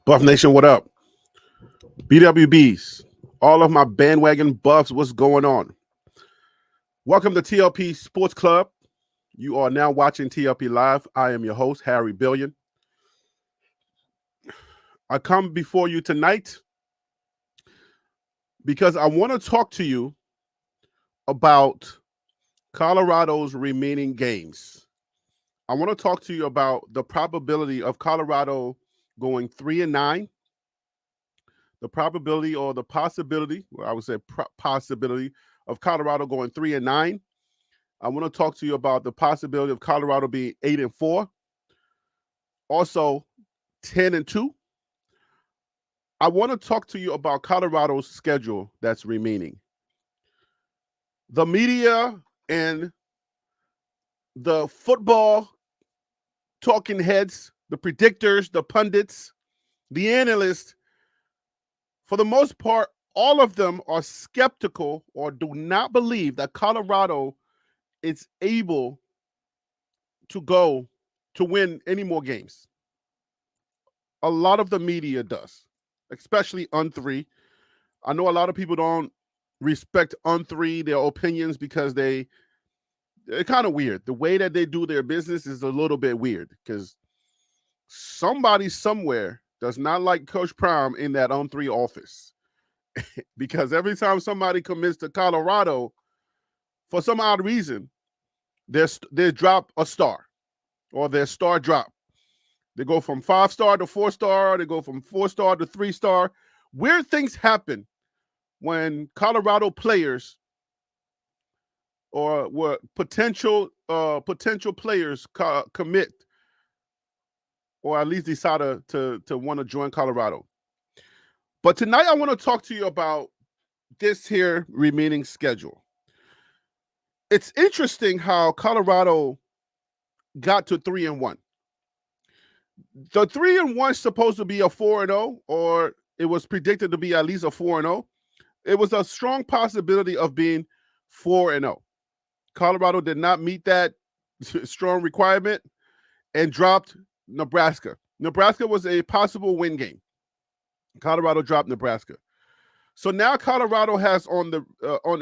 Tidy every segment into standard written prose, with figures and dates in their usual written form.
Buff Nation, what up? BWBs, all of my bandwagon buffs, what's going on? Welcome to TLP Sports Club. You are now watching TLP Live. I am your host, Harry Billion. I come before you tonight because I want to talk to you about Colorado's remaining games. I want to talk to you about the probability of Colorado going 3-9, the probability or the possibility, well, I would say possibility of Colorado going 3-9. I want to talk to you about the possibility of Colorado being 8-4, also 10-2. I want to talk to you about Colorado's schedule that's remaining. The media and the football talking heads, the predictors, the pundits, the analysts, for the most part, all of them are skeptical or do not believe that Colorado is able to go to win any more games. A lot of the media does, especially On3. I know a lot of people don't respect On3, their opinions, because they're kind of weird. The way that they do their business is a little bit weird because somebody somewhere does not like Coach Prime in that On3 office. Because every time somebody commits to Colorado, for some odd reason, they drop a star or their star drop. They go from 5-star to 4-star. They go from 4-star to 3-star. Weird things happen when Colorado players or what potential players commit or at least decide to want to join Colorado. But tonight I want to talk to you about this here remaining schedule. It's interesting how Colorado got to 3-1. The 3-1 is supposed to be a 4-0, or it was predicted to be at least a 4-0. It was a strong possibility of being 4-0. Colorado did not meet that strong requirement and dropped Nebraska. Nebraska was a possible win game. Colorado dropped Nebraska. So now Colorado has on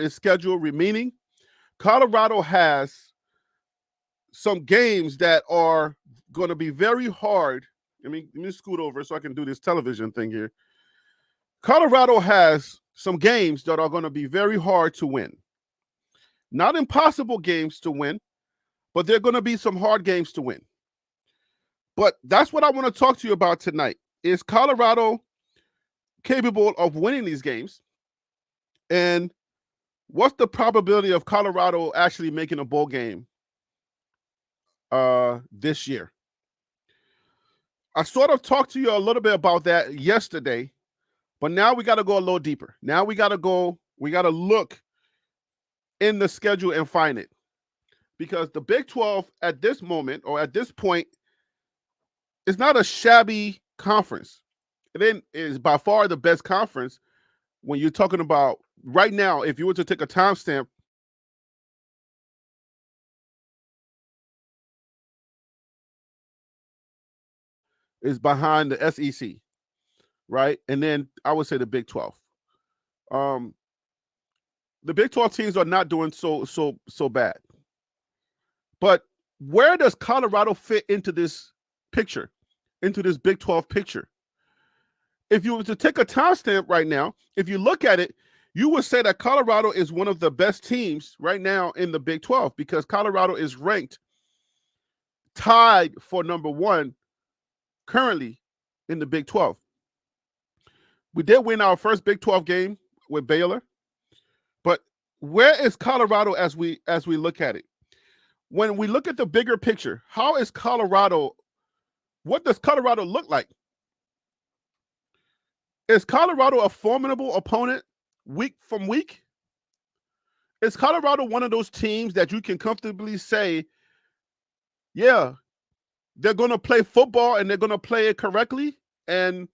its schedule remaining, Colorado has some games that are going to be very hard. Let me scoot over so I can do this television thing here. Colorado has some games that are going to be very hard to win. Not impossible games to win, but they're going to be some hard games to win. But that's what I want to talk to you about tonight. Is Colorado capable of winning these games? And what's the probability of Colorado actually making a bowl game this year? I sort of talked to you a little bit about that yesterday, but now we got to go a little deeper. Now we got to look in the schedule and find it. Because the Big 12 at this moment or at this point is not a shabby conference. It is by far the best conference when you're talking about right now. If you were to take a timestamp, is behind the SEC, right? And then I would say the Big 12. The Big 12 teams are not doing so bad. But where does Colorado fit into this picture, into this Big 12 picture? If you were to take a timestamp right now, if you look at it, you would say that Colorado is one of the best teams right now in the Big 12 because Colorado is ranked tied for number one currently in the Big 12. We did win our first Big 12 game with Baylor, but where is Colorado as we look at it? When we look at the bigger picture, how is Colorado? What does Colorado look like? Is Colorado a formidable opponent week from week? Is Colorado one of those teams that you can comfortably say, yeah, they're going to play football and they're going to play it correctly, and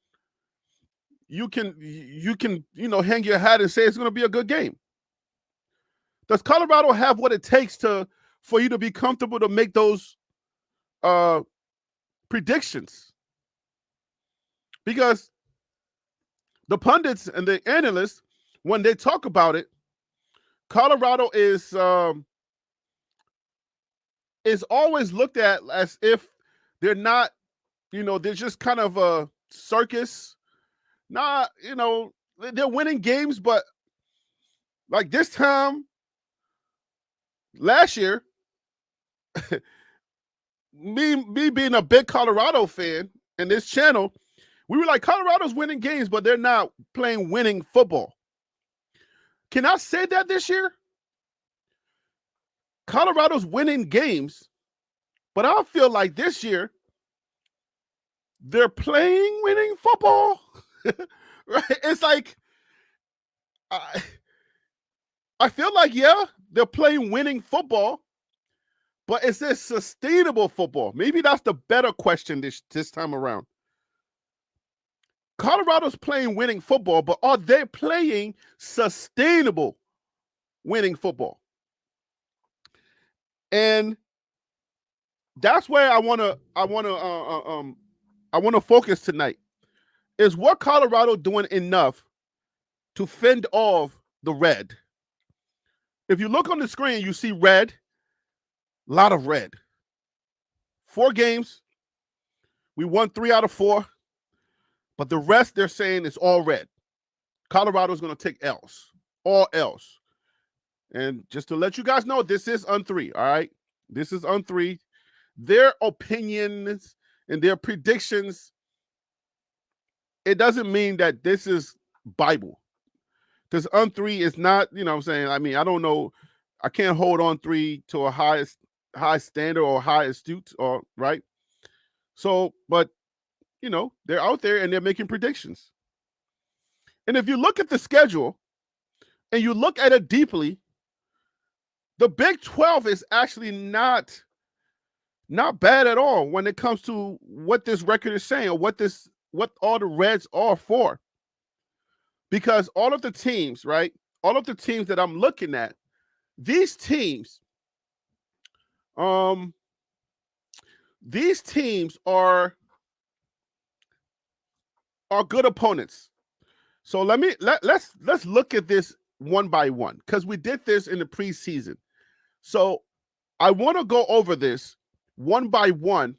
you can hang your hat and say it's going to be a good game? Does Colorado have what it takes for you to be comfortable to make those predictions? Because the pundits and the analysts, when they talk about it, Colorado is always looked at as if they're not, they're just kind of a circus. Not, they're winning games, but like this time last year, me being a big Colorado fan in this channel, we were like, Colorado's winning games, but they're not playing winning football. Can I say that this year? Colorado's winning games, but I feel like this year they're playing winning football. Right? It's like I feel like, yeah, they're playing winning football, but is this sustainable football? Maybe that's the better question this time around. Colorado's playing winning football, but are they playing sustainable winning football? And that's where I want to focus tonight. Is what Colorado doing enough to fend off the red? If you look on the screen, you see red, a lot of red. 4 games, we won 3 out of 4, but the rest they're saying is all red. Colorado's going to take L's, all L's. And just to let you guys know, this is on 3, all right? This is on 3. Their opinions and their predictions, it doesn't mean that this is Bible. Because on 3 is not, what I'm saying? I mean, I don't know. I can't hold on 3 to a high standard or high astute, or right? So, but, they're out there and they're making predictions. And if you look at the schedule and you look at it deeply, the Big 12 is actually not bad at all when it comes to what this record is saying, or what all the Reds are for. Because all of the teams, right? All of the teams that I'm looking at, these teams are good opponents. So let's look at this one by one, because we did this in the preseason. So I want to go over this one by one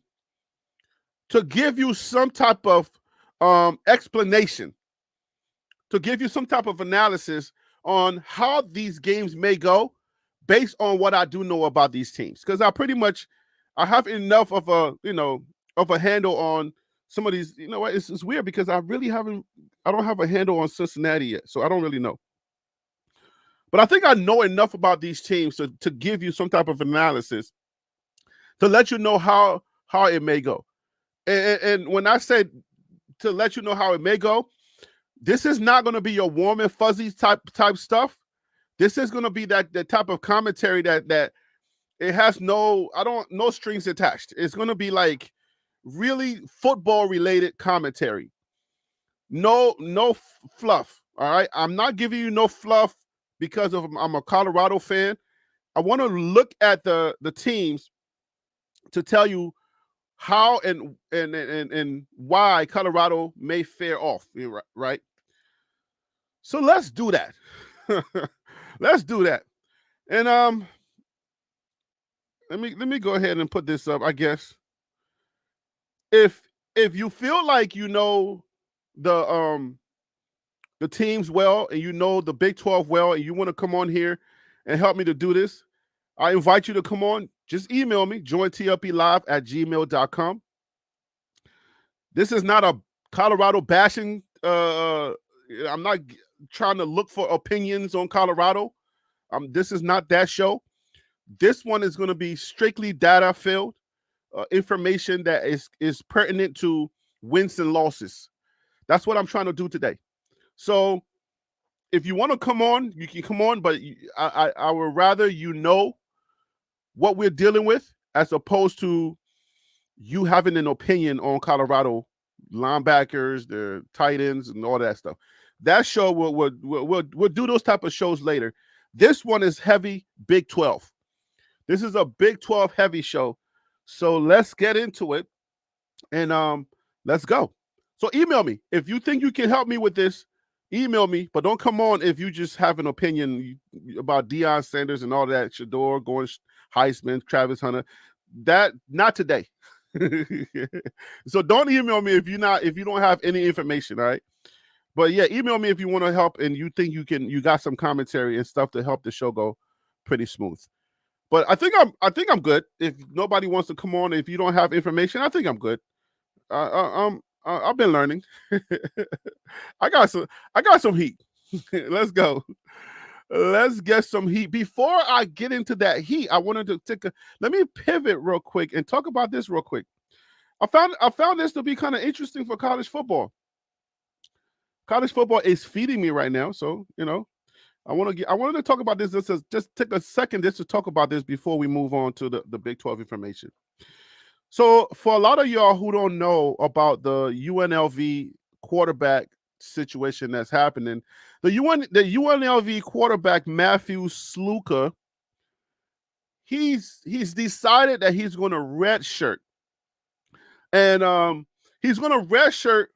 to give you some type of explanation, to give you some type of analysis on how these games may go based on what I do know about these teams. Because I have enough of a handle on some of these. You know what? It's weird because I don't have a handle on Cincinnati yet, so I don't really know. But I think I know enough about these teams to give you some type of analysis to let you know how it may go. And when I say to let you know how it may go, this is not going to be your warm and fuzzy type stuff. This is going to be that type of commentary that it has no strings attached. It's going to be like really football related commentary. No fluff. All right. I'm not giving you no fluff because I'm a Colorado fan. I want to look at the teams to tell you how and why Colorado may fare off, right? So let's do that. Let's do that. And let me go ahead and put this up, I guess. If you feel like you know the teams well, and you know the Big 12 well, and you want to come on here and help me to do this, I invite you to come on. Just email me, jointlplive@gmail.com. This is not a Colorado bashing. I'm not trying to look for opinions on Colorado. This is not that show. This one is going to be strictly data filled, information that is pertinent to wins and losses. That's what I'm trying to do today. So if you want to come on, you can come on, but I would rather what we're dealing with as opposed to you having an opinion on Colorado linebackers, their tight ends, and all that stuff. That show we'll do those type of shows later. This one is heavy Big 12. This is a Big 12 heavy show. So let's get into it and let's go. So email me. If you think you can help me with this, email me. But don't come on if you just have an opinion about Deion Sanders and all that, Shador, going Heisman, Travis Hunter. That not today. So don't email me if you don't have any information, all right? But yeah, email me if you want to help and you think you got some commentary and stuff to help the show go pretty smooth. But I think I'm good. If nobody wants to come on, if you don't have information, I think I'm good. I've been learning. I got some heat. Let's go. Let's get some heat. Before I get into that heat, I wanted to let me pivot real quick and talk about this real quick. I found this to be kind of interesting for college football. College football is feeding me right now, so I wanted to talk about this. Just take a second just to talk about this before we move on to the Big 12 information. So for a lot of y'all who don't know about the UNLV quarterback situation that's happening, the UNLV quarterback Matthew Sluka, he's decided that he's going to redshirt, and he's going to redshirt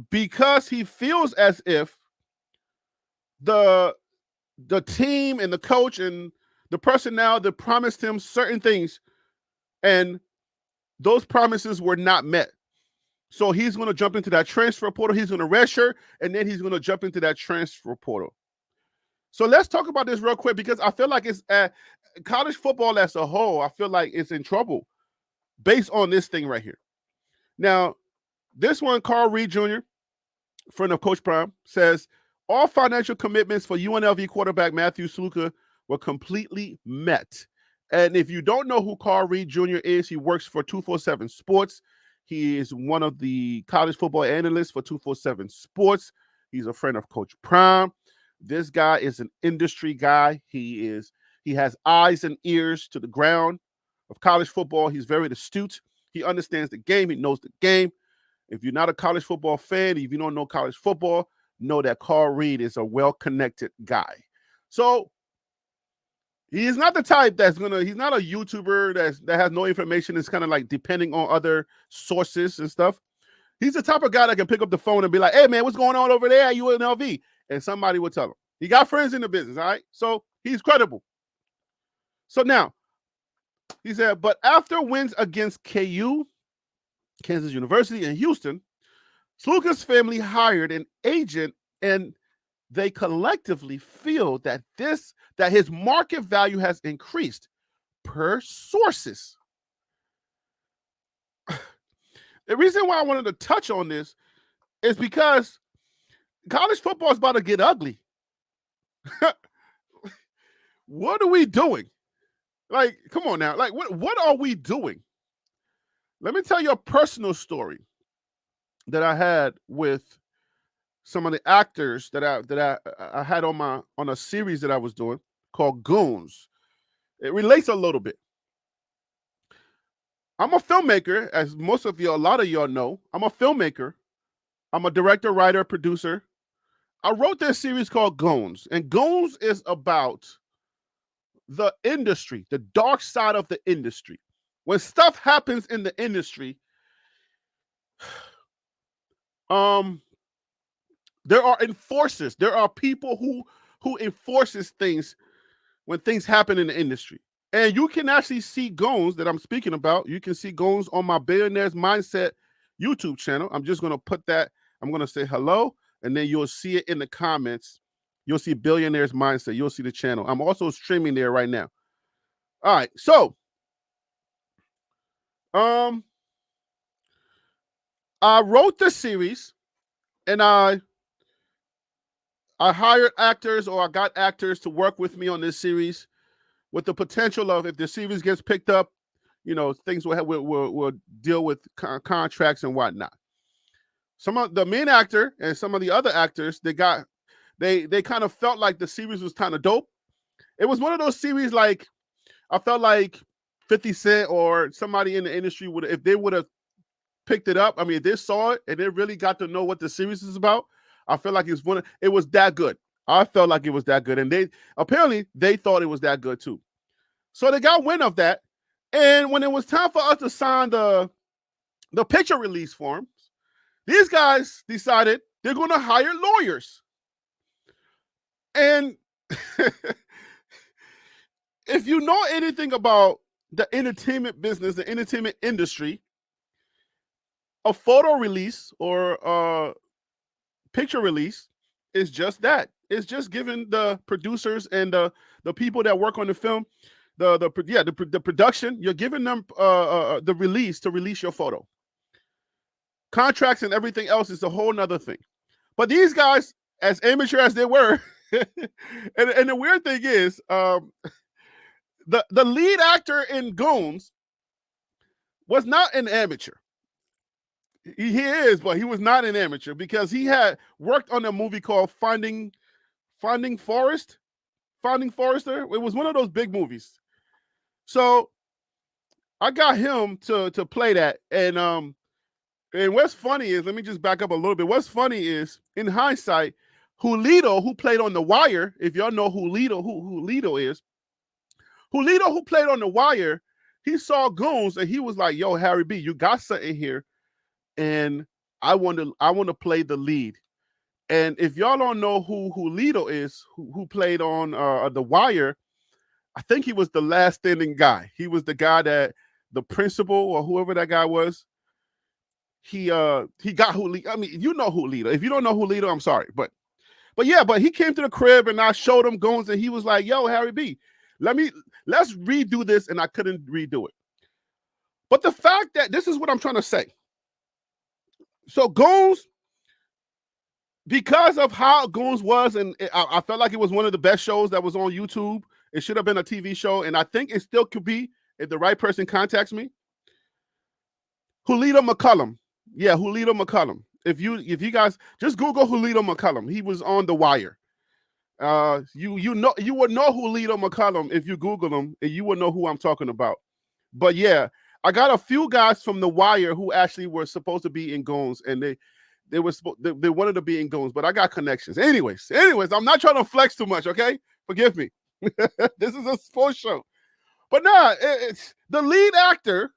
because he feels as if the team and the coach and the personnel that promised him certain things, and those promises were not met. So he's going to jump into that transfer portal. He's going to redshirt, and then he's going to jump into that transfer portal. So let's talk about this real quick because I feel like it's college football as a whole. I feel like it's in trouble based on this thing right here. Now, this one, Carl Reed Jr., friend of Coach Prime, says all financial commitments for UNLV quarterback Matthew Sluka were completely met. And if you don't know who Carl Reed Jr. is, he works for 247 Sports. He is one of the college football analysts for 247 Sports. He's a friend of Coach Prime. This guy is an industry guy. He has eyes and ears to the ground of college football. He's very astute. He understands the game. He knows the game. If you're not a college football fan, if you don't know college football, know that Carl Reed is a well-connected guy. So he is not the type he's not a YouTuber that has no information. It's kind of like depending on other sources and stuff. He's the type of guy that can pick up the phone and be like, hey, man, what's going on over there at UNLV? And somebody will tell him. He got friends in the business, all right? So he's credible. So now, he said, but after wins against KU, Kansas University, and Houston, Sluka's family hired an agent, and they collectively feel that his market value has increased per sources. The reason why I wanted to touch on this is because college football is about to get ugly. What are we doing? Like, come on now. Like, what are we doing? Let me tell you a personal story that I had with some of the actors that I had on a series that I was doing called Goons. It relates a little bit. I'm a filmmaker, as a lot of y'all know. I'm a filmmaker. I'm a director, writer, producer. I wrote this series called Goons, and Goons is about the industry, the dark side of the industry. When stuff happens in the industry, there are enforcers. There are people who enforces things when things happen in the industry. And you can actually see Goons that I'm speaking about. You can see Goons on my Billionaires Mindset YouTube channel. I'm just going to put that. I'm going to say hello, and then you'll see it in the comments. You'll see Billionaires Mindset. You'll see the channel. I'm also streaming there right now. All right. So, I wrote the series, and I hired actors, or I got actors to work with me on this series with the potential of, if the series gets picked up, things will deal with contracts and whatnot. Some of the main actor and some of the other actors, they kind of felt like the series was kind of dope. It was one of those series, like, I felt like 50 Cent or somebody in the industry if they would have picked it up, I mean, if they saw it and they really got to know what the series is about, I feel like it was that good. I felt like it was that good. And they thought it was that good too. So they got wind of that. And when it was time for us to sign the picture release forms, These guys decided they're going to hire lawyers. And if you know anything about the entertainment business, the entertainment industry, a photo release or a picture release is just that. It's just giving the producers and the people that work on the film, the production. You're giving them the release to release your photo. Contracts and everything else is a whole nother thing. But these guys, as amateur as they were, and the weird thing is, the lead actor in Goons was not an amateur. He is, but he was not an amateur because he had worked on a movie called Finding Forrester. It was one of those big movies. So I got him to play that. And what's funny is, let me just back up a little bit. What's funny is, in hindsight, Julito, who played on The Wire, if y'all know Julito, who Julito is, Julito, who played on The Wire, he saw Goons and he was like, "Yo, Harry B, you got something here, and I want to play the lead." And if y'all don't know who Julito is, who played on The Wire, I think he was the last standing guy. He was the guy that the principal or whoever that guy was. He got Julito. I mean, you know Julito. If you don't know Julito, I'm sorry, but he came to the crib and I showed him Goons and he was like, "Yo, Harry B, let's redo this," and I couldn't redo it. But the fact that this is what I'm trying to say. So Goons, because of how Goons was, and I felt like it was one of the best shows that was on YouTube. It should have been a TV show, and I think it still could be if the right person contacts me. Julito McCullum. Yeah, Julito McCullum. If you guys just Google Julito McCullum, he was on The Wire. You would know Julito McCullum if you Google him, and you would know who I'm talking about. But yeah, I got a few guys from The Wire who actually were supposed to be in Goons, and they wanted to be in Goons, but I got connections. Anyways, I'm not trying to flex too much, okay? Forgive me. This is a sports show. But nah, it's the lead actor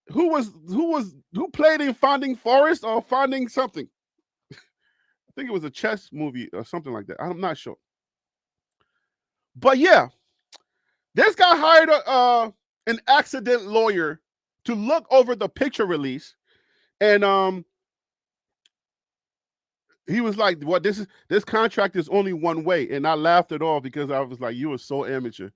who played in Finding Forrest or Finding something. I think it was a chess movie or something like that. I'm not sure. But yeah, this guy hired an accident lawyer to look over the picture release, and he was like, "What? This contract is only one way," and I laughed it off because I was like, "You are so amateur."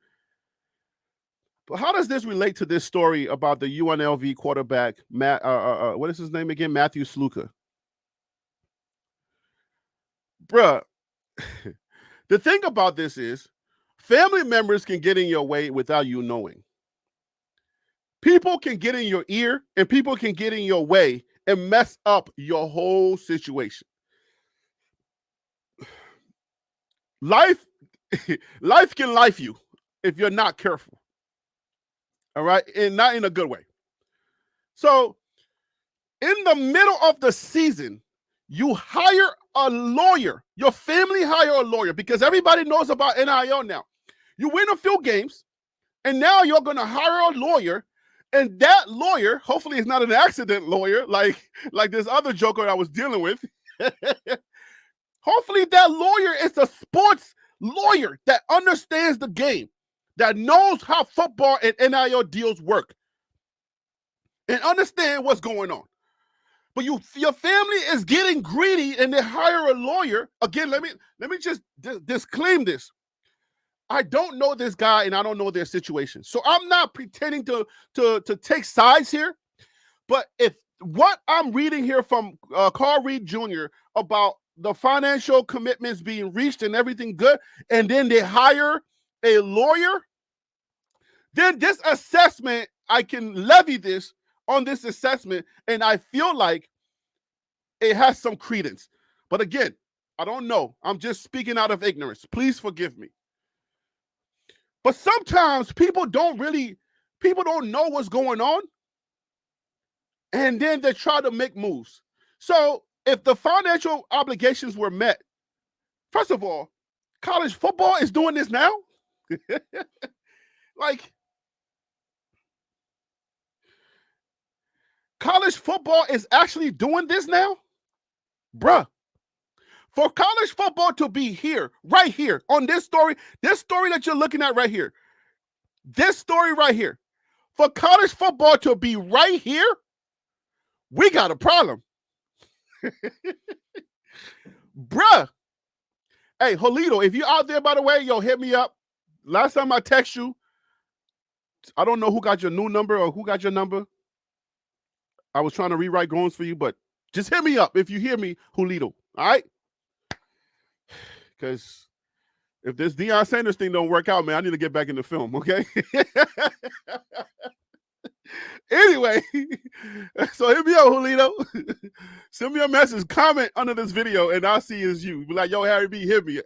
But how does this relate to this story about the UNLV quarterback, what is his name again? Matthew Sluka. Bruh, the thing about this is, family members can get in your way without you knowing. People can get in your ear and people can get in your way and mess up your whole situation. Life can life you if you're not careful. All right, and not in a good way. So, in the middle of the season, you hire a lawyer. Your family hire a lawyer because everybody knows about NIL now. You win a few games, and now you're going to hire a lawyer, and that lawyer, hopefully, is not an accident lawyer like this other joker I was dealing with. Hopefully, that lawyer is a sports lawyer that understands the game, that knows how football and NIL deals work and understand what's going on. But your family is getting greedy and they hire a lawyer. Again, let me just disclaim this. I don't know this guy and I don't know their situation. So I'm not pretending to take sides here. But if what I'm reading here from Carl Reed Jr. about the financial commitments being reached and everything good, and then they hire a lawyer, then this assessment, I can levy this on this assessment, and I feel like it has some credence. But again, I don't know. I'm just speaking out of ignorance. Please forgive me. But sometimes people don't know what's going on, and then they try to make moves. So if the financial obligations were met, first of all, college football is doing this now. Like, college football is actually doing this now? Bruh. For college football to be here, right here, on this story that you're looking at right here, this story right here, for college football to be right here, we got a problem. Bruh. Hey, Holito, if you're out there, by the way, yo, hit me up. Last time I text you, I don't know who got your new number or who got your number. I was trying to rewrite Groans for you, but just hit me up if you hear me, Holito. All right? Because if this Deion Sanders thing don't work out, man, I need to get back in the film, okay? Anyway, so hit me up, Julito. Send me a message, comment under this video, and I'll see it's you. Be like, yo, Harry B, hit me.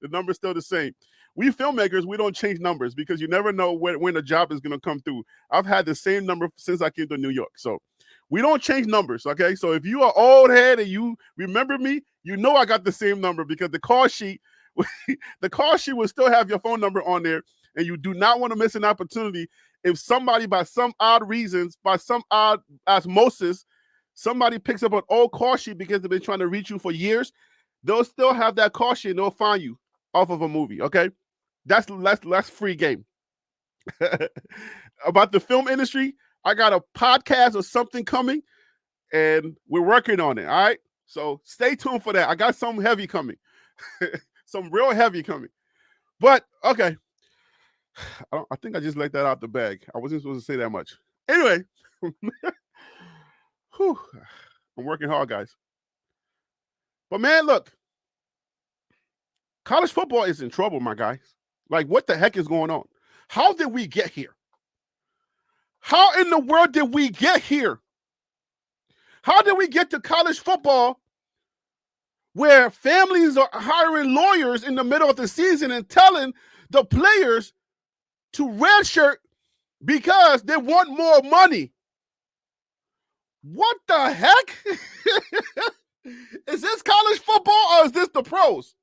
The number's still the same. We filmmakers, we don't change numbers because you never know when a job is going to come through. I've had the same number since I came to New York. So we don't change numbers, okay? So if you are old head and you remember me, you know I got the same number because the call sheet will still have your phone number on there, and you do not want to miss an opportunity. If somebody, by some odd reasons, by some odd osmosis, somebody picks up an old call sheet because they've been trying to reach you for years, they'll still have that call sheet and they'll find you off of a movie, okay? That's free game. About the film industry, I got a podcast or something coming, and we're working on it, all right? So stay tuned for that. I got something heavy coming. Some real heavy coming. But, okay. I think I just let that out the bag. I wasn't supposed to say that much. Anyway, whew, I'm working hard, guys. But, man, look. College football is in trouble, my guys. Like, what the heck is going on? How did we get here? How in the world did we get here? How did we get to college football where families are hiring lawyers in the middle of the season and telling the players to redshirt because they want more money? What the heck? Is this college football or is this the pros?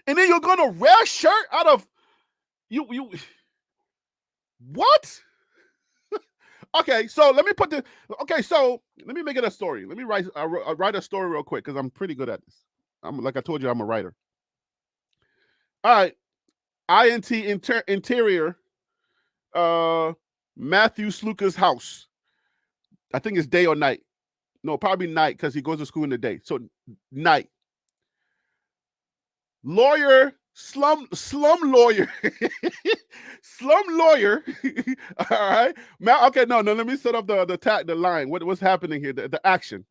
And then you're gonna redshirt out of you. What? Okay, so let me put this. Okay, so let me make it a story. Let me write a story real quick because I'm pretty good at this. Like I told you, I'm a writer. All right, interior. Matthew Sluka's house. I think it's day or night. No, probably night because he goes to school in the day. So night. Lawyer, slum lawyer, slum lawyer. All right. Okay, no. Let me set up the line. What's happening here? The action.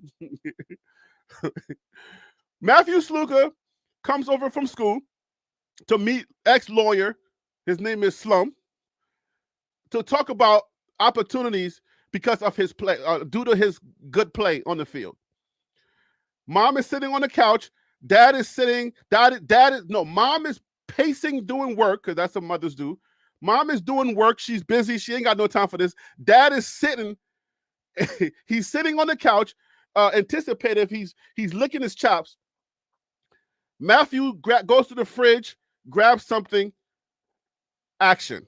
Matthew Sluka comes over from school to meet ex-lawyer. His name is Slum, to talk about opportunities because of his play, due to his good play on the field. Mom is sitting on the couch. Mom is pacing doing work because that's what mothers do. Mom is doing work. She's busy. She ain't got no time for this. Dad is sitting. He's sitting on the couch, anticipative. He's licking his chops. Matthew goes to the fridge, grabs something. Action.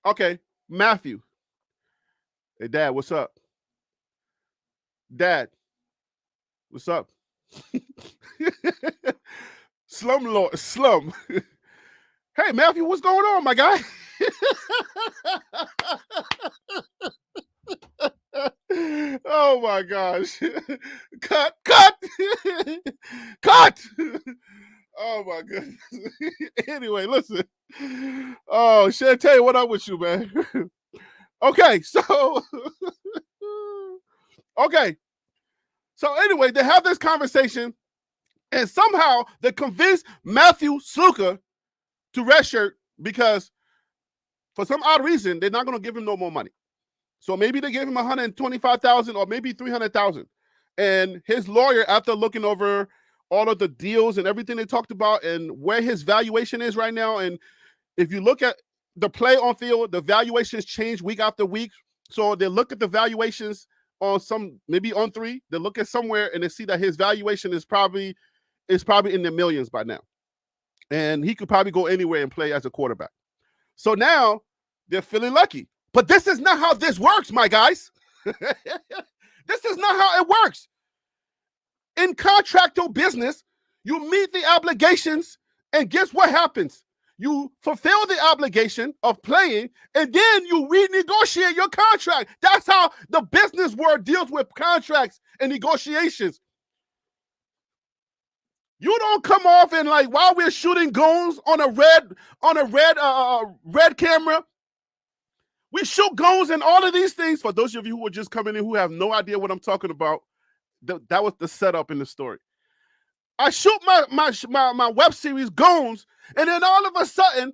Okay, Matthew. Hey, Dad, what's up? Dad, what's up? Slum. Hey, Matthew, what's going on, my guy? Oh my gosh. Cut. Oh my goodness. Anyway, listen. Oh, Shantae, what up with you, man? Okay, so So anyway, they have this conversation, and somehow they convince Matthew Sluka to redshirt because for some odd reason, they're not going to give him no more money. So maybe they gave him $125,000 or maybe $300,000. And his lawyer, after looking over all of the deals and everything they talked about and where his valuation is right now, and if you look at the play on field, the valuations change week after week. So they look at the valuations on maybe on 3, they look at somewhere and they see that his valuation is probably in the millions by now. And he could probably go anywhere and play as a quarterback. So now they're feeling lucky. But this is not how this works, my guys. This is not how it works. In contractual business, you meet the obligations, and guess what happens? You fulfill the obligation of playing, and then you renegotiate your contract. That's how the business world deals with contracts and negotiations. You don't come off and like while we're shooting goons on a red camera. We shoot goals and all of these things. For those of you who are just coming in who have no idea what I'm talking about, that was the setup in the story. I shoot my web series Goons, and then all of a sudden,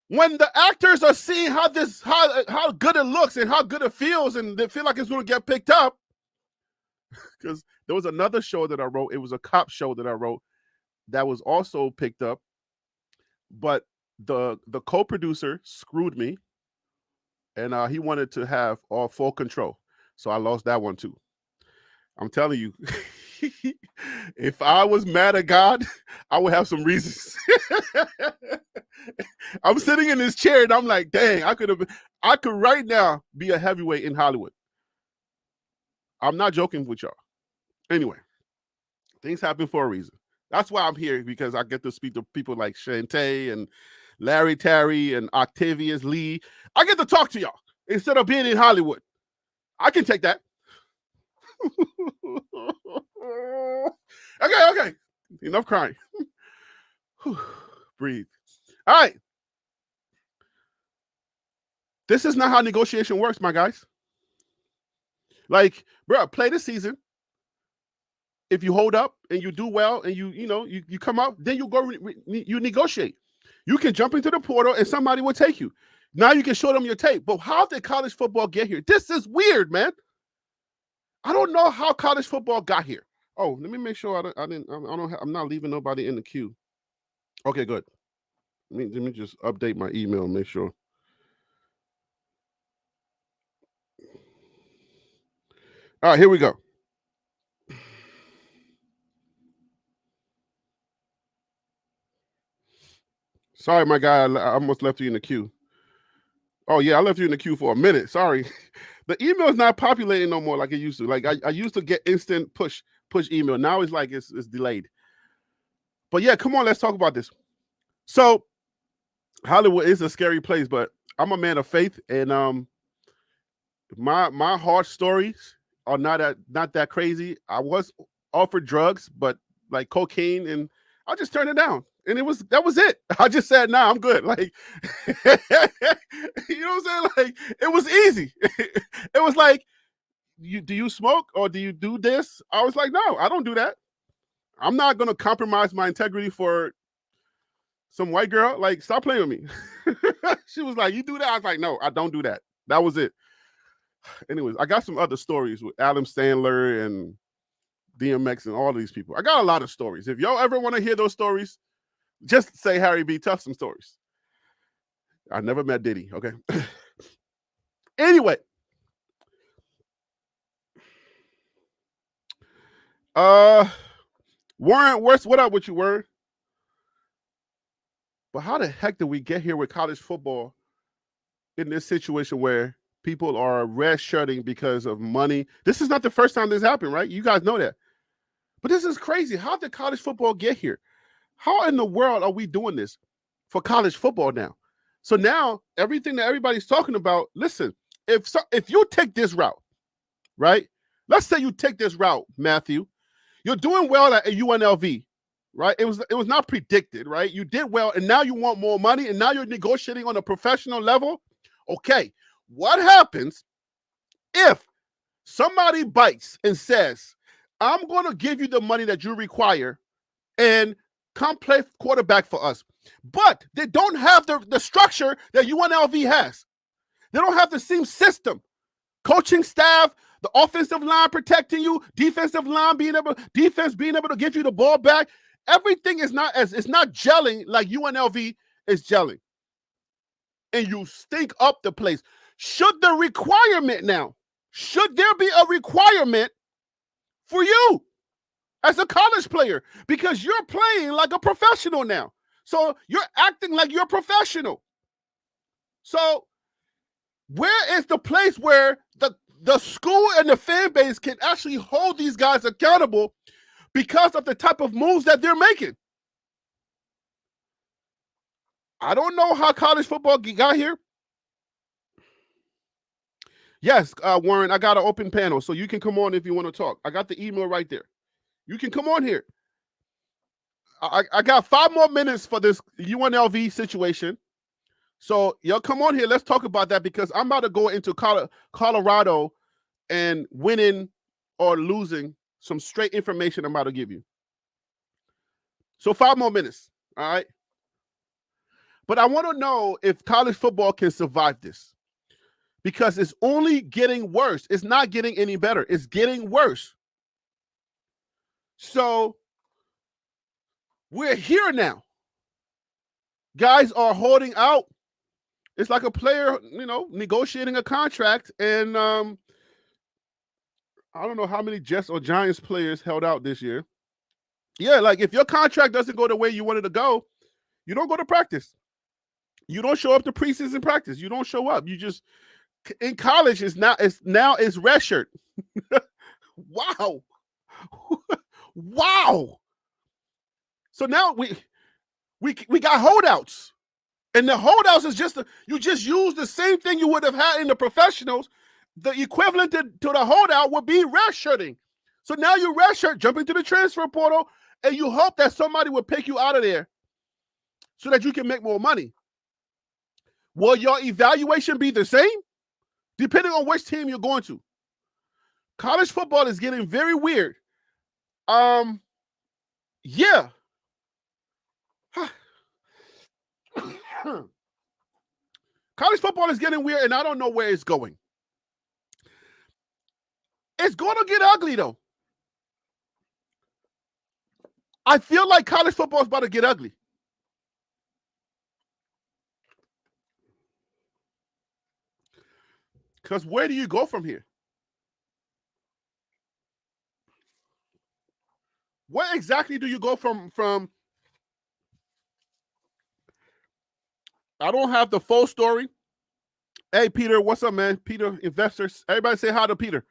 when the actors are seeing how good it looks and how good it feels, and they feel like it's going to get picked up, because there was another show that I wrote. It was a cop show that I wrote that was also picked up, but the co-producer screwed me, and he wanted to have all full control, so I lost that one too. I'm telling you. If I was mad at God, I would have some reasons. I'm sitting in this chair and I'm like, dang, I could right now be a heavyweight in Hollywood. I'm not joking with y'all. Anyway, things happen for a reason. That's why I'm here, because I get to speak to people like Shantae and Larry Terry and Octavius Lee. I get to talk to y'all instead of being in Hollywood. I can take that. Okay. Enough crying. Breathe. All right. This is not how negotiation works, my guys. Like, bro, play the season. If you hold up and you do well and you come out, then you go you negotiate. You can jump into the portal and somebody will take you. Now you can show them your tape. But how did college football get here? This is weird, man. I don't know how college football got here. Oh, let me make sure I'm not leaving nobody in the queue. Okay, good. Let me just update my email and make sure. All right, here we go. Sorry, my guy, I almost left you in the queue. Oh, yeah, I left you in the queue for a minute. Sorry. The email is not populating no more like it used to. Like I used to get instant push email. Now it's like it's delayed. But yeah, come on, let's talk about this. So Hollywood is a scary place, but I'm a man of faith, and my hard stories are not that crazy. I was offered drugs, but like cocaine, and I just turned it down. And that was it. I just said, nah, I'm good. Like, you know what I'm saying? Like, it was easy. It was like, do you smoke or do you do this? I was like, no, I don't do that. I'm not going to compromise my integrity for some white girl. Like, stop playing with me. She was like, you do that? I was like, no, I don't do that. That was it. Anyways, I got some other stories with Adam Sandler and DMX and all these people. I got a lot of stories. If y'all ever want to hear those stories, just say Harry B. Tell some stories. I never met Diddy. Okay. Anyway. Warren, what up with you, Warren? But how the heck did we get here with college football in this situation where people are red shirting because of money? This is not the first time this happened, right? You guys know that. But this is crazy. How did college football get here? How in the world are we doing this for college football now? So now everything that everybody's talking about, listen, if you take this route, right? Let's say you take this route, Matthew. You're doing well at UNLV, right? It was not predicted, right? You did well, and now you want more money, and now you're negotiating on a professional level. Okay, what happens if somebody bites and says, I'm going to give you the money that you require and come play quarterback for us? But they don't have the structure that UNLV has. They don't have the same system. Coaching staff, the offensive line protecting you, defensive line being able to give you the ball back. Everything is not gelling like UNLV is gelling. And you stink up the place. Should there be a requirement for you as a college player? Because you're playing like a professional now. So you're acting like you're a professional. So Where is the place where the school and the fan base can actually hold these guys accountable because of the type of moves that they're making? I don't know how college football got here. Yes, Warren, I got an open panel, so you can come on if you want to talk. I got the email right there. You can come on here. I got 5 more minutes for this UNLV situation. So y'all come on here. Let's talk about that because I'm about to go into Colorado and winning or losing some straight information I'm about to give you. So 5 more minutes. All right. But I want to know if college football can survive this because it's only getting worse. It's not getting any better. It's getting worse. So we're here now. Guys are holding out. It's like a player, negotiating a contract. And I don't know how many Jets or Giants players held out this year. Yeah, like if your contract doesn't go the way you wanted to go, you don't go to practice. You don't show up to preseason practice. You don't show up. You just in college it's redshirt. Wow. Wow. So now we got holdouts. And the holdouts is you just use the same thing you would have had in the professionals. The equivalent to the holdout would be redshirting. So now you redshirt, jump into the transfer portal, and you hope that somebody will pick you out of there so that you can make more money. Will your evaluation be the same? Depending on which team you're going to. College football is getting very weird. Yeah. College football is getting weird, and I don't know where it's going. It's going to get ugly, though. I feel like college football is about to get ugly. Because where do you go from here? Where exactly do you go from? I don't have the full story. Hey, Peter, what's up, man? Peter, investors. Everybody say hi to Peter.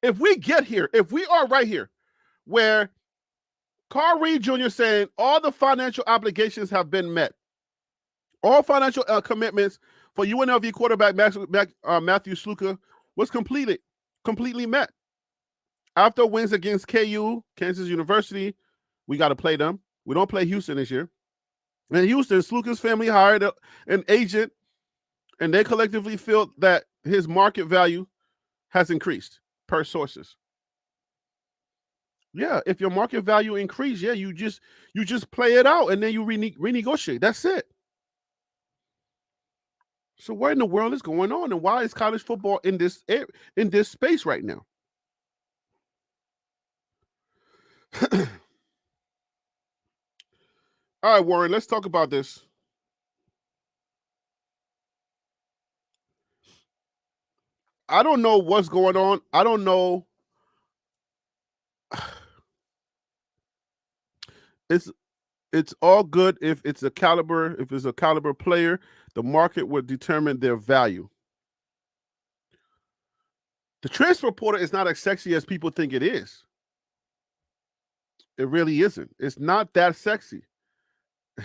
If we get here, if we are right here, where Carl Reed Jr. saying all the financial obligations have been met, all financial commitments for UNLV quarterback Matthew Sluka was completely met. After wins against KU, Kansas University, we got to play them. We don't play Houston this year. In Houston, Sluka's family hired an agent, and they collectively feel that his market value has increased per sources. Yeah, if your market value increased, yeah, you just play it out and then you renegotiate. That's it. So what in the world is going on, and why is college football in this space right now? All right, Warren, let's talk about this. I don't know what's going on. I don't know. It's all good if it's a caliber player, the market would determine their value. The transfer portal is not as sexy as people think it is. It really isn't. It's not that sexy.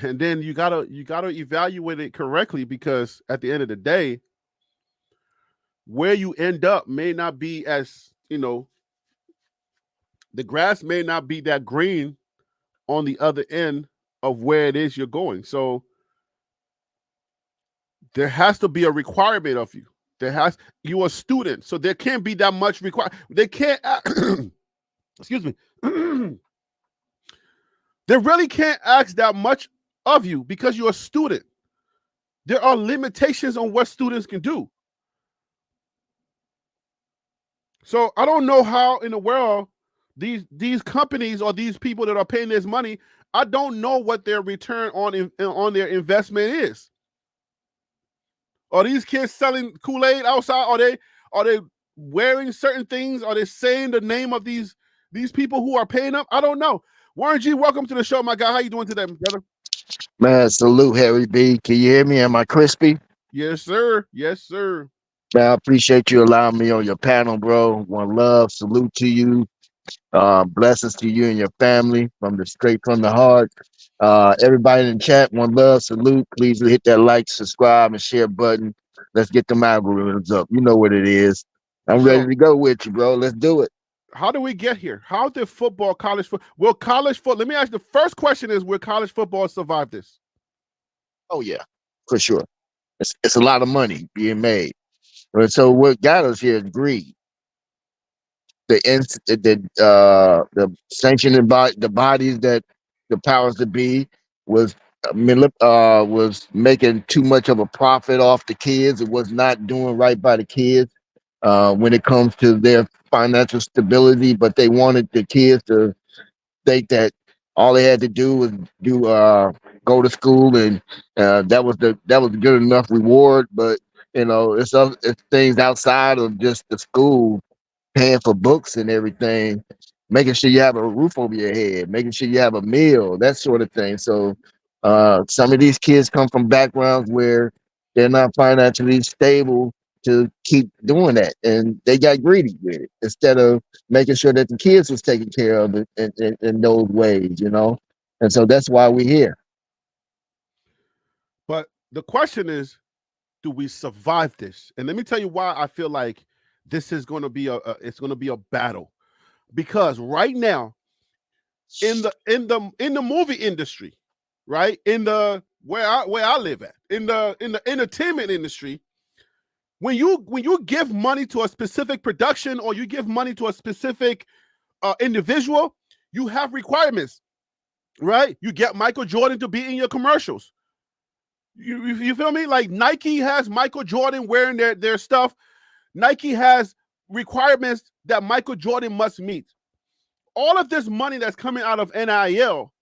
And then you gotta evaluate it correctly, because at the end of the day, where you end up may not be as, the grass may not be that green on the other end of where it is you're going. So there has to be a requirement of you. You're a student, so there can't be that much They can't excuse me. They really can't ask that much of you because you're a student. There are limitations on what students can do. So I don't know how in the world these companies or these people that are paying this money, I don't know what their return on their investment is. Are these kids selling Kool-Aid outside? Are they wearing certain things? Are they saying the name of these people who are paying them? I don't know. Warren G, welcome to the show, my guy. How you doing today, brother? Man, salute, Harry B. Can you hear me? Am I crispy? Yes, sir. Yes, sir. Man, I appreciate you allowing me on your panel, bro. One love, salute to you. Blessings to you and your family from the straight from the heart. Everybody in the chat, one love, salute. Please hit that like, subscribe, and share button. Let's get them algorithms up. You know what it is. For I'm ready sure. to go with you, bro. Let's do it. How do we get here? How did football, college football, will college football, let me ask you, the first question is, will college football survive this? Oh yeah, for sure. It's a lot of money being made. And so what got us here is greed. The sanctioning by the bodies that the powers to be was was making too much of a profit off the kids. It was not doing right by the kids when it comes to their financial stability. But they wanted the kids to think that all they had to do was do go to school, and that was good enough reward. But it's things outside of just the school, paying for books and everything, making sure you have a roof over your head, making sure you have a meal, that sort of thing. So some of these kids come from backgrounds where they're not financially stable to keep doing that, and they got greedy with it instead of making sure that the kids was taken care of in those ways, you know. And so that's why we're here. But the question is, do we survive this? And let me tell you why I feel like this is going to be it's going to be a battle. Because right now, in the movie industry, right? In the where I live at, in the entertainment industry, when you give money to a specific production, or you give money to a specific individual, you have requirements, right? You get Michael Jordan to be in your commercials. You feel me? Like Nike has Michael Jordan wearing their stuff. Nike has requirements that Michael Jordan must meet. All of this money that's coming out of NIL,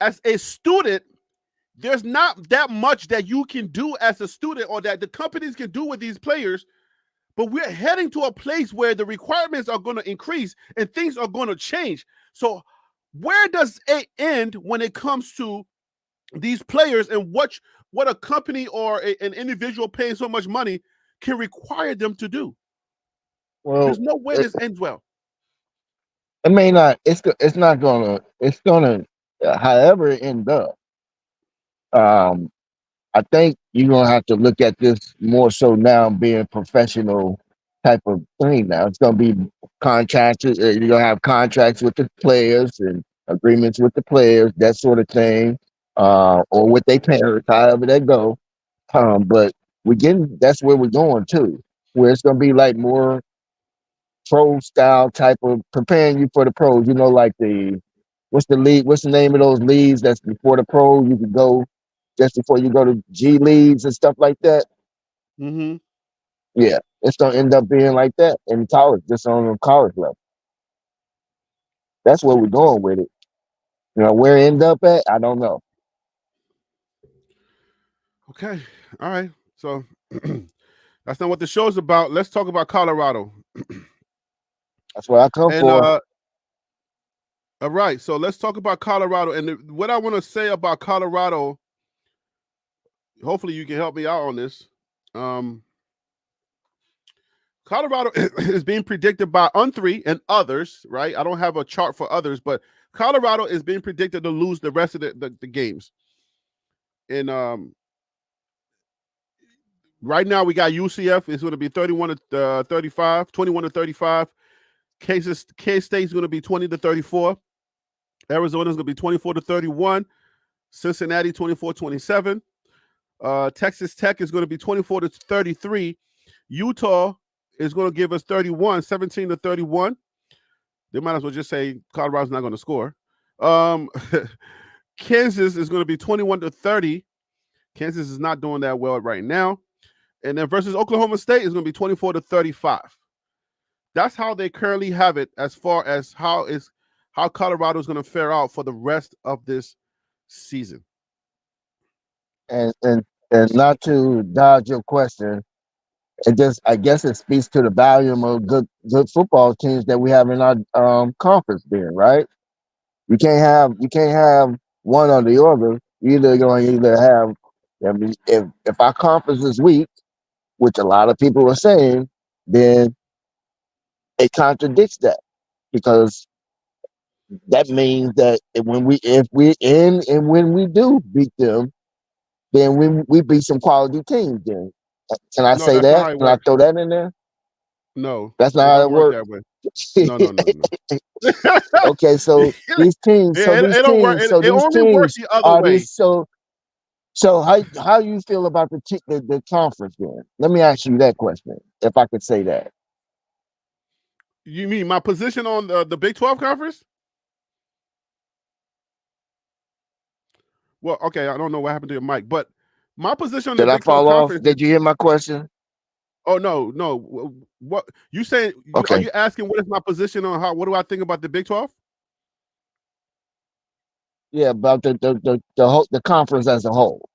as a student, there's not that much that you can do as a student, or that the companies can do with these players. But we're heading to a place where the requirements are going to increase and things are going to change. So where does it end when it comes to these players, and what a company or an individual paying so much money can require them to do? Well, There's no way it, this ends well. it may not. It's not gonna. It's gonna. However it end up. Um, I think you're gonna have to look at this more so now being professional type of thing. Now it's gonna be contracts. You're gonna have contracts with the players and agreements with the players, that sort of thing, or with their parents, however they go. But we getting that's where we're going to, where it's gonna be like more pro style type of preparing you for the pros. You know, like the what's the league? What's the name of those leagues that's before the pro? You can go just before you go to G leagues and stuff like that. Mm-hmm. Yeah, it's gonna end up being like that in college, just on a college level. That's where we're going with it. You know, where it end up at, I don't know. Okay. All right. So that's not what the show's about. Let's talk about Colorado. That's what I come And for. all right. So let's talk about Colorado. And what I want to say about Colorado, hopefully you can help me out on this. Um, Colorado is being predicted by On3 and others, right? I don't have a chart for others, but Colorado is being predicted to lose the rest of the games. And right now we got UCF is going to be 31 to 35, 21 to 35. K-State is going to be 20 to 34. Arizona is going to be 24 to 31. Cincinnati 24-27. Texas Tech is going to be 24 to 33. Utah is going to give us 31, 17 to 31. They might as well just say Colorado's not going to score. Um, Kansas is going to be 21 to 30. Kansas is not doing that well right now. And then versus Oklahoma State is going to be 24 to 35. That's how they currently have it as far as how Colorado is going to fare out for the rest of this season. And not to dodge your question, it just I guess it speaks to the volume of good football teams that we have in our conference, then, right? You can't have one or the other. You're either going to either have. I mean, if our conference is weak, which a lot of people are saying, then it contradicts that because that means that when we do beat them, then we beat some quality teams. Then can I No, say that's not that? how it Can I works. throw that in there? No, That's not it how don't it work works. that way. No, no, no, no. Okay, so it, these teams, it don't work. It only works the other are way. these so how you feel about the conference then? Let me ask you that question, if I could say that. You mean my position on the Big 12 conference? Well, okay, I don't know what happened to your mic, but my position on the Did I Big 12 fall off? conference is Did you hear my question? oh no, no. What you saying? Are Okay. you asking what is my position on how? What do I think about the Big 12? Yeah, about the whole the conference as a whole.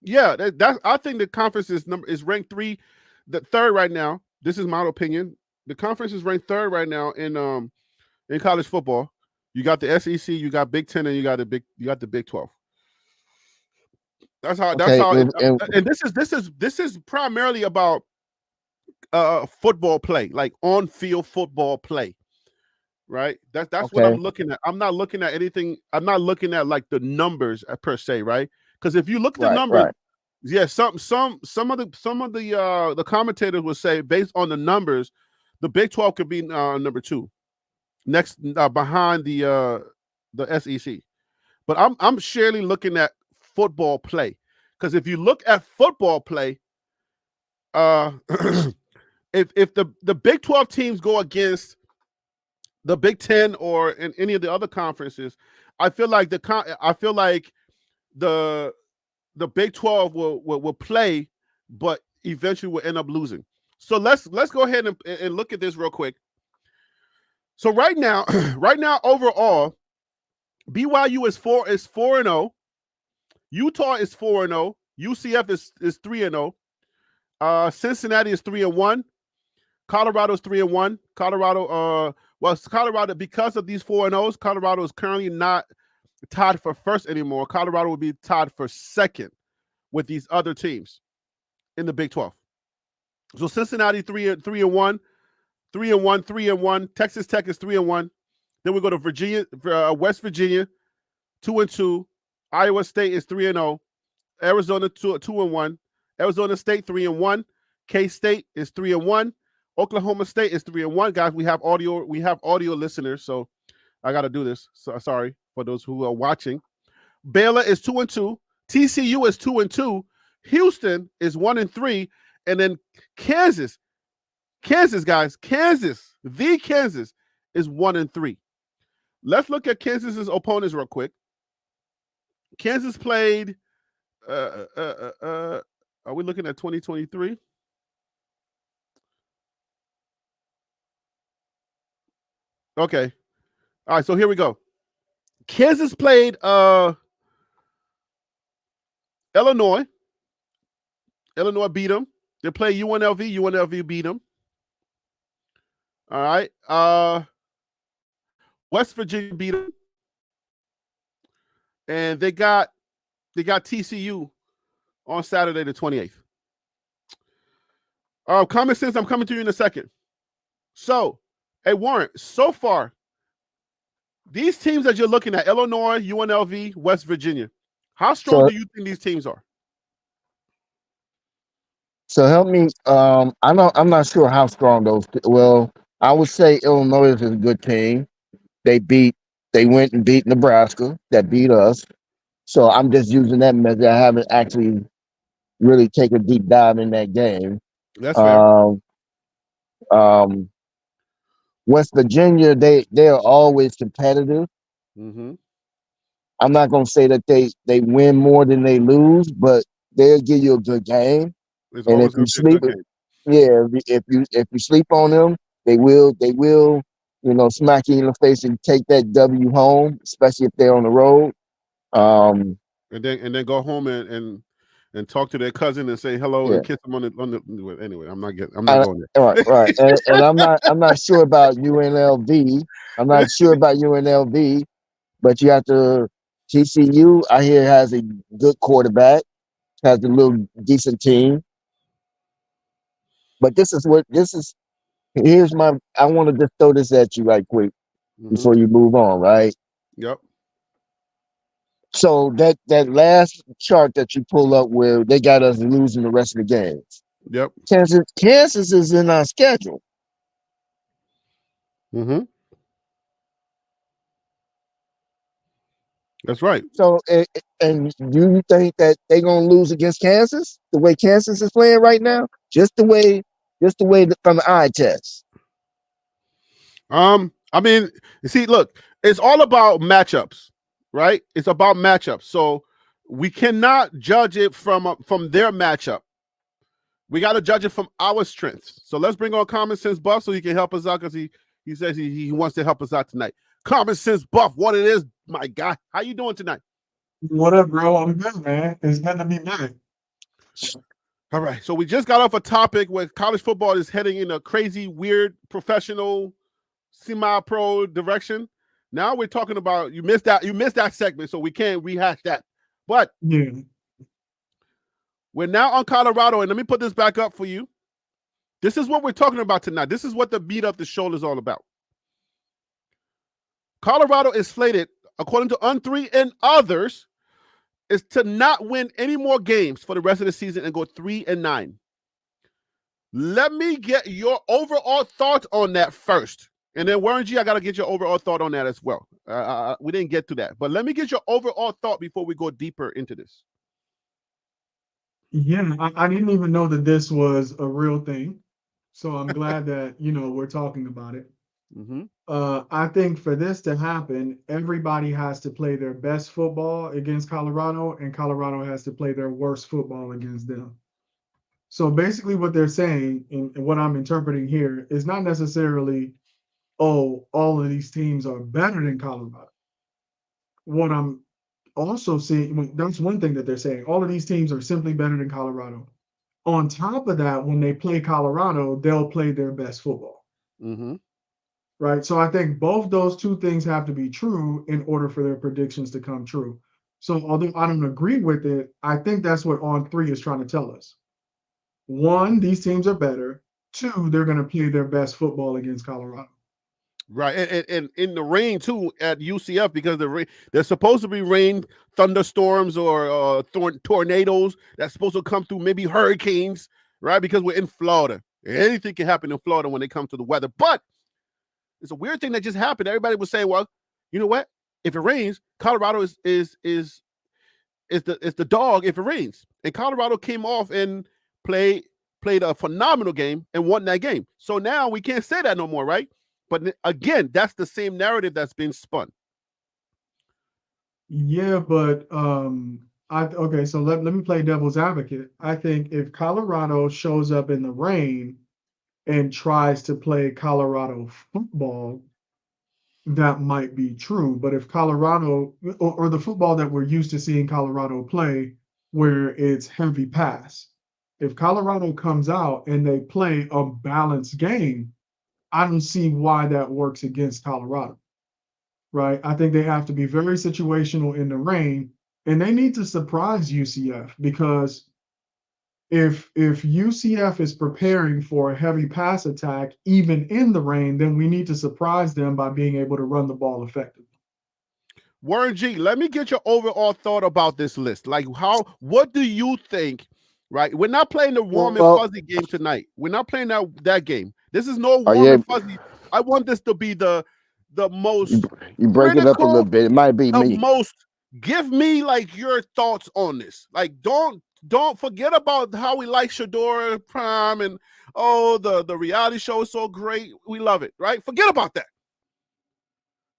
Yeah, that's. I think the conference is ranked the third right now. This is my opinion. The conference is ranked third right now in college football. You got the SEC, you got Big Ten, and you got the Big 12. That's Okay, how it. and And this is primarily about football play, like on field football play. Right. That's what I'm okay, looking at. I'm not looking at anything. I'm not looking at like the numbers per se, right? Because if you look at the right, numbers, right. yeah, some of the commentators would say based on the numbers, the Big 12 could be number two, next behind the SEC. But I'm surely looking at football play because if you look at football play, uh, if the Big 12 teams go against the Big Ten or in any of the other conferences, I feel like the the Big 12 will play, but eventually will end up losing. So let's go ahead and look at this real quick. So right now, right now overall, BYU is 4-0, Utah is 4-0, UCF is 3-0, Cincinnati is 3-1, Colorado's 3-1. Colorado because of these 4-0s, Colorado is currently not tied for first anymore. Colorado will be tied for second with these other teams in the Big 12. So Cincinnati 3-1, 3-1, 3-1. Texas Tech is 3-1. Then we go to Virginia, West Virginia, 2-2. Iowa State is 3-0. Arizona 2-1. Arizona State 3-1. K State is 3-1. Oklahoma State is 3-1. Guys, we have audio. We have audio listeners, so I got to do this. So, sorry for those who are watching. Baylor is 2-2. TCU is 2-2. Houston is 1-3, and then Kansas, guys, Kansas is 1-3. Let's look at Kansas's opponents real quick. Kansas played. Are we looking at 2023? Okay. All right. So here we go. Kansas played Illinois. Illinois beat them. They played UNLV. UNLV beat them. All right. West Virginia beat them, and they got TCU on Saturday the 28th. Common sense. I'm coming to you in a second. So, hey Warren. So far, these teams that you're looking at: Illinois, UNLV, West Virginia. How strong So do you think these teams are? so help me. I'm not sure how strong well, I would say Illinois is a good team. They beat they went and beat Nebraska, that beat us. So I'm just using that method. I haven't actually really taken a deep dive in that game. That's fair. Um, um, West Virginia, they are always competitive. Mm-hmm. I'm not gonna say that they win more than they lose, but they'll give you a good game. It's And if always you going to be a sleep, good game. yeah, if you sleep on them, they will smack you in the face and take that W home, especially if they're on the road. Um, And then go home and talk to their cousin and say hello yeah, and kiss them on the. Anyway, I'm not I, going right, right, and I'm not sure about UNLV. I'm there. not sure about UNLV. But you have to TCU. I hear has a good quarterback, has a little decent team. But this is. Here's my. I want to just throw this at you right quick Hmm. before you move on. Right. Yep. So that last chart that you pull up where they got us losing the rest of the games. Yep. Kansas is in our schedule. Hmm. That's right. So and do you think that they're gonna lose against Kansas the way Kansas is playing right now? From the eye test. I mean, you see, look, it's all about matchups, right? It's about matchups. So we cannot judge it from their matchup. We got to judge it from our strengths. So let's bring on Common Sense Buff so he can help us out because he says he wants to help us out tonight. Common Sense Buff, what it is, my guy. How you doing tonight? What up, bro? I'm good, man. It's good to be back. All right. So we just got off a topic where college football is heading in a crazy, weird, professional, semi-pro direction. Now we're talking about you missed that segment, so we can't rehash that. But Yeah. we're now on Colorado, and let me put this back up for you. This is what we're talking about tonight. This is what the beat up the shoulder is all about. Colorado is slated, according to On3 and others, is to not win any more games for the rest of the season and go 3-9. Let me get your overall thoughts on that first. And then Warren G, I got to get your overall thought on that as well. We didn't get to that. But let me get your overall thought before we go deeper into this. Yeah, I didn't even know that this was a real thing. So I'm glad that, we're talking about it. Mm-hmm. I think for this to happen, everybody has to play their best football against Colorado, and Colorado has to play their worst football against them. So basically, what they're saying, and what I'm interpreting here, is not necessarily, oh, all of these teams are better than Colorado. What I'm also seeing, well, that's one thing that they're saying. All of these teams are simply better than Colorado. On top of that, when they play Colorado, they'll play their best football, Mm-hmm. right? So I think both those two things have to be true in order for their predictions to come true. So although I don't agree with it, I think that's what On3 is trying to tell us. One, these teams are better. Two, they're going to play their best football against Colorado. Right, and in the rain too at UCF because there's supposed to be rain, thunderstorms, or tornadoes that's supposed to come through, maybe hurricanes, right? Because we're in Florida. Anything can happen in Florida when it comes to the weather. But it's a weird thing that just happened. Everybody was saying, "Well, you know what? If it rains, Colorado is the dog if it rains." And Colorado came off and played a phenomenal game and won that game. So now we can't say that no more, right? But again, that's the same narrative that's been spun. Yeah, but okay, so let me play devil's advocate. I think if Colorado shows up in the rain and tries to play Colorado football, that might be true. But if Colorado or the football that we're used to seeing Colorado play, where it's heavy pass, if Colorado comes out and they play a balanced game, I don't see why that works against Colorado, right? I think they have to be very situational in the rain, and they need to surprise UCF because if UCF is preparing for a heavy pass attack, even in the rain, then we need to surprise them by being able to run the ball effectively. Warren G, let me get your overall thought about this list. Like, what do you think? Right, we're not playing the warm and Well, fuzzy game tonight. We're not playing that game. This is no are warm you and fuzzy. I want this to be the you, most you break it up a little critical, bit? It might be the me. most. Give me like your thoughts on this. Like, don't forget about how we like Shador Prime and the reality show is so great. We love it, right? Forget about that.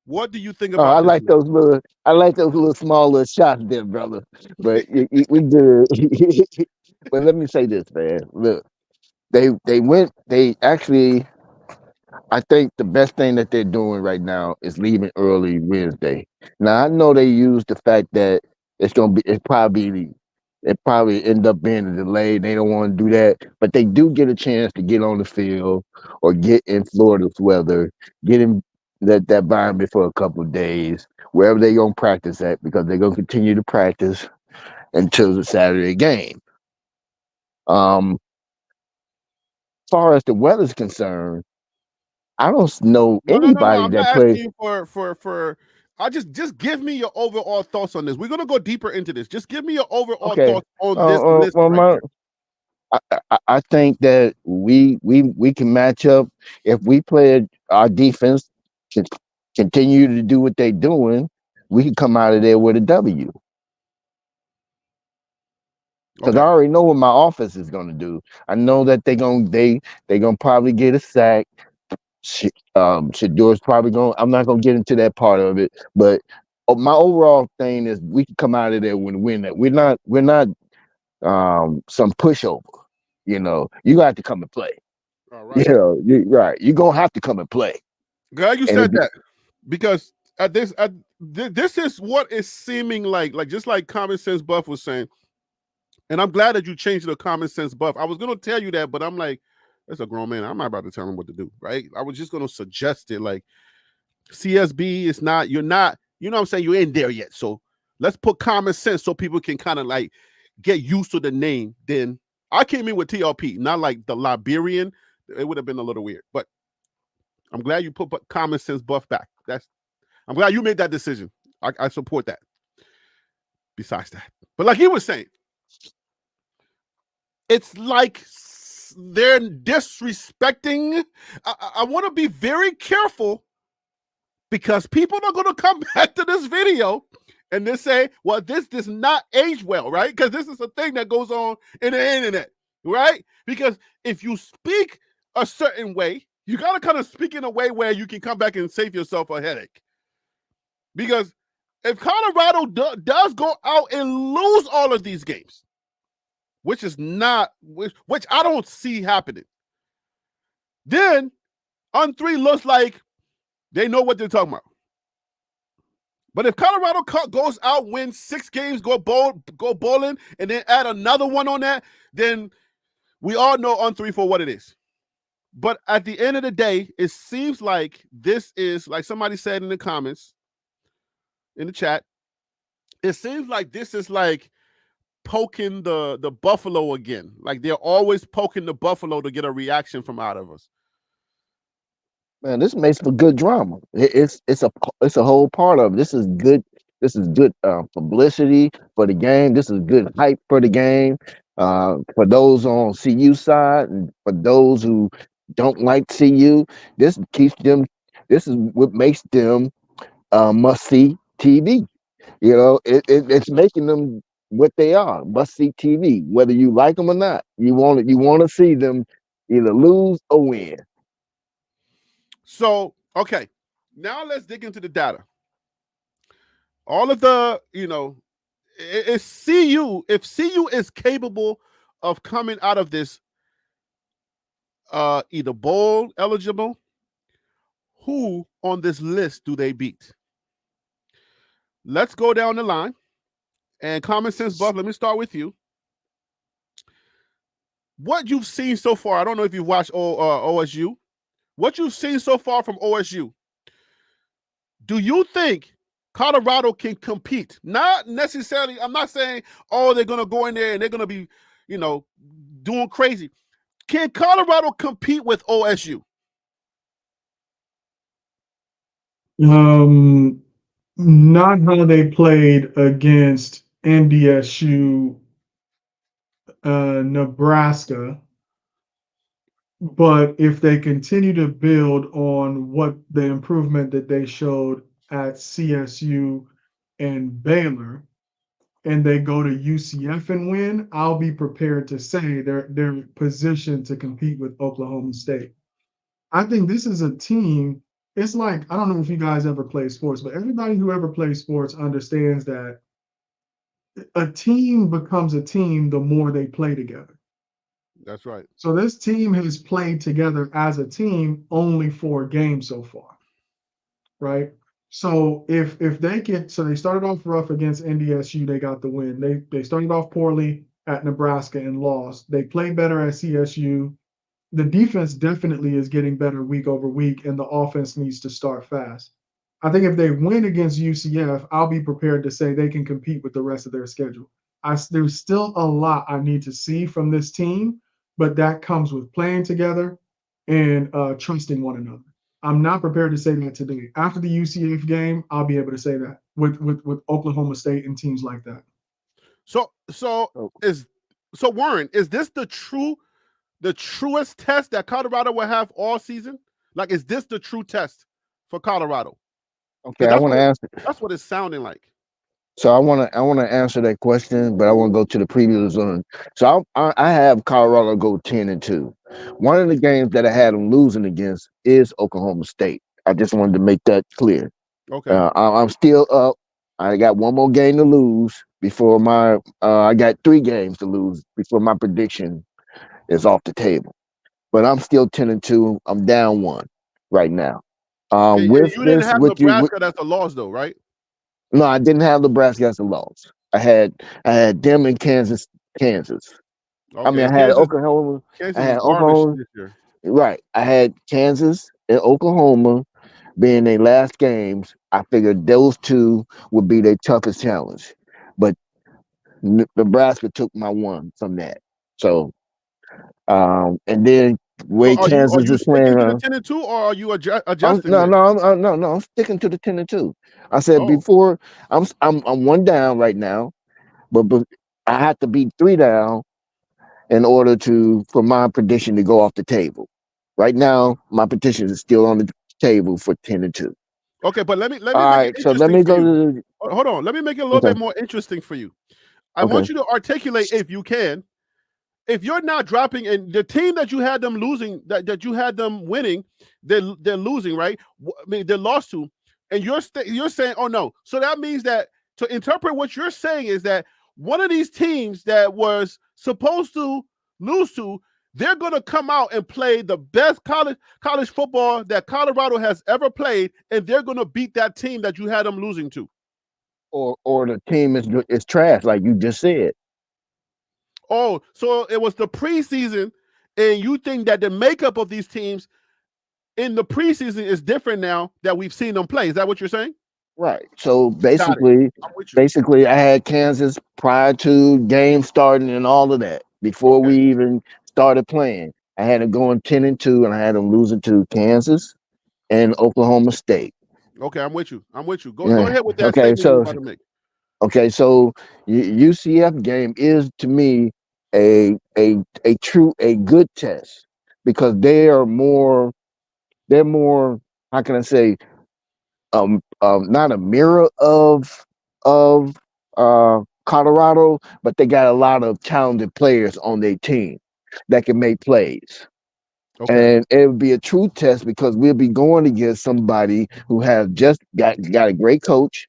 What do you think Oh, about this list? I like those little small little shots there, brother. But we good. But let me say this, man. Look, they actually. I think the best thing that they're doing right now is leaving early Wednesday. Now I know they use the fact that it probably end up being a delay. They don't want to do that, but they do get a chance to get on the field or get in Florida's weather, get in. let that environment for a couple of days, wherever they gonna practice at, because they're gonna continue to practice until the Saturday game. As far as the weather's concerned, I don't know No, no, no, no. anybody I'm not that asking plays. you for. I just give me your overall thoughts on this. We're gonna go deeper into this. Just give me your overall Okay, thoughts on this list well, right here. I think that we can match up if we play our defense to continue to do what they're doing. We can come out of there with a W. Because I Okay. already know what my offense is going to do. I know that they gonna probably get a sack. Shador's probably going. I'm not gonna get into that part of it, but my overall thing is we can come out of there with a win. That we're not some pushover. You got to come and play. All right. Right. You're gonna have to come and play. Glad you And said that because this is what is seeming like just like common sense Buff was saying, and I'm glad that you changed the common sense Buff. I was gonna tell you that, but I'm like, that's a grown man. I'm not about to tell him what to do, right? I was just gonna suggest it, like CSB is not. You're not. You know what I'm saying? You ain't there yet, so let's put common sense so people can kind of like get used to the name. Then I came in with TLP, not like the Liberian. It would have been a little weird, but I'm glad you put common sense Buff back. I'm glad you made that decision. I support that. Besides that, but like he was saying, it's like they're disrespecting. I want to be very careful because people are going to come back to this video and they say, well, this does not age well, right? Because this is a thing that goes on in the internet, right? Because if you speak a certain way, you got to kind of speak in a way where you can come back and save yourself a headache. Because if Colorado does go out and lose all of these games, which is not, which I don't see happening, then on 3 looks like they know what they're talking about. But if Colorado goes out, wins 6 games, go bowling, and then add another one on that, then we all know on 3 for what it is. But at the end of the day, it seems like this is, like somebody said in the comments, in the chat, it seems like this is like poking the buffalo again. Like they're always poking the buffalo to get a reaction from out of us. Man, this makes for good drama. It's a whole part of it. This is good. This is good publicity for the game. This is good hype for the game. For those on CU side and for those who don't like CU, this keeps them. This is what makes them must see TV. It's making them what they are, must see TV. Whether you like them or not, you want to see them either lose or win. So, okay, now let's dig into the data. All of the, is CU, if CU is capable of coming out of this either bowl eligible, who on this list do they beat? Let's go down the line. And common sense, Buff, let me start with you. What you've seen so far, I don't know if you've watched OSU. What you've seen so far from OSU, do you think Colorado can compete? Not necessarily, I'm not saying, they're going to go in there and they're going to be, doing crazy. Can Colorado compete with OSU? Not how they played against NDSU, Nebraska, but if they continue to build on what the improvement that they showed at CSU and Baylor, and they go to UCF and win, I'll be prepared to say they're positioned to compete with Oklahoma State. I think this is a team. It's like, I don't know if you guys ever play sports, but everybody who ever plays sports understands that a team becomes a team the more they play together. That's right. So this team has played together as a team only 4 games so far, right? So if they started off rough against NDSU, they got the win. They started off poorly at Nebraska and lost. They played better at CSU. the defense definitely is getting better week over week, and the offense needs to start fast. I think if they win against UCF, I'll be prepared to say they can compete with the rest of their schedule. There's still a lot I need to see from this team, but that comes with playing together and trusting one another. I'm not prepared to say that today. After the UCF game, I'll be able to say that with Oklahoma State and teams like that. So Oh, is so Warren, is this the truest test that Colorado will have all season? Like, is this the true test for Colorado? okay, Because I want to answer. that's what it's sounding like. So I want to answer that question, but I want to go to the previous one. So I have Colorado go 10-2. One of the games that I had them losing against is Oklahoma State. I just wanted to make that clear. Okay. I'm still up. I got one more game to lose before my. I got 3 games to lose before my prediction is off the table. But I'm still 10-2. I'm down one right now. And With you didn't this, have with you, Nebraska that's a loss though, right? no, I didn't have Nebraska as a loss. I had them in Kansas. I Okay. mean, And I had Kansas Oklahoma. I Kansas is had garbage Oklahoma. this year. Right. I had Kansas and Oklahoma being their last games. I figured those two would be their toughest challenge, but Nebraska took my one from that. So, and then So way are Kansas you is playing. sticking to the 10-2 or are you adjusting No, there? no, no. I'm sticking to the 10-2. I said Oh, before. I'm one down right now, but I have to be 3 down in order for my prediction to go off the table. Right now, my prediction is still on the table for 10-2. okay. But let me All make it right, so let interesting me for go you. to Hold on. Let me make it a little okay, bit more interesting for you. I okay. want you to articulate, if you can, if you're not dropping and the team that you had them losing, that you had them winning, they're losing, right? I mean, they lost to, and you're saying, oh no. So that means that to interpret what you're saying is that one of these teams that was supposed to lose to, they're going to come out and play the best college football that Colorado has ever played, and they're going to beat that team that you had them losing to. Or the team is trash, like you just said. Oh, so it was the preseason, and you think that the makeup of these teams in the preseason is different now that we've seen them play. Is that what you're saying? Right. So Got it. basically, I'm with you. basically, I had Kansas prior to game starting and all of that before Okay. we even started playing. I had them going 10-2, and I had them losing to Kansas and Oklahoma State. Okay, I'm with you. I'm with you. Go Yeah. ahead with that Okay. statement you were So about to make. okay. So UCF game is to me a good test because they're more how can I say not a mirror of Colorado, but they got a lot of talented players on their team that can make plays. Okay. And it would be a true test because we'll be going against somebody who has just got a great coach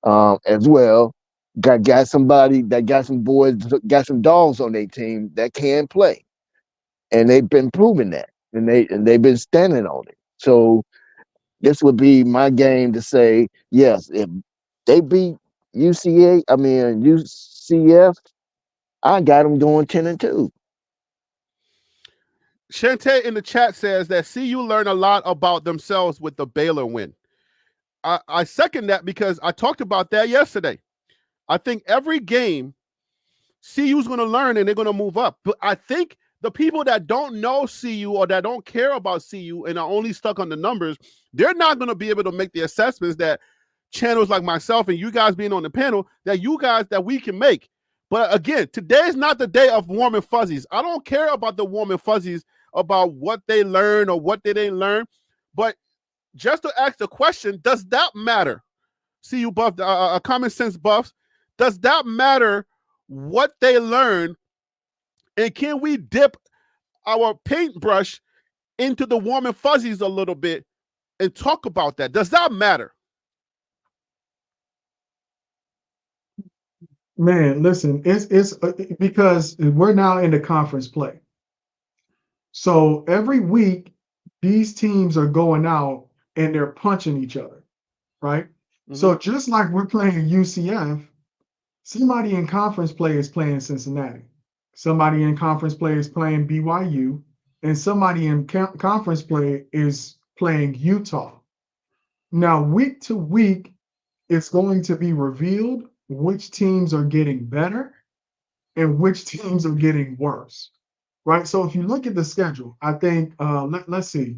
as well. Got somebody that got some boys, got some dogs on their team that can play, and they've been proving that, and they've been standing on it. So this would be my game to say yes. If they beat UCF, I got them going 10-2. Shante in the chat says that CU learned a lot about themselves with the Baylor win. I second that because I talked about that yesterday. I think every game CU's going to learn and they're going to move up. But I think the people that don't know CU or that don't care about CU and are only stuck on the numbers, they're not going to be able to make the assessments that channels like myself and you guys being on the panel that we can make. But again, today is not the day of warm and fuzzies. I don't care about the warm and fuzzies about what they learned or what they didn't learn. But just to ask the question, does that matter? CU buff, common sense buffs. Does that matter what they learn? And can we dip our paintbrush into the warm and fuzzies a little bit and talk about that? Does that matter? Man, listen, it's because we're now into conference play. So every week, these teams are going out and they're punching each other, right? Mm-hmm. So just like we're playing UCF, somebody in conference play is playing Cincinnati. Somebody in conference play is playing BYU. and somebody in conference play is playing Utah. Now, week to week, it's going to be revealed which teams are getting better and which teams are getting worse, right? So if you look at the schedule, I think let's see.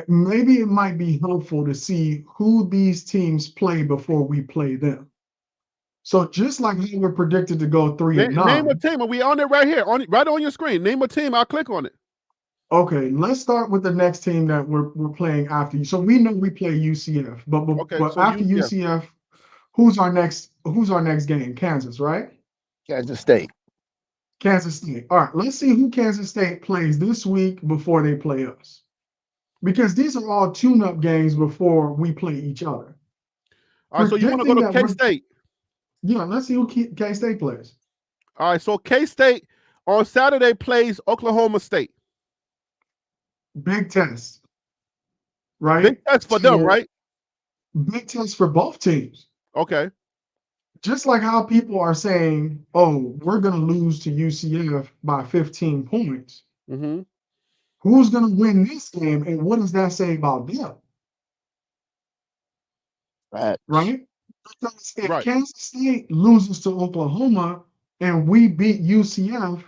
Maybe it might be helpful to see who these teams play before we play them. So just like we were predicted to go 3 and Name a 9. team. Are we on it right here? Right on your screen. Name a team. I'll click on it. Okay, let's start with the next team that we're playing after you. So we know we play UCF, Okay, but so after UCF. UCF, who's our next game? Kansas, right? Kansas State. Kansas State. All right, let's see who Kansas State plays this week before they play us. Because these are all tune-up games before we play each other. All right, so you want to go Predicting to that K-State. Yeah, let's see who K-State plays. All right, so K-State on Saturday plays Oklahoma State. Big test, right? Big test for them, right? Big test for both teams. Okay. Just like how people are saying, oh, we're going to lose to UCF by 15 points. Mm-hmm. Who's going to win this game, and what does that say about them? Right? Because if Kansas State loses to Oklahoma and we beat UCF,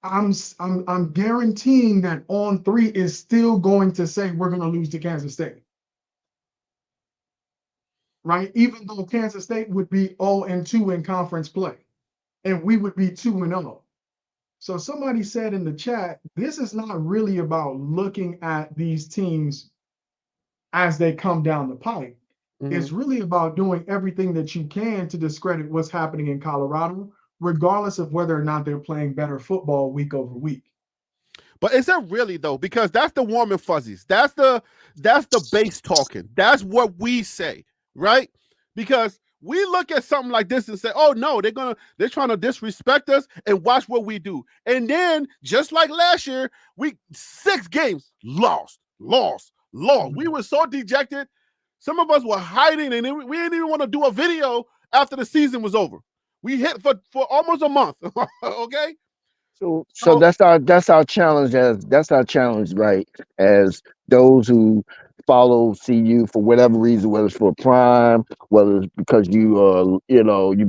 I'm guaranteeing that On 3 is still going to say we're going to lose to Kansas State. Right? Even though Kansas State would be 0-2 in conference play, and we would be 2-0. So somebody said in the chat, this is not really about looking at these teams as they come down the pipe. Mm-hmm. It's really about doing everything that you can to discredit what's happening in Colorado, regardless of whether or not they're playing better football week over week. But is it really though? Because that's the warm and fuzzies. That's the base talking. That's what we say, right? Because we look at something like this and say, "Oh no, they're trying to disrespect us," and watch what we do. And then, just like last year, 6 games lost. Mm-hmm. We were so dejected. Some of us were hiding, and we didn't even want to do a video after the season was over. We hit for almost a month. Okay. So that's our challenge. That's our challenge, right? As those who follow CU for whatever reason, whether it's for Prime, whether it's because you've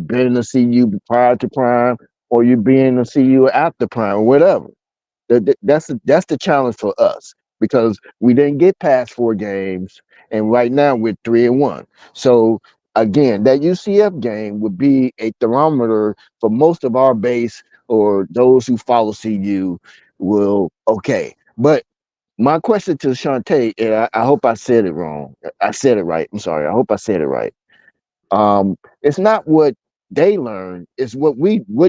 been to CU prior to Prime, or you've been to CU after Prime, or whatever. That's the challenge for us, because we didn't get past 4 games, and right now we're 3-1. So again, that UCF game would be a thermometer for most of our base, or those who follow CU will, okay. But my question to Shantae, and I hope I said it wrong. I said it right. I'm sorry. I hope I said it right. It's not what they learned, it's what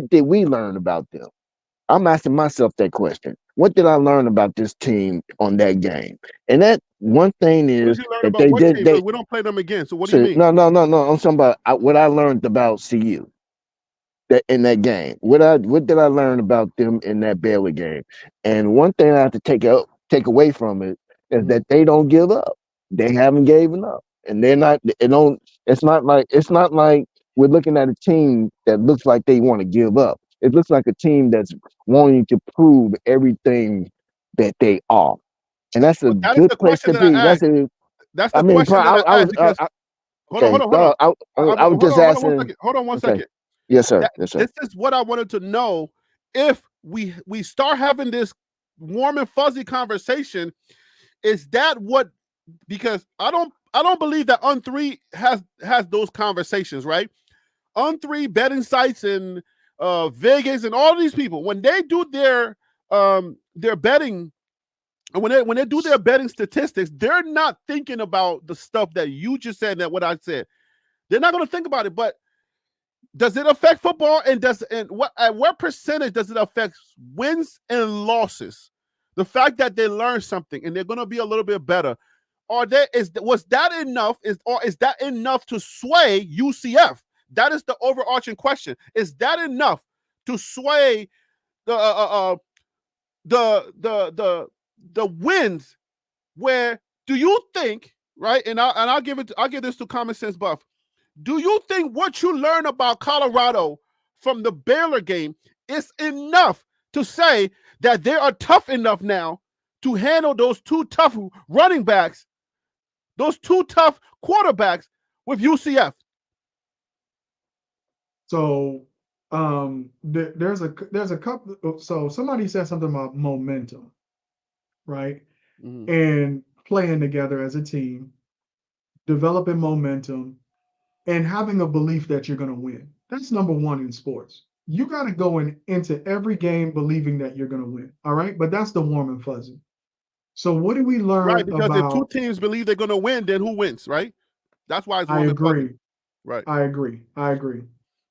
did we learn about them? I'm asking myself that question. What did I learn about this team on that game? And that one thing What is did you learn that about they what did. team? They We don't play them again. So what do you so, mean? no. I'm talking about what I learned about CU in that game. What did I learn about them in that Baylor game? And one thing I have to take away from it is that they don't give up. They haven't given up, and they're not. It don't. It's not like we're looking at a team that looks like they want to give up. It looks like a team that's wanting to prove everything that they are, and that's a Well, that is good the place question to that I be. asked. That's the question that I asked because hold on. I was just asking. Hold on one Okay. second. Yes, sir. Yes, sir. This is what I wanted to know. If we start having this warm and fuzzy conversation, is that what? Because I don't believe that On3 has those conversations, right? On3 betting sites and Vegas and all these people, when they do their betting, and when they do their betting statistics, they're not thinking about the stuff that you just said, that what I said. They're not going to think about it. But does it affect football? And at what percentage does it affect wins and losses? The fact that they learn something and they're going to be a little bit better. Was that enough? Is that enough to sway UCF? That is the overarching question. Is that enough to sway the wins? Where do you think, right? And I'll give this to Common Sense Buff. Do you think what you learn about Colorado from the Baylor game is enough to say that they are tough enough now to handle those two tough running backs, those two tough quarterbacks with UCF? So there's a couple. So somebody said something about momentum, right? Mm-hmm. And playing together as a team, developing momentum, and having a belief that you're going to win. That's number one in sports. You got to go into every game believing that you're going to win. All right. But that's the warm and fuzzy. So, what did we Right, learn because if two about? teams believe they're going to win, then who wins, right? That's why it's I warm and fuzzy. agree. Right. I agree. I agree.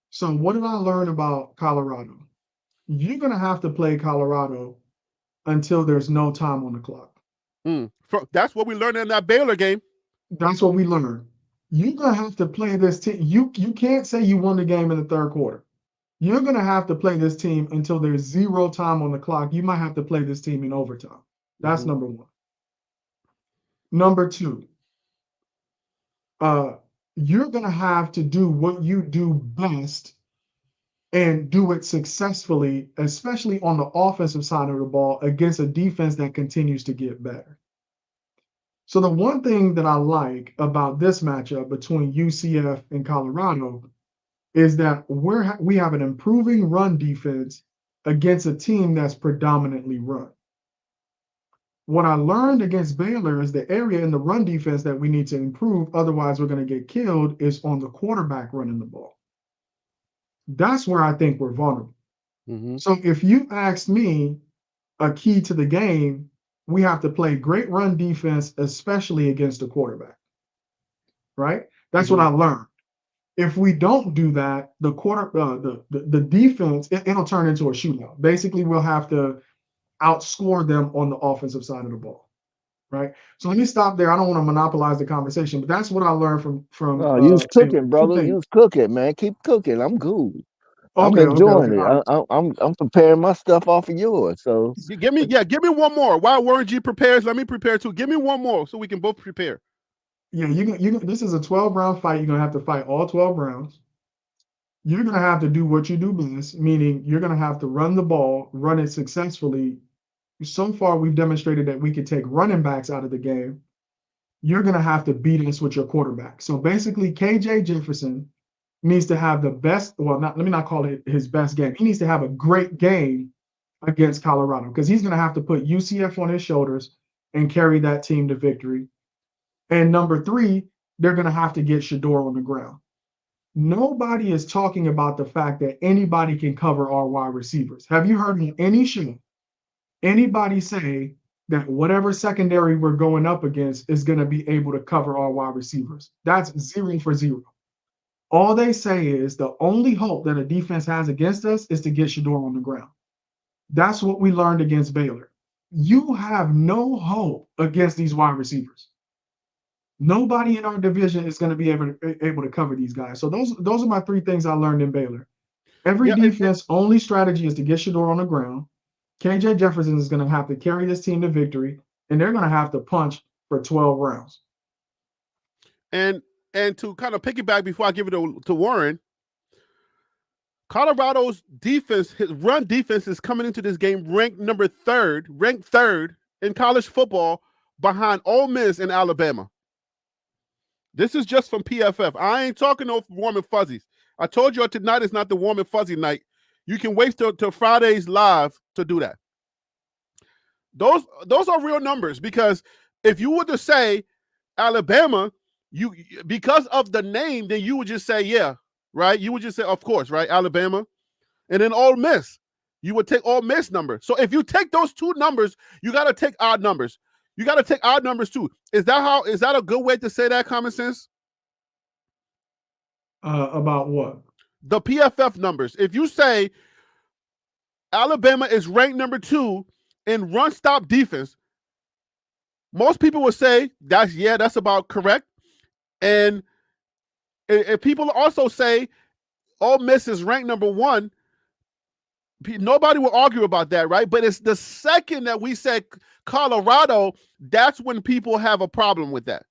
So, what did I learn about Colorado? You're going to have to play Colorado until there's no time on the clock. That's what we learned in that Baylor game. That's what we learned. You're going to have to play this team. You can't say you won the game in the third quarter. You're going to have to play this team until there's zero time on the clock. You might have to play this team in overtime. That's Mm-hmm. number one. Number two, you're going to have to do what you do best and do it successfully, especially on the offensive side of the ball against a defense that continues to get better. So the one thing that I like about this matchup between UCF and Colorado is that we have an improving run defense against a team that's predominantly run. What I learned against Baylor is the area in the run defense that we need to improve, otherwise we're going to get killed, is on the quarterback running the ball. That's where I think we're vulnerable. Mm-hmm. So if you ask me a key to the game, we have to play great run defense, especially against the quarterback, right? That's what I learned. If we don't do that, the defense, it'll turn into a shootout. Basically, we'll have to outscore them on the offensive side of the ball, right? So let me stop there. I don't want to monopolize the conversation, but that's what I learned from Oh, you was Baylor. cooking, Two brother. You things. was cooking, man. Keep cooking. I'm cool. I'm Okay. enjoying it. All right. I'm preparing my stuff off of yours. So Give me one more. While Warren G prepares, let me prepare too. Give me one more so we can both prepare. Yeah, this is a 12-round fight. You're gonna have to fight all 12 rounds. You're gonna have to do what you do best, meaning you're gonna have to run the ball, run it successfully. So far, we've demonstrated that we can take running backs out of the game. You're gonna have to beat us with your quarterback. So basically, KJ Jefferson needs to have the best, well, not let me not call it his best game. He needs to have a great game against Colorado because he's going to have to put UCF on his shoulders and carry that team to victory. And number three, they're going to have to get Shador on the ground. Nobody is talking about the fact that anybody can cover our wide receivers. Have you heard on any show anybody say that whatever secondary we're going up against is going to be able to cover our wide receivers? That's 0 for 0. All they say is the only hope that a defense has against us is to get Shador on the ground. That's what we learned against Baylor. You have no hope against these wide receivers. Nobody in our division is going to be able to cover these guys. So those are my three things I learned in Baylor. Every Yeah, defense only strategy is to get Shador on the ground. KJ Jefferson is going to have to carry this team to victory, and they're going to have to punch for 12 rounds. and to kind of piggyback before I give it to Warren, Colorado's defense, his run defense, is coming into this game ranked third in college football behind Ole Miss and Alabama. This is just from PFF. I ain't talking no warm and fuzzies. I told you tonight is not the warm and fuzzy night. You can wait till Friday's live to do that. Those are real numbers, because if you were to say Alabama, you because of the name, then you would just say, yeah, right? You would just say, of course, right? Alabama. And then Ole Miss. You would take Ole Miss number. So if you take those two numbers, you got to take odd numbers. You got to take odd numbers too. Is that a good way to say that, common sense? About what? The PFF numbers. If you say Alabama is ranked number 2 in run stop defense, most people would say that's about correct. And if people also say Ole Miss is ranked number 1, nobody will argue about that, right? But it's the second that we say Colorado, that's when people have a problem with that.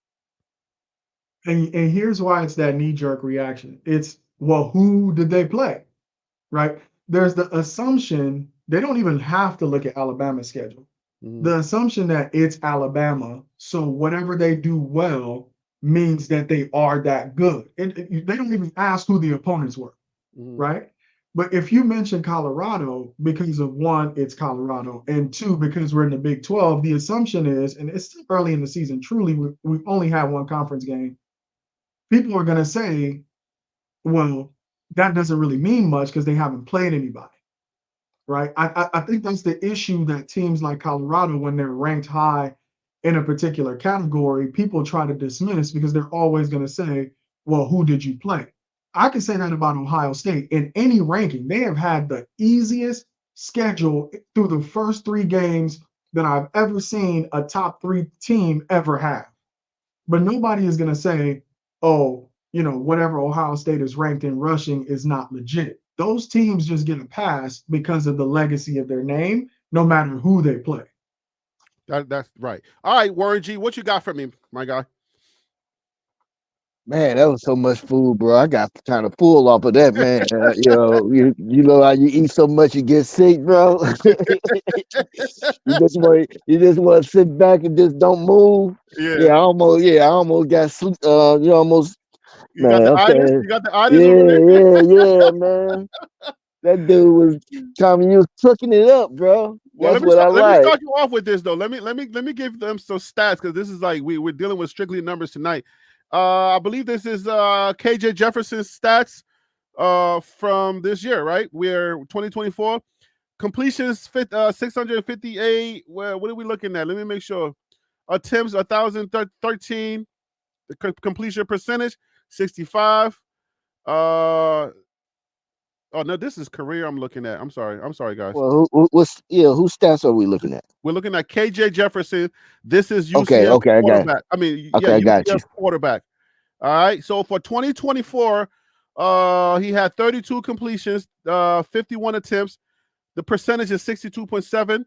And here's why it's that knee-jerk reaction. It's, well, who did they play? Right? There's the assumption they don't even have to look at Alabama's schedule. Mhm. The assumption that it's Alabama, so whatever they do well means that they are that good. They don't even ask who the opponents were, Mhm. right? But if you mention Colorado because of one, it's Colorado, and two, because we're in the Big 12, the assumption is, and it's still early in the season, truly, we only have one conference game. People are going to say, well, that doesn't really mean much because they haven't played anybody, right? I think that's the issue that teams like Colorado, when they're ranked high in a particular category, people try to dismiss because they're always going to say, well, who did you play? I can say that about Ohio State. In any ranking, they have had the easiest schedule through the first three games that I've ever seen a top three team ever have. But nobody is going to say, oh, whatever Ohio State is ranked in rushing is not legit. Those teams just get a pass because of the legacy of their name, no matter who they play. That's right. All right, Warren G, what you got for me, my guy? Man, that was so much food, bro. I got kind of full off of that, man. You know how you eat so much you get sick, bro. You just want to sit back and just don't move. Yeah. I almost got sleep. You almost, You got man. the itis? Okay, You got the itis over yeah, man. That dude was there? Tommy. You was cooking it up, bro. Well, That's what I let me like. start you off with this though. Let me give them some stats because this is like we're dealing with strictly numbers tonight. I believe this is KJ Jefferson's stats from this year, right? We're 2024 completions 658. Well, what are we looking at? Let me make sure. Attempts 1,013. The completion percentage 65. Oh no, this is career I'm looking at. I'm sorry. I'm sorry, guys. Well, whose stats are we looking at? We're looking at KJ Jefferson. This is Okay, UCF I got. quarterback. I mean, yeah, Okay, I got you. UCF quarterback. All right. So for 2024, he had 32 completions, 51 attempts. The percentage is 62.7.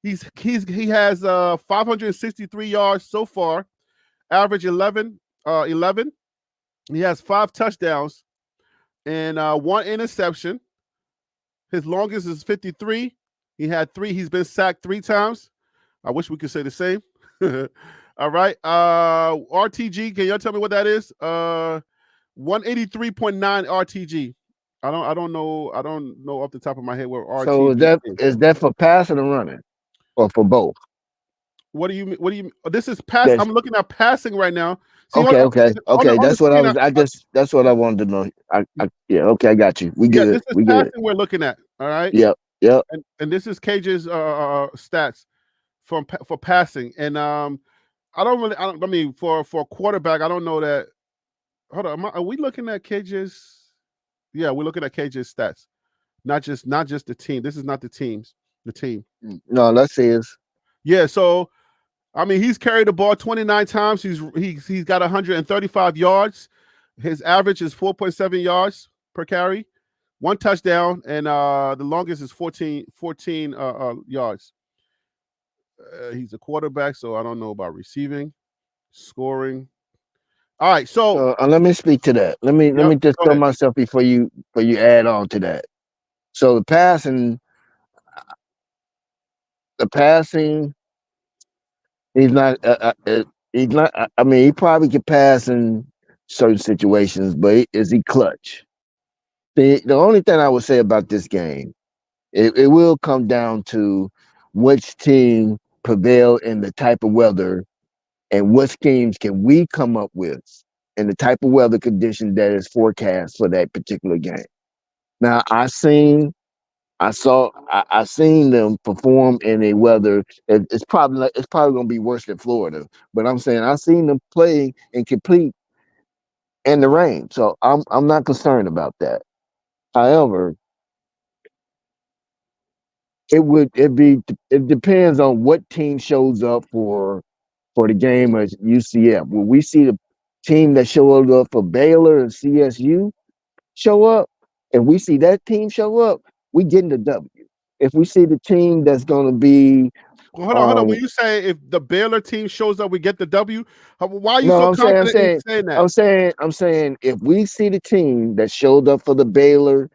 He has 563 yards so far, average 11. He has 5 touchdowns and 1 interception. His longest is 53. He had 3. He's been sacked 3 times. I wish we could say the same. All right. RTG, can y'all tell me what that is? 183.9 RTG. I don't know. I don't know off the top of my head what So RTG is. is that for passing or running, or for both? What do you mean? What do you mean? This is pass. That's I'm looking at passing right now. See okay, on the That's what I screen. was. That's what I wanted to know. Yeah. Okay, I got you. We Yeah, good. this is We good. passing we're looking at. All right. Yep. Yep. And this is Cage's stats for passing. And I mean for a quarterback, I don't know that. Hold on, are we looking at KJ's? Yeah, we're looking at KJ's stats, not just the team. This is not the teams, the team. No, let's see. Yeah, so I mean, he's carried the ball 29 times. He's got 135 yards. His average is 4.7 yards per carry, 1 touchdown, and the longest is 14 yards. He's a quarterback, so I don't know about receiving, scoring. All right, so So let me speak to that. Let yep, me just go throw ahead. myself before you add on to that. So the passing, he's not. He's not. I mean, he probably could pass in certain situations, but is he clutch? The only thing I would say about this game, it will come down to which team prevail in the type of weather and what schemes can we come up with in the type of weather condition that is forecast for that particular game. Now I seen them perform in a weather. It's probably gonna be worse than Florida, but I'm saying I seen them play and complete in the rain, so I'm not concerned about that. However, it depends on what team shows up for the game at UCF. When we see the team that showed up for Baylor and CSU show up, and we see that team show up, we getting the W. If we see the team that's going to be, Well, hold on. When you say if the Baylor team shows up, we get the W. Why are you no, so confident in saying that? I'm saying if we see the team that showed up for the Baylor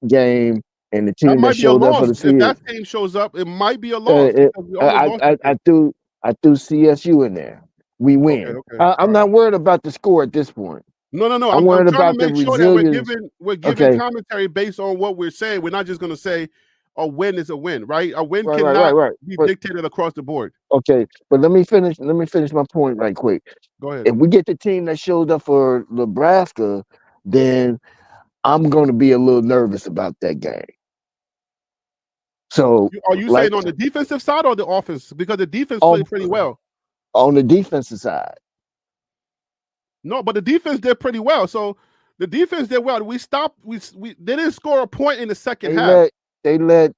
game and the That team that might be a showed up for loss. the If CS, that team shows up, it might be a uh, loss it, because we almost lost this game. I threw CSU in there. We Okay, win. okay, I'm all right. not worried about the score at this point. No. I'm I'm worried trying to about the make sure that resilience. we're giving Okay, commentary based on what we're saying. We're not just going to say a win is a win, right? A win right. cannot be But dictated across the board. okay, but let me finish. Let me finish my point right quick. Go ahead. If we get the team that showed up for Nebraska, then I'm going to be a little nervous about that game. So, Are you like saying on the defensive side or the offense? Because the defense on played pretty well. the defensive side, No, but the defense did pretty well. So the defense did well. We stopped. We they didn't score a point in the second half. they let.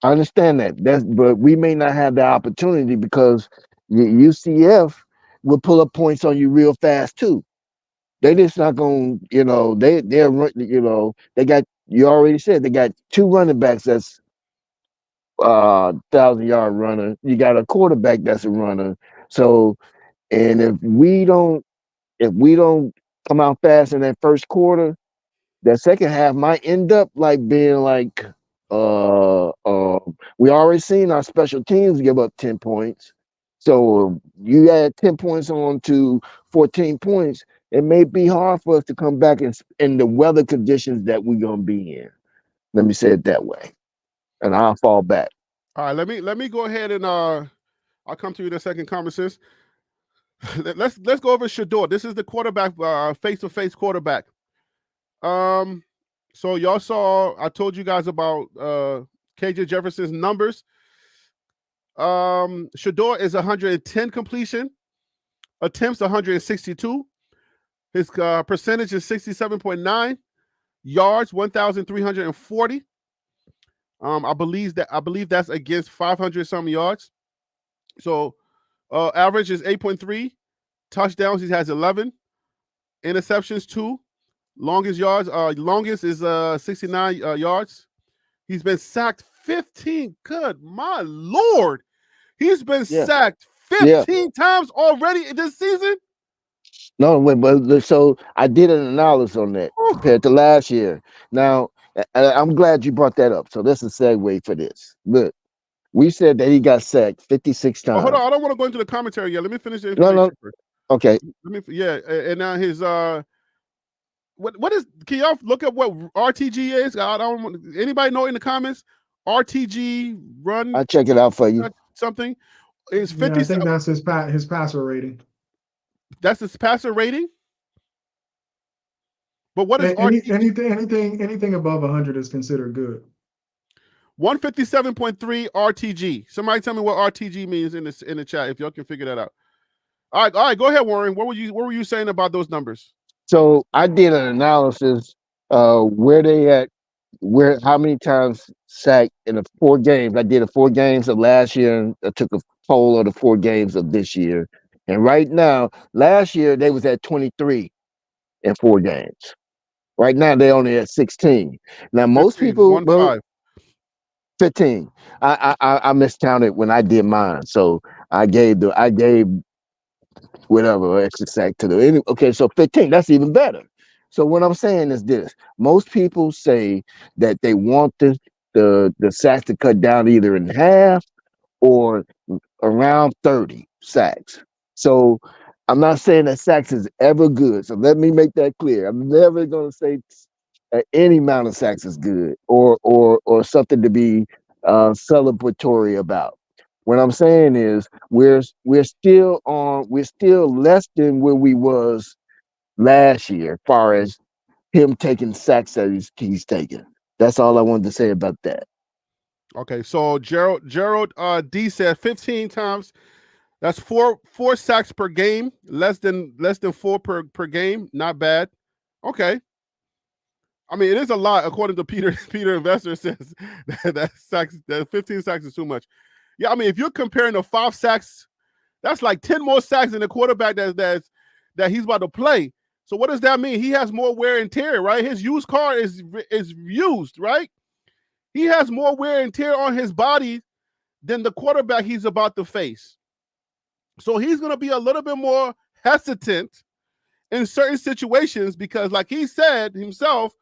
I understand that. But we may not have the opportunity because UCF will pull up points on you real fast too. They just not going. They got. You already said they got 2 running backs that's 1,000-yard runner. You got a quarterback that's a runner. So, and if we don't come out fast in that first quarter, that second half might end up like being like we already seen our special teams give up 10 points. So you add 10 points on to 14 points, it may be hard for us to come back in the weather conditions that we're gonna be in. Let me say it that way. And I'll fall back. All right, let me go ahead and I'll come to you in a second, conferences. let's go over Shador. This is the quarterback, face-to-face quarterback. So y'all saw, I told you guys about KJ Jefferson's numbers. Shador is 110 completion, attempts 162. His percentage is 67.9, yards 1,340. I believe that's against 500 some yards. So average is 8.3. Touchdowns, he has 11. Interceptions 2. Longest is 69 yards. He's been sacked 15. Good my Lord. He's been sacked 15 times already this season. No, but so I did an analysis on that compared to last year. Now, I'm glad you brought that up. So that's a segue for this. Look, we said that he got sacked 56 times. Oh, hold on, I don't want to go into the commentary yet. Let me finish the No, information first. Okay. And now his what is? Can y'all look up what RTG is? I don't. Anybody know in the comments? RTG run. I'll check it out for you. Something. It's 50. Yeah, I think that's his passer rating. That's his passer rating. But what is anything above 100 is considered good. 157.3 RTG. Somebody tell me what RTG means in the chat if y'all can figure that out. All right, go ahead, Warren. What were you saying about those numbers? So I did an analysis where they at, how many times sacked in the 4 games. I did 4 games of last year and I took a poll of the 4 games of this year. And right now, last year they was at 23 in 4 games. Right now they only at 16. Now most 15, people 15. I miscounted when I did mine. So I gave whatever extra sack to the okay, so 15, that's even better. So what I'm saying is this: most people say that they want the sacks to cut down either in half or around 30 sacks. So I'm not saying that sacks is ever good. So let me make that clear. I'm never gonna say any amount of sacks is good or something to be celebratory about. What I'm saying is we're still less than where we was last year, as far as him taking sacks that he's taking. That's all I wanted to say about that. Okay, so Gerald D said 15 times. That's four sacks per game, less than 4 per game. Not bad. Okay. I mean, it is a lot according to Peter Investor says that 15 sacks is too much. Yeah, I mean, if you're comparing the 5 sacks, that's like 10 more sacks than the quarterback that he's about to play. So what does that mean? He has more wear and tear, right? His used car is used, right? He has more wear and tear on his body than the quarterback he's about to face. So he's going to be a little bit more hesitant in certain situations because, like he said himself,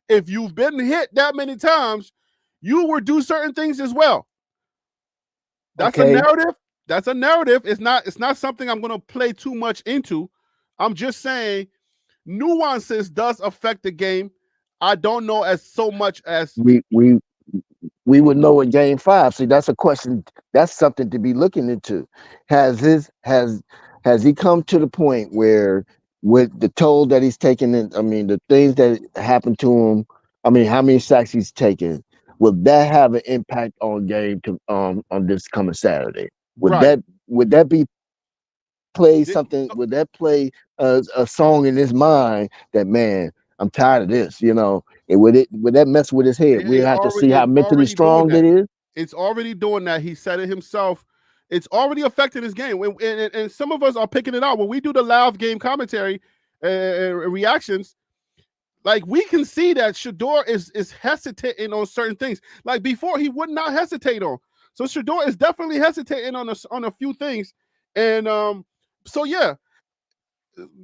if you've been hit that many times, you will do certain things as well. That's a Okay. narrative. That's a narrative. It's not something I'm going to play too much into. I'm just saying nuances does affect the game. I don't know as so much as We would know in game 5. See, that's a question. That's something to be looking into. Has he come to the point where, with the toll that he's taken in, I mean, the things that happened to him, I mean, how many sacks he's taken, will that have an impact on game to on this coming Saturday? Would right. that be play Th- something? Would that play a song in his mind that, man, I'm tired of this, you know? And would that mess with his head? We have to see how It's mentally already doing strong that. it is. It's already doing that. He said it himself. It's already affecting his game. And some of us are picking it out. When we do the live game commentary reactions, like we can see that Shador is hesitating on certain things. Like before, he would not hesitate on. So Shador is definitely hesitating on a few things. And so yeah,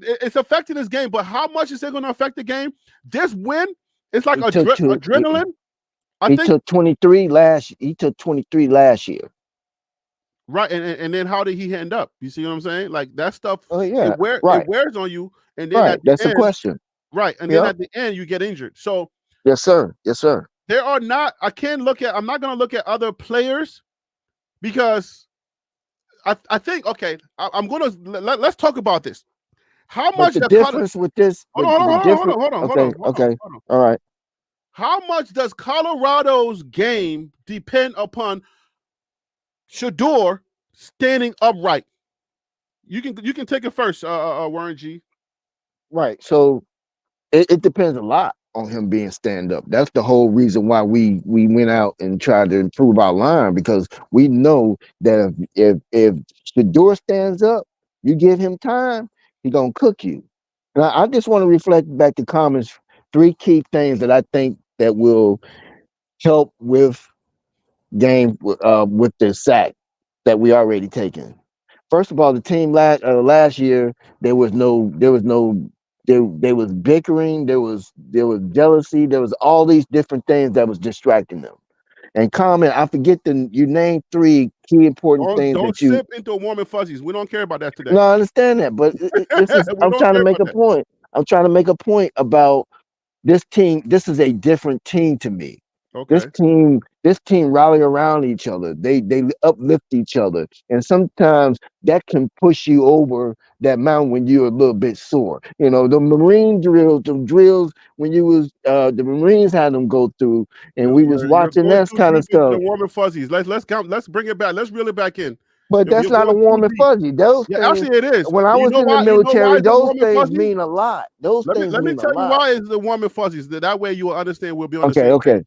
it's affecting his game. But how much is it going to affect the game? This win, it's like adrenaline. I He think took 23 last. He took 23 last year. right, and then how did he end up? You see what I'm saying? Like that stuff, Oh it yeah, it right, wears on you, and then right. at the That's the end, question. right, and then Yeah. at the end you get injured. So Yes, sir. Yes, sir. there are not. I can't look at. I'm not going to look at other players because I think okay. I'm going to let's talk about this. How But much the the difference with this, hold on, the difference. Okay, hold okay, on. all right. How much does Colorado's game depend upon Shador standing upright? You can take it first, Warren G. Right. So it depends a lot on him being stand up. That's the whole reason why we went out and tried to improve our line, because we know that if Shador stands up, you give him time, he gonna cook you. And I just want to reflect back to comments. 3 key things that I think that will help with with the sack that we already taken. First of all, the team last year, there was bickering, there was jealousy, there was all these different things that was distracting them. And comment, I forget you named 3 key important things Don't that you. sip into warm and fuzzies. We don't care about that today. No, I understand that, but this is We I'm don't trying to care make about a that. point. I'm trying to make a point about this team. This is a different team to me. This Okay. team, this team rally around each other. They uplift each other, and sometimes that can push you over that mountain when you're a little bit sore. You know, the Marine drills, the drills when you was the Marines had them go through, and we was You're watching going that too kind of deep into the stuff. warm and fuzzies. Let's bring it back. Let's reel it back in. But that's You're not a going too warm and deep. fuzzy. Those Yeah, things, actually it is. when I You was know in the why? You know why military, it's a those warm and things fuzzy? mean a lot. Those things Let me mean a tell you lot. why it's the warm and fuzzies. That way you will understand we'll be on the Okay, same page. okay,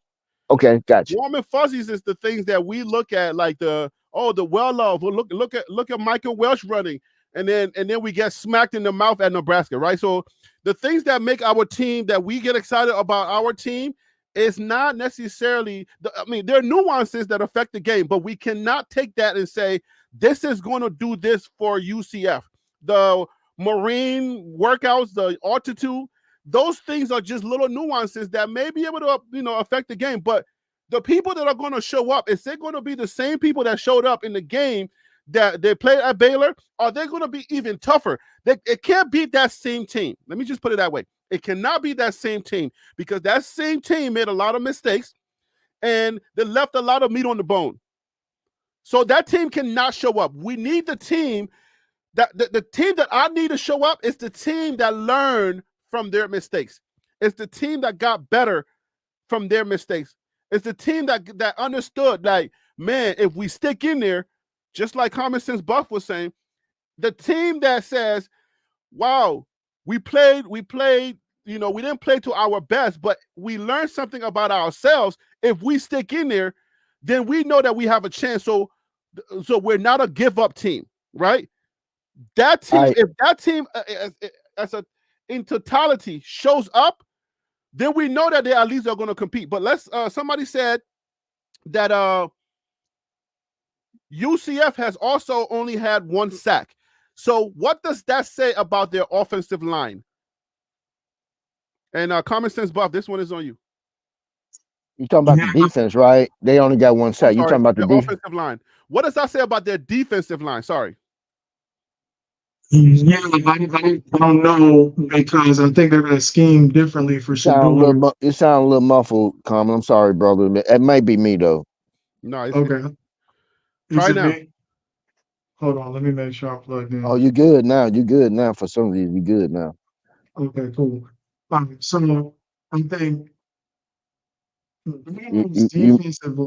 okay, gotcha. Warm and fuzzies is the things that we look at, like the well love. Well, look at Michael Welch running, and then we get smacked in the mouth at Nebraska, right? So the things that make our team, that we get excited about our team, is not necessarily. I mean, there are nuances that affect the game, but we cannot take that and say this is going to do this for UCF. The Marine workouts, the altitude, those things are just little nuances that may be able to affect the game, but the people that are going to show up, is they going to be the same people that showed up in the game that they played at Baylor? Are they going to be even tougher? It can't be that same team. Let me just put it that way. It cannot be that same team, because that same team made a lot of mistakes and they left a lot of meat on the bone. So that team cannot show up. We need the team that the team that I need to show up is the team that learned from their mistakes. It's the team that got better from their mistakes. It's the team that understood, like, man, if we stick in there, just like Common Sense Buff was saying, the team that says, wow, we played, we didn't play to our best, but we learned something about ourselves. If we stick in there, then we know that we have a chance. So we're not a give up team, right? That team, I if that team in totality shows up, then we know that they at least are going to compete. But somebody said that UCF has also only had 1 sack. So what does that say about their offensive line? And Common Sense Buff, this one is on you. You talking about the Yeah, defense, right? They only got one I'm sack. You sorry, talking about the their defense? offensive line. What does that say about their defensive line? Sorry. yeah, I don't know because I think they're going to scheme differently for You sound a little, Shador. you sound a little muffled, Common. I'm sorry, brother. It may be me though. No, it's Okay, is try it now. me? Hold on, let me make sure I'm plugged Oh, in. you good now? You good now? For some reason, you good now. Okay, cool. So I think You, Bengals you, you defensive.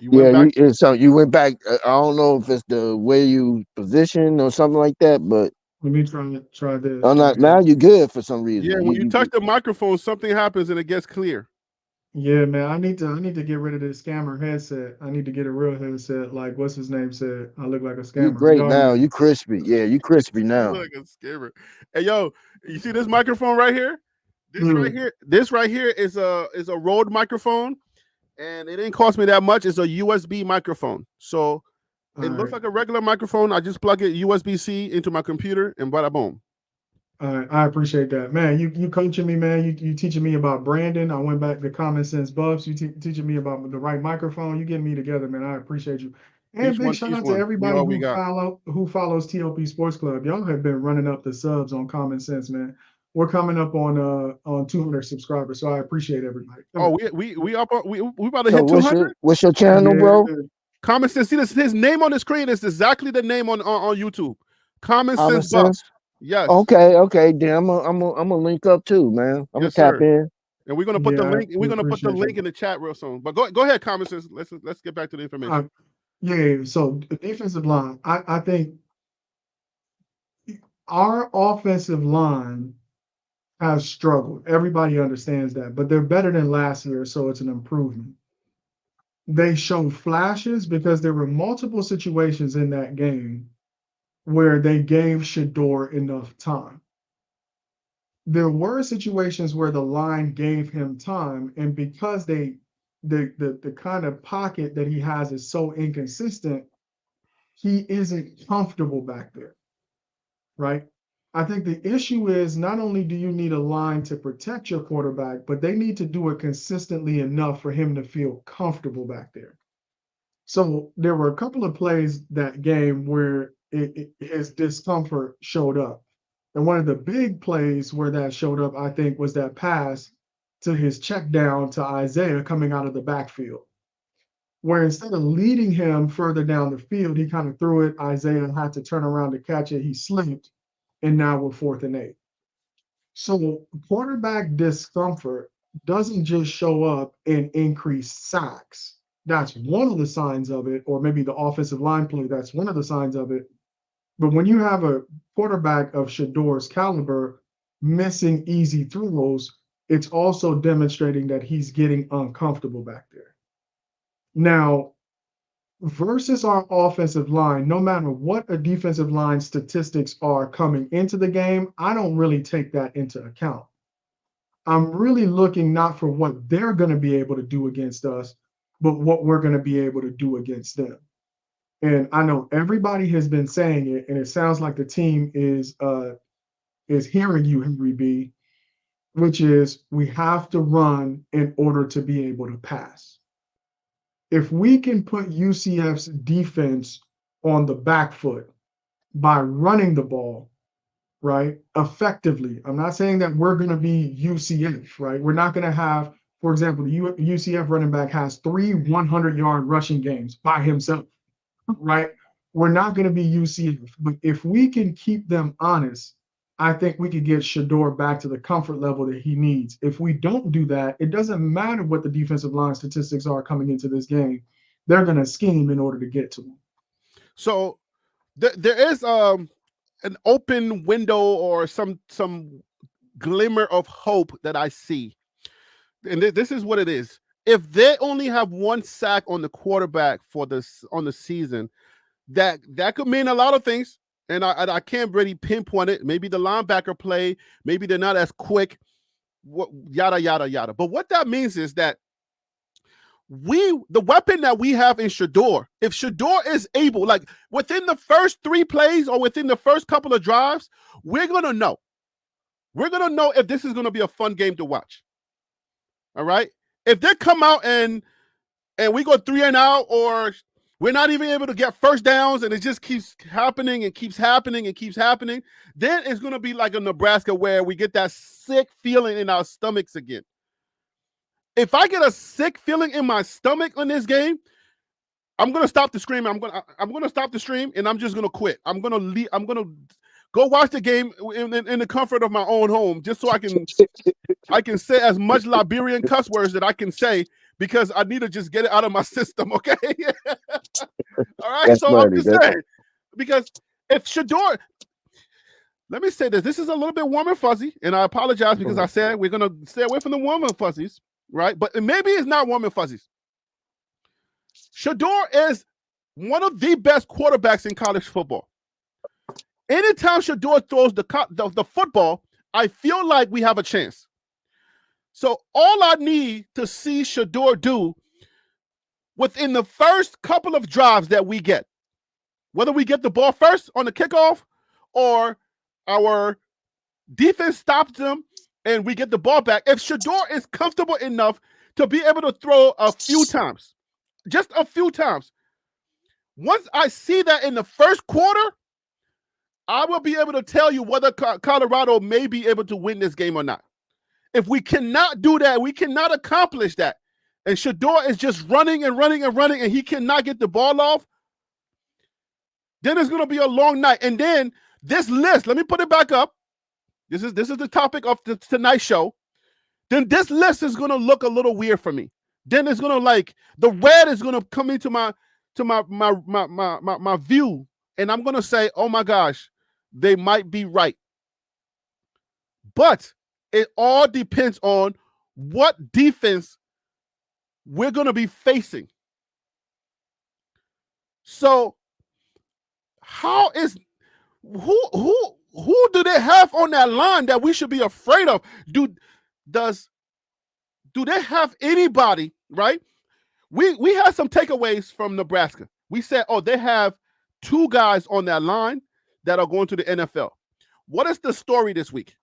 You yeah. went back. So you went back. I don't know if it's the way you position or something like that, but Let me try this I'm right not here. now. You good for some Yeah, reason. when you touch the microphone, something happens and it gets clear. Yeah, man, I need to get rid of this scammer headset. I need to get a real headset, like what's his name said. I look like a You scammer. great Y'all now. know. You crispy. Yeah, you crispy You now. look like a scammer. Hey, yo, you see this microphone right here? Mm, This right here is a Rode microphone, and it didn't cost me that much. It's a USB microphone, so all it looks right. like a regular microphone. I just plug it USB-C into my computer, and bada boom. All right, I appreciate that, man. You coaching me, man. You teaching me about branding. I went back to Common Sense Buffs. You teaching me about the right microphone. You getting me together, man. I appreciate you. And Each big one shout teach out to one. We everybody all we got. who follows TLP Sports Club. Y'all have been running up the subs on Common Sense, man. We're coming up on 200 subscribers, so I appreciate everybody. Oh, we up. We about to So hit 200. what's your channel, Yeah, bro? Common Sense. See this. His name on the screen is exactly the name on YouTube. Common Common Sense Buff. sense. Yes, Okay. Damn, I'm a link up too, man. I'm gonna yes, tap sir. in. And we're gonna put the yeah, link. We're we gonna put the appreciate link you. in the chat real soon. But go ahead, Common Sense. Let's get back to the Uh, information. yeah, so the defensive line, I think our offensive line has struggled. Everybody understands that, but they're better than last year, so it's an improvement. They show flashes because there were multiple situations in that game where they gave Shador enough time. There were situations where the line gave him time, and because the kind of pocket that he has is so inconsistent, he isn't comfortable back there, right? I think the issue is not only do you need a line to protect your quarterback, but they need to do it consistently enough for him to feel comfortable back there. So there were a couple of plays that game where his discomfort showed up. And one of the big plays where that showed up, I think, was that pass to his check down to Isaiah coming out of the backfield, where instead of leading him further down the field, he kind of threw it. Isaiah had to turn around to catch it. He slipped, and now we're 4th and 8. So quarterback discomfort doesn't just show up in increased sacks. That's one of the signs of it, or maybe the offensive line play, that's one of the signs of it. But when you have a quarterback of Shador's caliber missing easy throws, it's also demonstrating that he's getting uncomfortable back there. Now, versus our offensive line, no matter what a defensive line statistics are coming into the game, I don't really take that into account. I'm really looking not for what they're going to be able to do against us, but what we're going to be able to do against them. And I know everybody has been saying it, and it sounds like the team is hearing you, Henry B, which is we have to run in order to be able to pass. If we can put UCF's defense on the back foot by running the ball, right, effectively. I'm not saying that we're going to be UCF, right? We're not going to have, for example, the UCF running back has 3 100-yard rushing games by himself, right? We're not going to be UCF, but if we can keep them honest, I think we could get Shador back to the comfort level that he needs. If we don't do that, it doesn't matter what the defensive line statistics are coming into this game. They're going to scheme in order to get to him. So there is an open window or some glimmer of hope that I see, and this is what it is. If they only have one sack on the quarterback on the season, that could mean a lot of things, and I can't really pinpoint it. Maybe the linebacker play, maybe they're not as quick, yada yada yada. But what that means is that the weapon that we have in Shador, if Shador is able, like within the first 3 plays or within the first couple of drives, we're gonna know. We're gonna know if this is gonna be a fun game to watch. All right. If they come out and we go 3-and-out, or we're not even able to get first downs, and it just keeps happening and keeps happening and keeps happening, then it's going to be like a Nebraska where we get that sick feeling in our stomachs again. If I get a sick feeling in my stomach in this game, I'm going to stop the stream. I'm going to stop the stream, and I'm just going to quit. I'm going to leave. I'm going to go watch the game in the comfort of my own home, just so I can say as much Liberian cuss words that I can say, because I need to just get it out of my system, okay? All right, That's so funny. I'm just saying, because if Shedeur, let me say this is a little bit warm and fuzzy, and I apologize because I said we're going to stay away from the warm and fuzzies, right? But maybe it's not warm and fuzzies. Shedeur is one of the best quarterbacks in college football. Anytime Shedeur throws the football, I feel like we have a chance. So all I need to see Shedeur do within the first couple of drives that we get, whether we get the ball first on the kickoff or our defense stops them and we get the ball back, if Shedeur is comfortable enough to be able to throw a few times, just a few times, once I see that in the first quarter, I will be able to tell you whether Colorado may be able to win this game or not. If we cannot do that, we cannot accomplish that, and Shedeur is just running and running and running, and he cannot get the ball off, then it's going to be a long night. And then this list, let me put it back up. This is the topic of tonight's show. Then this list is going to look a little weird for me. Then it's going to, like, the red is going to come into my view, and I'm going to say, oh my gosh, they might be right. But it all depends on what defense we're going to be facing. So how is who do they have on that line that we should be afraid of? Do they have anybody, right? We had some takeaways from Nebraska. We said, oh, they have 2 guys on that line that are going to the NFL. What is the story this week?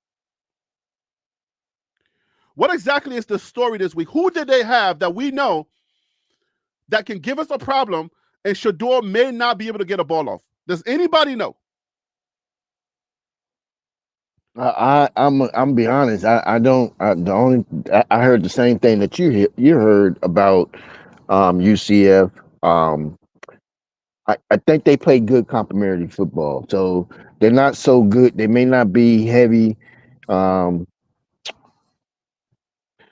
What exactly is the story this week? Who did they have that we know that can give us a problem, and Shedeur may not be able to get a ball off? Does anybody know? I'm be honest. I don't. I heard the same thing that you heard about UCF. I think they play good complementary football. So they're not so good. They may not be heavy.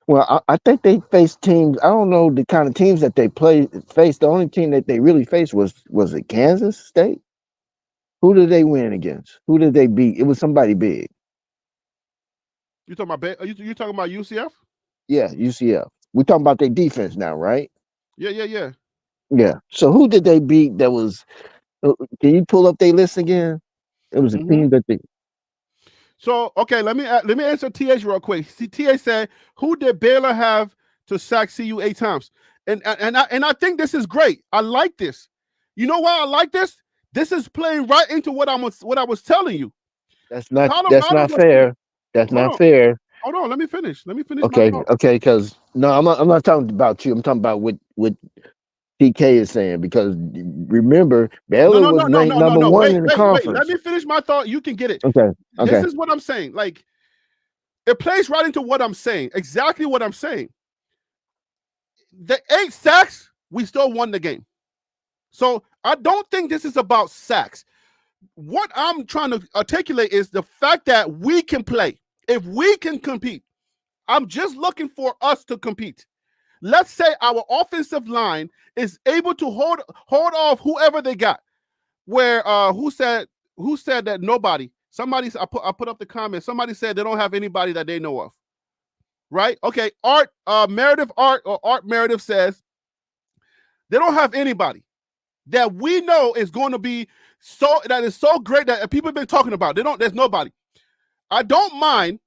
Well, I think they faced teams. I don't know the kind of teams that they faced. The only team that they really faced was it Kansas State? Who did they win against? Who did they beat? It was somebody big. You talking about you talking about UCF? Yeah, UCF. We're talking about their defense now, right? Yeah. Yeah. So who did they beat? That was. Can you pull up their list again? It was a team that they. So okay, let me answer TH real quick. See, TH said, "Who did Baylor have to sack CU 8 times?" And I think this is great. I like this. You know why I like this? This is playing right into what I was telling you. That's not fair. That's not fair. Hold on, let me finish. Okay, because no, I'm not talking about you. I'm talking about what TK is saying, because remember Baylor was ranked number 1 in the conference. Wait. Let me finish my thought. You can get it. Okay. This is what I'm saying. Like, it plays right into what I'm saying. Exactly what I'm saying. The 8 sacks, we still won the game. So I don't think this is about sacks. What I'm trying to articulate is the fact that we can play. If we can compete, I'm just looking for us to compete. Let's say our offensive line is able to hold off whoever they got. Where who said that nobody? Somebody, I put up the comment. Somebody said they don't have anybody that they know of. Right? Okay. Art Meredith says they don't have anybody that we know is going to be that is so great that people have been talking about. There's nobody. I don't mind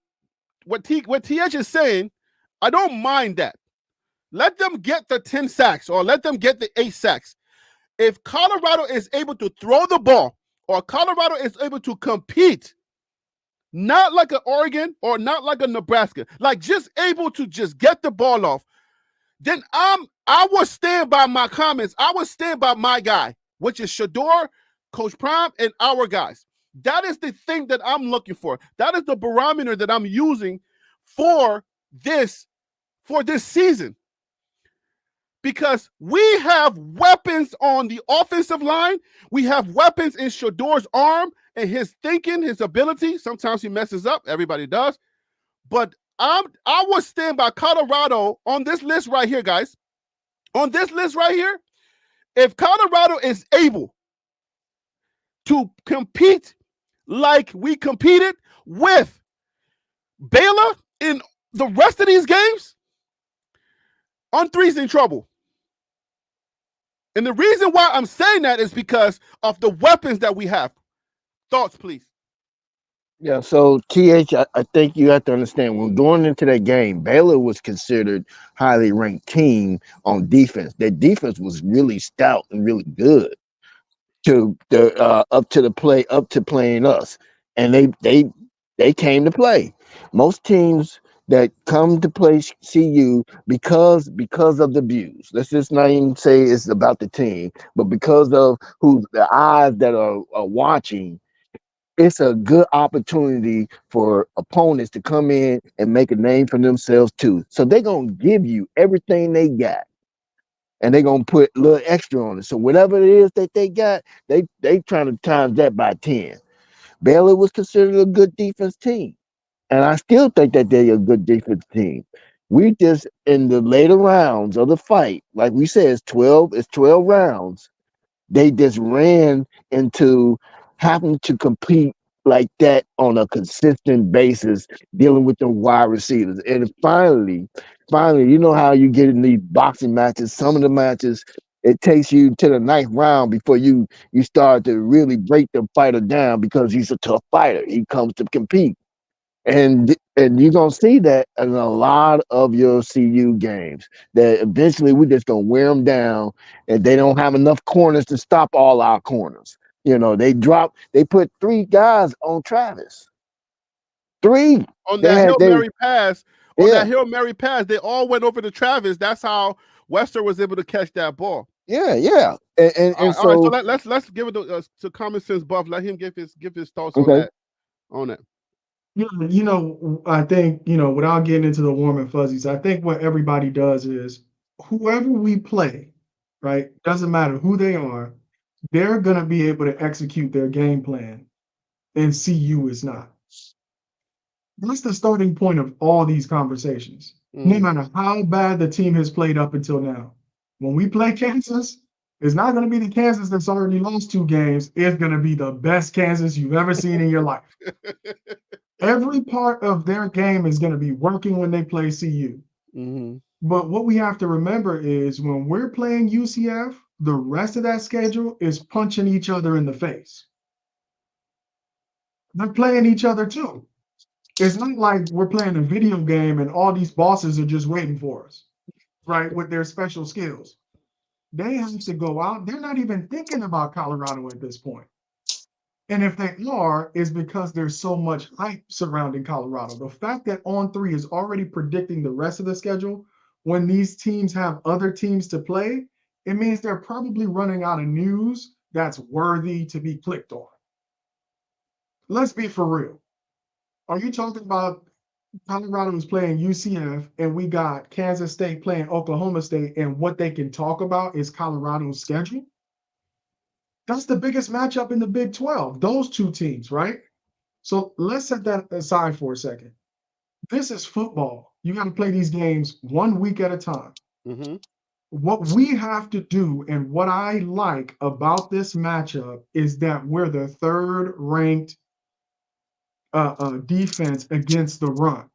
what TH is saying. I don't mind that. Let them get the 10 sacks or let them get the 8 sacks. If Colorado is able to throw the ball or Colorado is able to compete, not like an Oregon or not like a Nebraska, like just able to just get the ball off, then I will stand by my comments. I will stand by my guy, which is Shador, Coach Prime, and our guys. That is the thing that I'm looking for. That is the barometer that I'm using for this season. Because we have weapons on the offensive line. We have weapons in Shador's arm and his thinking, his ability. Sometimes he messes up. Everybody does. But I will stand by Colorado on this list right here, guys. On this list right here, if Colorado is able to compete like we competed with Baylor in the rest of these games, On3's in trouble. And the reason why I'm saying that is because of the weapons that we have. Thoughts, please. Yeah, so I think you have to understand when going into that game, Baylor was considered highly ranked team on defense. Their defense was really stout and really good to the up to playing us, and they came to play. Most teams that come to play CU because of the views. Let's just not even say it's about the team, but because of who the eyes that are watching, it's a good opportunity for opponents to come in and make a name for themselves too. So they're gonna give you everything they got, and they're gonna put a little extra on it. So whatever it is that they got, they trying to times that by 10. Baylor was considered a good defense team, and I still think that they're a good defense team. We just in the later rounds of the fight, like we said, it's 12 rounds. They just ran into having to compete like that on a consistent basis, dealing with the wide receivers. And finally, you know how you get in these boxing matches. Some of the matches, it takes you to the ninth round before you start to really break the fighter down because he's a tough fighter. He comes to compete. And you're gonna see that in a lot of your CU games. That eventually we're just gonna wear them down, and they don't have enough corners to stop all our corners. You know, they put three guys on Travis. Three. On They that had Hail they Mary pass, yeah, they all went over to Travis. That's how Wester was able to catch that ball. yeah. And All right, so so let's give it to Common Sense Buff. Let him give his thoughts on okay. that. On that. Yeah, I think, without getting into the warm and fuzzies, I think what everybody does is whoever we play, right? Doesn't matter who they are, they're going to be able to execute their game plan, and CU is not. That's the starting point of all these conversations. No Mm. matter how bad the team has played up until now. When we play Kansas, it's not going to be the Kansas that's already lost 2 games. It's going to be the best Kansas you've ever seen in your life. Every part of their game is going to be working when they play CU. Mm-hmm. But what we have to remember is when we're playing UCF, the rest of that schedule is punching each other in the face. They're playing each other too. It's not like we're playing a video game and all these bosses are just waiting for us, right? With their special skills. They have to go out. They're not even thinking about Colorado at this point. And if they are, is because there's so much hype surrounding Colorado. The fact that On3 is already predicting the rest of the schedule when these teams have other teams to play, it means they're probably running out of news that's worthy to be clicked on. Let's be for real. Are you talking about Colorado is playing UCF and we got Kansas State playing Oklahoma State, and what they can talk about is Colorado's schedule? That's the biggest matchup in the Big 12, those two teams, right? So let's set that aside for a second. This is football. You got to play these games 1 week at a time. Mm-hmm. What we have to do, and what I like about this matchup, is that we're the third ranked defense against the run.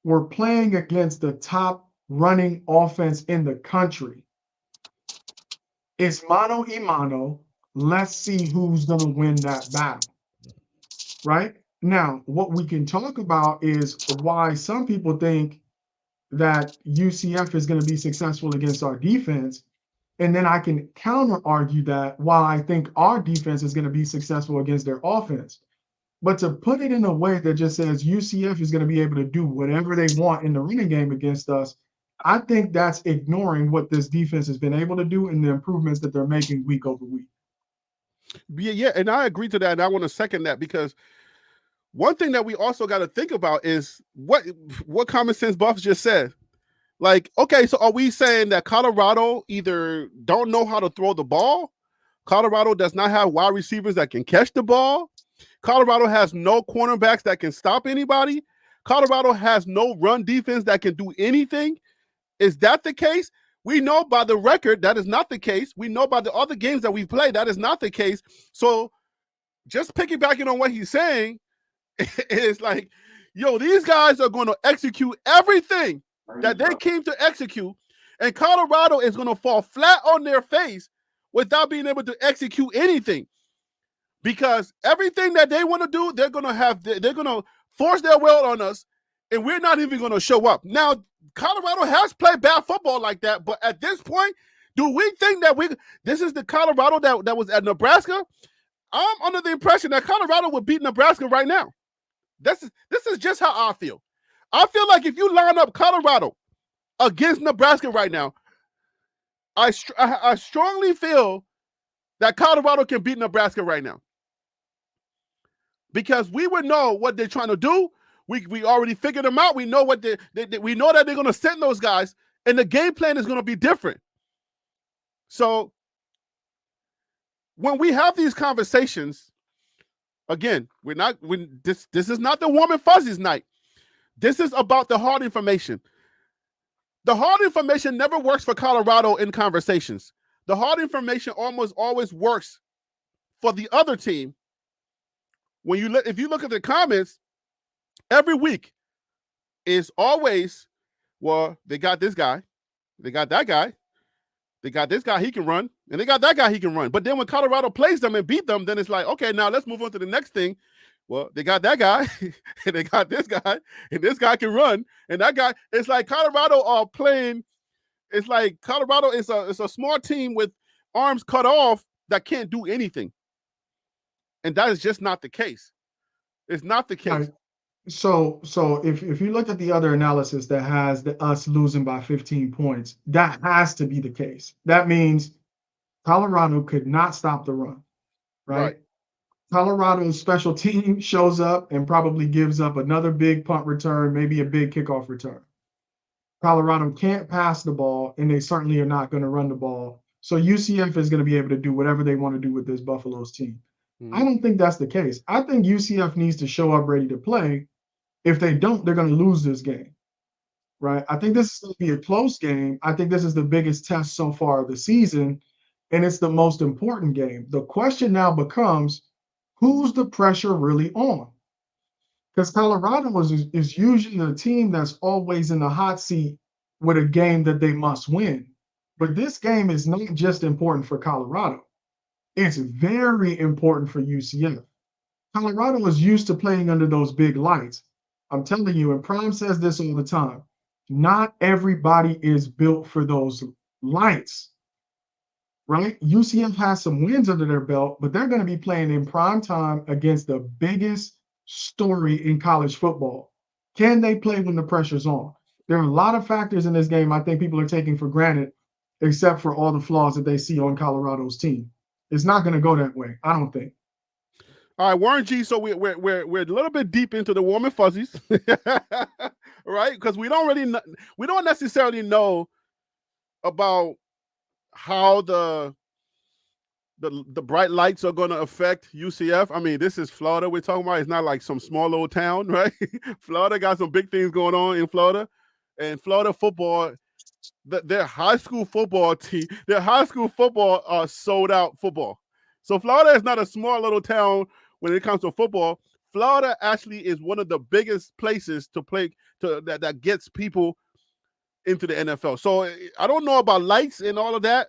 We're playing against the top running offense in the country. It's mano a mano. Let's see who's going to win that battle, right? Now, what we can talk about is why some people think that UCF is going to be successful against our defense. And then I can counter argue that while I think our defense is going to be successful against their offense. But to put it in a way that just says UCF is going to be able to do whatever they want in the running game against us, I think that's ignoring what this defense has been able to do and the improvements that they're making week over week. Yeah, and I agree to that, and I want to second that because one thing that we also got to think about is what common sense Buffs just said. Like, okay, so are we saying that Colorado either don't know how to throw the ball? Colorado does not have wide receivers that can catch the ball. Colorado has no cornerbacks that can stop anybody. Colorado has no run defense that can do anything. Is that the case? We know by the record that is not the case. We know by the other games that we've played that is not the case. So just piggybacking on what he's saying, it's like, yo, these guys are going to execute everything that they came to execute, and Colorado is going to fall flat on their face without being able to execute anything. Because everything that they want to do, they're going to force their will on us, and we're not even going to show up. Now, Colorado has played bad football like that, but at this point, do we think that this is the Colorado that was at Nebraska? I'm under the impression that Colorado would beat Nebraska right now. This is just how I feel. I feel like if you line up Colorado against Nebraska right now, I strongly feel that Colorado can beat Nebraska right now. Because we would know what they're trying to do. We already figured them out. We know what we know that they're going to send those guys, and the game plan is going to be different. So when we have these conversations, again, this is not the warm and fuzzies night. This is about the hard information. The hard information never works for Colorado in conversations. The hard information almost always works for the other team. If you look at the comments, every week is always, well, they got this guy, they got that guy, they got this guy, he can run, and they got that guy, he can run. But then when Colorado plays them and beat them, then it's like, okay, now let's move on to the next thing. Well, they got that guy, and they got this guy, and this guy can run, and that guy. It's like Colorado are playing. It's like Colorado is a small team with arms cut off that can't do anything, and that is just not the case. It's not the case. Right. So if you look at the other analysis that has us losing by 15 points, that has to be the case. That means Colorado could not stop the run, right? Colorado's special team shows up and probably gives up another big punt return, maybe a big kickoff return. Colorado can't pass the ball, and they certainly are not going to run the ball. So UCF is going to be able to do whatever they want to do with this Buffalo's team. I don't think that's the case. I think UCF needs to show up ready to play. If they don't, they're going to lose this game, right? I think this is going to be a close game. I think this is the biggest test so far of the season, and it's the most important game. The question now becomes, who's the pressure really on? Because Colorado is usually the team that's always in the hot seat with a game that they must win. But this game is not just important for Colorado. It's very important for UCF. Colorado is used to playing under those big lights. I'm telling you, and Prime says this all the time, not everybody is built for those lights, right? UCF has some wins under their belt, but they're going to be playing in prime time against the biggest story in college football. Can they play when the pressure's on? There are a lot of factors in this game I think people are taking for granted, except for all the flaws that they see on Colorado's team. It's not going to go that way, I don't think. All right, Warren G. So we're a little bit deep into the warm and fuzzies, right? Because we don't necessarily know about how the bright lights are going to affect UCF. I mean, this is Florida we're talking about. It's not like some small old town, right? Florida got some big things going on in Florida, and Florida football. Their high school football team, their high school football are sold out football. So Florida is not a small little town when it comes to football. Florida actually is one of the biggest places to play that gets people into the NFL. So I don't know about lights and all of that,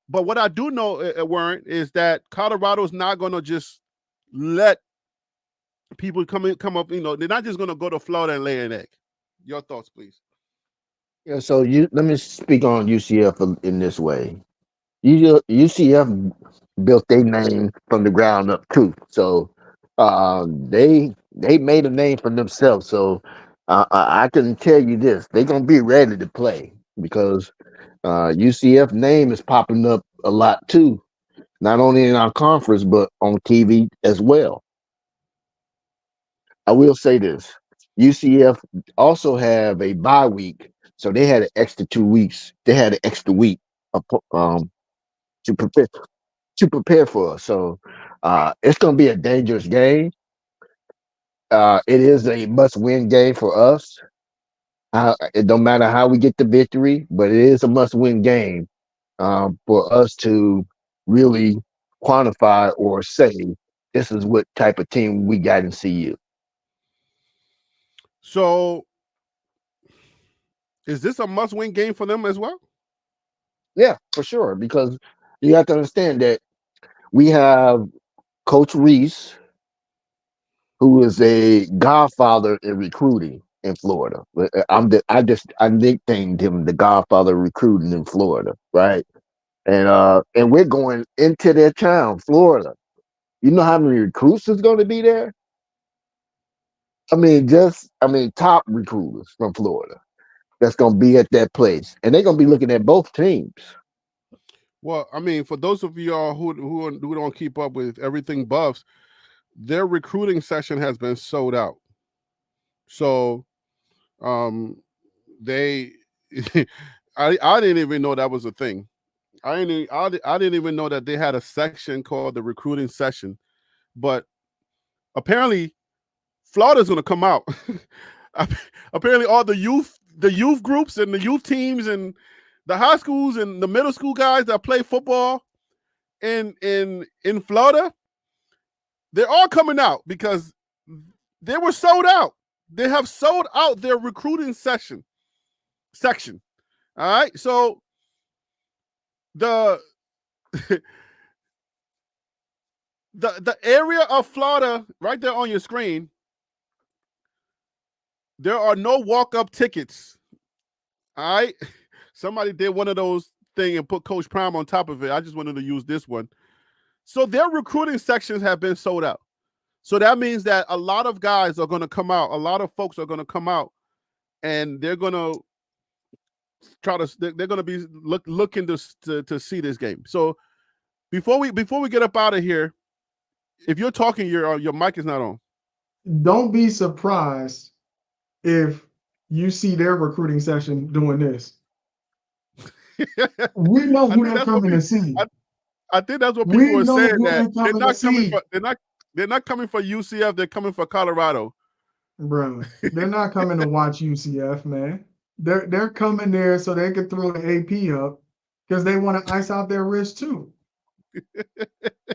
but what I do know, Warren, is that Colorado is not going to just let people come up. You know, they're not just going to go to Florida and lay an egg. Your thoughts, please. Yeah, so let me speak on UCF in this way. UCF built their name from the ground up too. So they made a name for themselves. So I can tell you this: they're gonna be ready to play because UCF name is popping up a lot too, not only in our conference but on TV as well. I will say this: UCF also have a bye week, so they had an extra 2 weeks. They had an extra week of to prepare for us. So it's going to be a dangerous game. It is a must-win game for us. It don't matter how we get the victory, but it is a must-win game for us to really quantify or say this is what type of team we got in CU. So, is this a must-win game for them as well? Yeah, for sure. Because you have to understand that we have Coach Reese, who is a godfather in recruiting in Florida. I nicknamed him the godfather of recruiting in Florida, right? And we're going into their town, Florida. You know how many recruits is going to be there? Top recruiters from Florida that's going to be at that place, and they're going to be looking at both teams. Well, I mean, for those of y'all who don't keep up with everything Buffs, their recruiting session has been sold out. So, um, they, I didn't even know that was a thing. I didn't even know that they had a section called the recruiting session. But apparently, Florida's going to come out. Apparently, all the youth groups and the youth teams and the high schools and the middle school guys that play football in Florida, they're all coming out because they were sold out. They have sold out their recruiting section. All right. So the the area of Florida right there on your screen, there are no walk-up tickets. All right. Somebody did one of those thing and put Coach Prime on top of it. I just wanted to use this one. So their recruiting sections have been sold out. So that means that a lot of guys are going to come out. A lot of folks are going to come out, and they're going to try to. They're going to be looking to see this game. So before we get up out of here, if you're talking, your mic is not on. Don't be surprised if you see their recruiting session doing this. We know I who think they're that's what coming to people. see. I think that's what people We are know saying, who that they're coming to see. they're not coming for UCF. They're coming for Colorado. Bro, they're not coming to watch UCF, man. They're coming there so they can throw the AP up because they want to ice out their wrist too,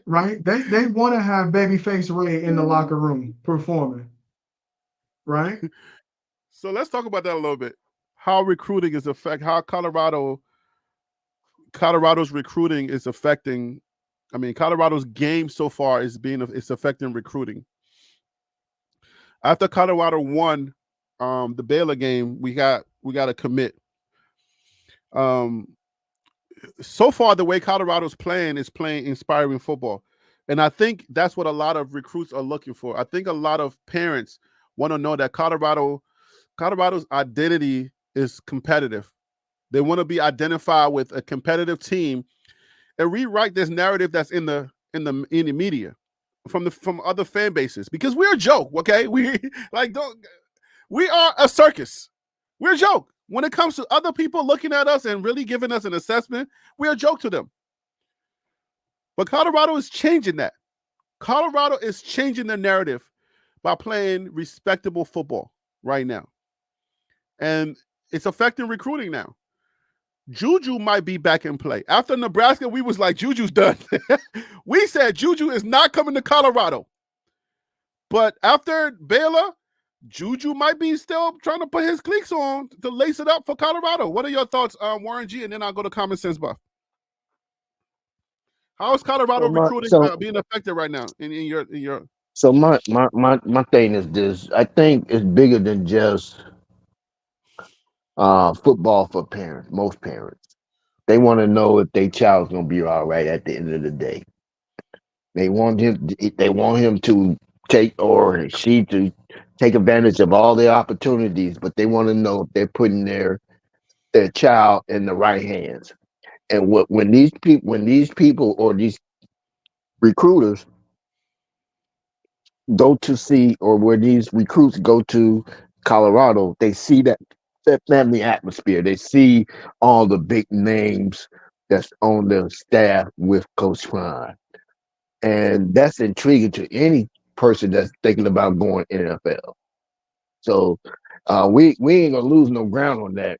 right? They want to have Babyface Ray in the locker room performing, right? So let's talk about that a little bit. How recruiting is how Colorado's recruiting is affecting. I mean, Colorado's game so far it's affecting recruiting. After Colorado won the Baylor game, we got to commit. Um, so far, the way Colorado's playing is playing inspiring football, and I think that's what a lot of recruits are looking for. I think a lot of parents want to know that Colorado's identity is competitive. They want to be identified with a competitive team and rewrite this narrative that's in the media from other fan bases, because we're a joke. Okay, we are a circus. We're a joke when it comes to other people looking at us and really giving us an assessment. We're a joke to them. But Colorado is changing that. Colorado is changing the narrative by playing respectable football right now, and it's affecting recruiting now. Juju might be back in play. After Nebraska, we was like, Juju's done. We said Juju is not coming to Colorado. But after Baylor, Juju might be still trying to put his cleats on to lace it up for Colorado. What are your thoughts, Warren G? And then I'll go to Common Sense Buff. How is Colorado So my recruiting so being affected right now in your so my thing is this. I think it's bigger than just football for parents. Most parents, they want to know if their child's gonna be all right at the end of the day. They want him. They want him to take or she to take advantage of all their opportunities, but they want to know if they're putting their child in the right hands. And when these people or these recruiters go to see, or where these recruits go to Colorado, they see that family atmosphere. They see all the big names that's on the staff with Coach Prime, and that's intriguing to any person that's thinking about going NFL. So we ain't gonna lose no ground on that.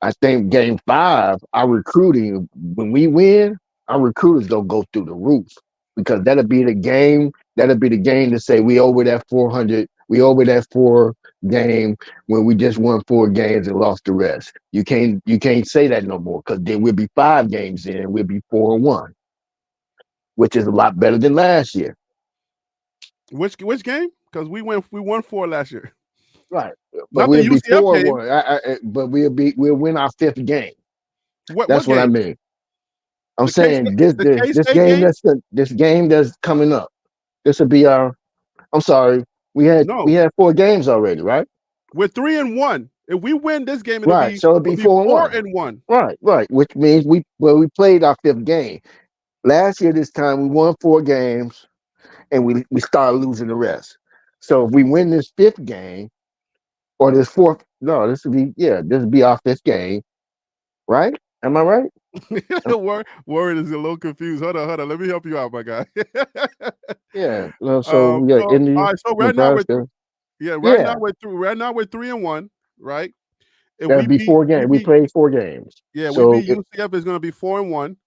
I think game 5, our recruiting, when we win, our recruiters gonna go through the roof, because that'll be the game. That'll be the game to say we over that 400. We over that 4 game when we just won 4 games and lost the rest. You can't say that no more, because then we'll be 5 games in. We'll be 4-1, which is a lot better than last year. Which game? Because we won 4 last year. Right, but Not the we'll be UCF four game. one. But we'll win our 5th game. What That's what I game? mean. I'm The K saying this the this K this State game game? that's coming up. This will be our. I'm sorry. We had No, we had 4 games already, right? we're 3-1. If we win this game, it'll Right. be So it'll it'll be be four and four one. and one. Right. Right. Which means we played our 5th game last year. This time we won 4 games and we started losing the rest. So if we win this 5th game, or this fourth, no, this will be our 5th game, right? Am I right? Word is a little confused. Hold on. Let me help you out, my guy. Yeah. So we got So all Indy, right. So right now Nebraska. right now Yeah. we're through. Right now we're 3-1. Right. If That'll we be beat, 4 games. We played 4 games. we So beat UCF, is going to be 4-1.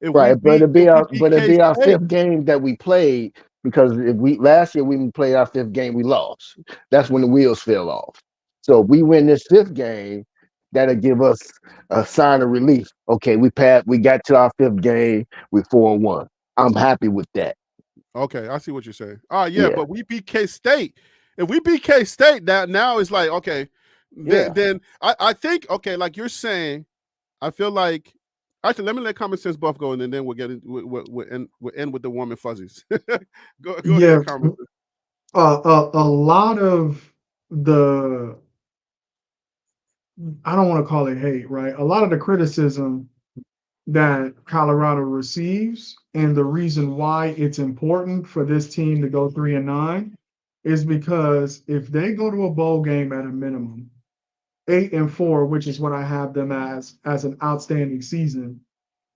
If we right, but beat, it'd if be we our beat but it'd K be our State, 5th game that we played, because if we last year we played our 5th game, we lost. That's when the wheels fell off. So if we win this 5th game, that'll give us a sign of relief. Okay, we got to our 5th game, we're 4-1. I'm happy with that. okay, I see what you're saying. All right, yeah, Yeah, but we beat K State. If we beat K State, now it's like okay, yeah, then I think okay, like you're saying, I feel like actually let me let common sense buff go, and then we'll get in, we'll end with the warm and fuzzies. Go ahead, Yeah, common sense. a lot of the, I don't want to call it hate, right? A lot of the criticism that Colorado receives, and the reason why it's important for this team to go 3-9, is because if they go to a bowl game at a minimum, 8-4, which is what I have them as an outstanding season,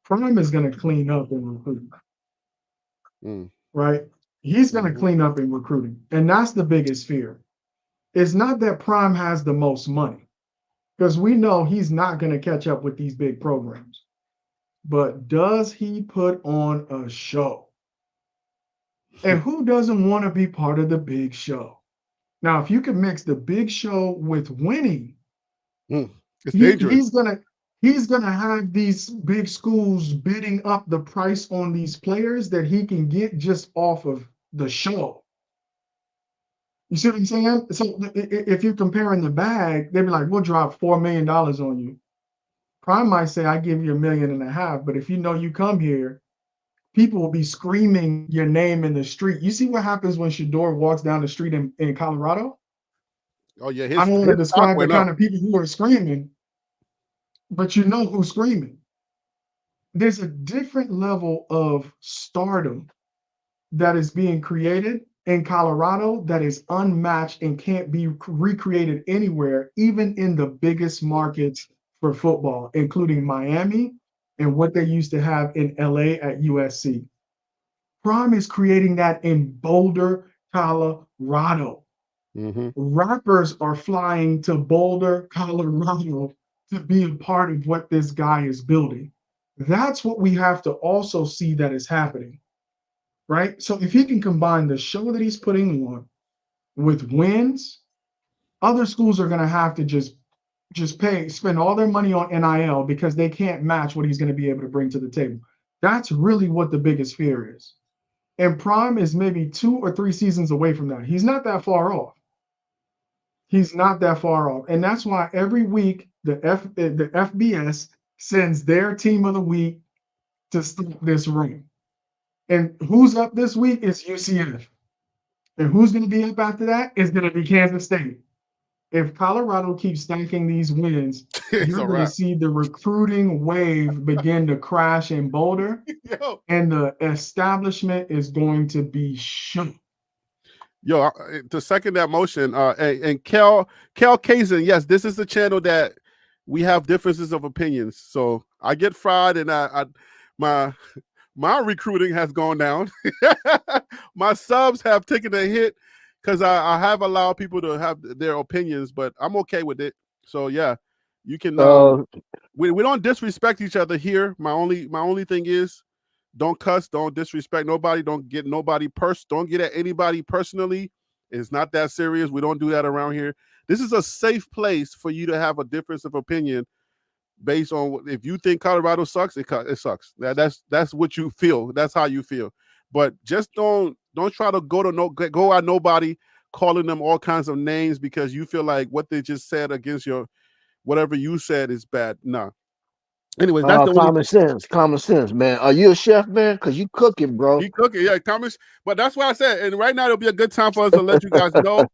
Prime is going to clean up in recruiting, Mm, right? He's going to mhm. clean up in recruiting, and that's the biggest fear. It's not that Prime has the most money, because we know he's not going to catch up with these big programs. But does he put on a show? And who doesn't want to be part of the big show? Now, if you can mix the big show with winning, Mm. It's he, dangerous. he's gonna he's gonna have these big schools bidding up the price on these players that he can get just off of the show. You see what I'm saying? So if you're comparing the bag, they'd be like, "We'll drop $4 million on you." Prime might say, "I give you 1.5 million," but if you know you come here, people will be screaming your name in the street. You see what happens when Shador walks down the street in Colorado? Oh yeah, I don't want to his stock describe the went up. kind of people who are screaming, but you know who's screaming. There's a different level of stardom that is being created in Colorado that is unmatched and can't be recreated anywhere, even in the biggest markets for football, including Miami and what they used to have in LA at USC. Prime is creating that in Boulder, Colorado. Hmm. Rappers are flying to Boulder, Colorado to be a part of what this guy is building. That's what we have to also see that is happening, right? So if he can combine the show that he's putting on with wins, other schools are going to have to just spend all their money on NIL because they can't match what he's going to be able to bring to the table. That's really what the biggest fear is. And Prime is maybe 2 or 3 seasons away from that. He's not that far off. He's not that far off. And that's why every week the FBS sends their team of the week to stop this ring. And who's up this week is UCF. And who's going to be up after that? It's going to be Kansas State. If Colorado keeps stacking these wins, It's you're a going to wrap. see the recruiting wave begin to crash in Boulder, Yo, and the establishment is going to be shook. yo, to second that motion, and Kel Kazin, yes, this is the channel that we have differences of opinions. So I get fried, and my my recruiting has gone down. My subs have taken a hit because I have allowed people to have their opinions, but I'm okay with it. So yeah, you can. Uh, We don't disrespect each other here. My only thing is, don't cuss, don't disrespect nobody, don't get don't get at anybody personally. It's not that serious. We don't do that around here. This is a safe place for you to have a difference of opinion based on if you think Colorado sucks, it sucks. That's what you feel. That's how you feel. But just don't try to go at nobody calling them all kinds of names because you feel like what they just said against your whatever you said is bad. Nah. Anyways, that's the only common sense, man. Are you a chef, man? Cause you cooking, bro. he cooking, yeah, comments. But that's why I said, and right now it'll be a good time for us to let you guys know.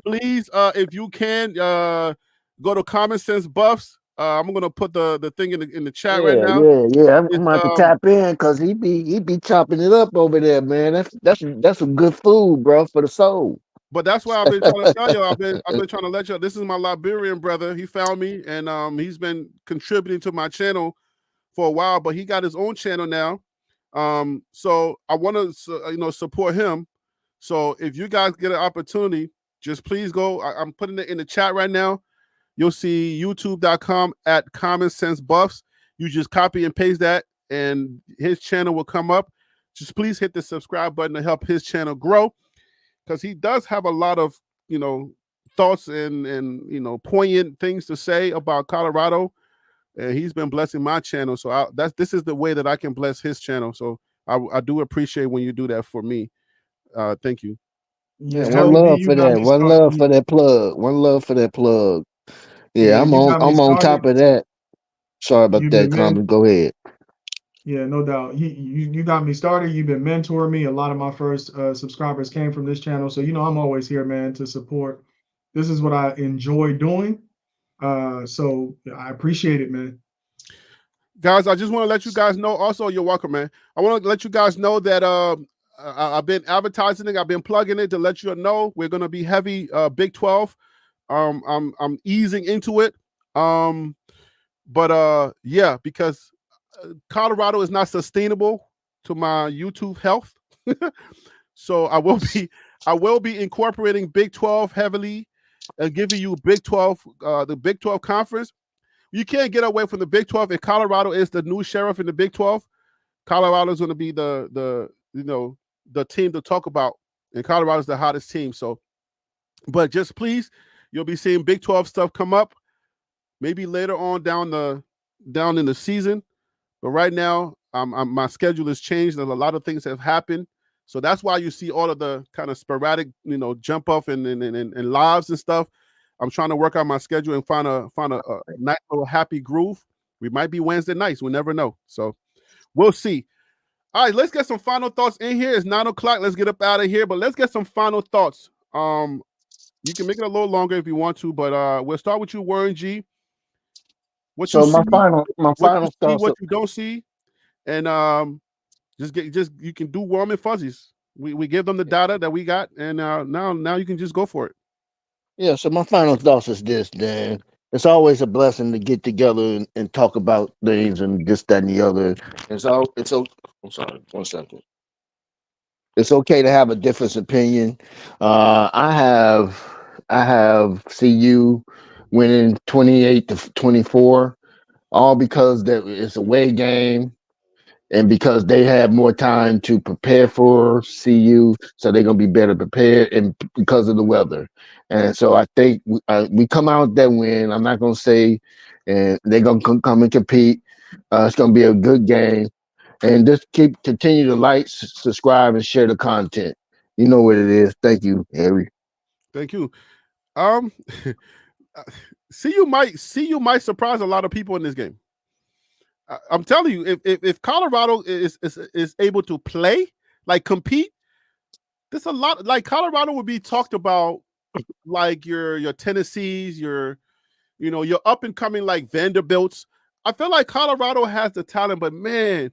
Please, if you can, go to Common Sense Buffs. I'm gonna put the thing in the chat right Yeah, now. yeah, yeah. I'm It's about to tap in because he be chopping it up over there, man. That's some good food, bro, for the soul. but that's why I've been trying to tell you. I've been trying to let you. This is my Liberian brother. He found me, and he's been contributing to my channel for a while. But he got his own channel now. So I want to support him. So if you guys get an opportunity, just please go. I'm putting it in the chat right now. You'll see youtube.com at Common Sense Buffs. You just copy and paste that, and his channel will come up. Just please hit the subscribe button to help his channel grow because he does have a lot of thoughts and poignant things to say about Colorado, and he's been blessing my channel. So this is the way that I can bless his channel. So I do appreciate when you do that for me. Thank you. Yeah, Yeah, one So LB, love you for got that. me One started. love for that plug. One love for that plug. Yeah, Yeah, I'm you on. got me I'm on top started. of that. Sorry about You've that, been comment. Go ahead. Yeah, no doubt. You got me started. You've been mentoring me. A lot of my first subscribers came from this channel, so I'm always here, man, to support. This is what I enjoy doing. So I appreciate it, man. guys, I just want to let you guys know. Also, you're welcome, man. I want to let you guys know that I've been advertising it. I've been plugging it to let you know we're gonna be heavy Big 12. I'm easing into it. But yeah, because Colorado is not sustainable to my YouTube health. So I will be incorporating Big 12 heavily and giving you Big 12, the Big 12 conference. You can't get away from the Big 12. If Colorado is the new sheriff in the Big 12, Colorado is going to be the team to talk about, and Colorado is the hottest team. So, but just please, you'll be seeing Big 12 stuff come up maybe later on down in the season. But right now, my schedule has changed, and a lot of things have happened. So that's why you see all of the kind of sporadic, jump off and lives and stuff. I'm trying to work out my schedule and find a nice little happy groove. We might be Wednesday nights. We never know. So we'll see. All right, let's get some final thoughts in here. It's 9 o'clock. Let's get up out of here. But let's get some final thoughts. You can make it a little longer if you want to, but we'll start with you, Warren G. What you So see, my final thoughts. what you don't see, and just you can do warm and fuzzies. We give them the data that we got, and now you can just go for it. Yeah, so my final thoughts is this, Dan. It's always a blessing to get together and talk about things and this, that, and the other. I'm sorry, 1 second. It's okay to have a different opinion. I have CU winning 28-24, all because that it's a away game and because they have more time to prepare for CU, so they're gonna be better prepared, and because of the weather. And so I think we come out with that win. I'm not gonna say, and they're gonna come and compete. It's gonna be a good game, and just continue to like, subscribe, and share the content. You know what it is. Thank you, Harry. Thank you. Um, see you might surprise a lot of people in this game. I'm telling you, if Colorado is able to play, like compete, there's a lot like Colorado would be talked about like your Tennessees, your up and coming like Vanderbilts. I feel like Colorado has the talent, but man,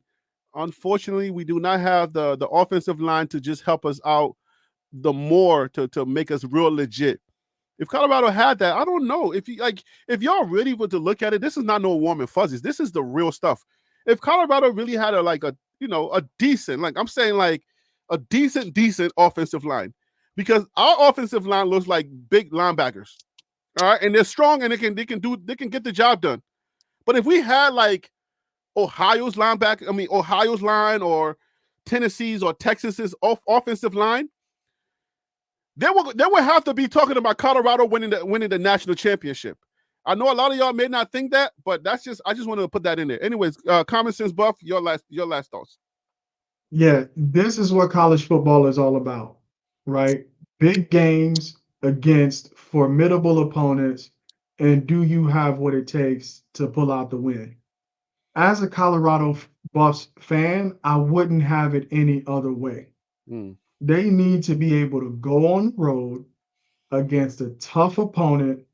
unfortunately, we do not have the offensive line to just help us out the more to make us real legit. If Colorado had that, I don't know. If y'all really were to look at it, this is not no warm and fuzzies. This is the real stuff. If Colorado really had a decent, like I'm saying, like a decent offensive line, because our offensive line looks like big linebackers. All right, and they're strong and they can get the job done. But if we had like Ohio's line or Tennessee's or Texas's offensive line, they would have to be talking about Colorado winning the national championship. I know a lot of y'all may not think that, but I just wanted to put that in there. Anyways, common sense buff, your last thoughts. Yeah, this is what college football is all about, right? Big games against formidable opponents, and do you have what it takes to pull out the win? As a Colorado Buffs fan, I wouldn't have it any other way. Mm. They need to be able to go on the road against a tough opponent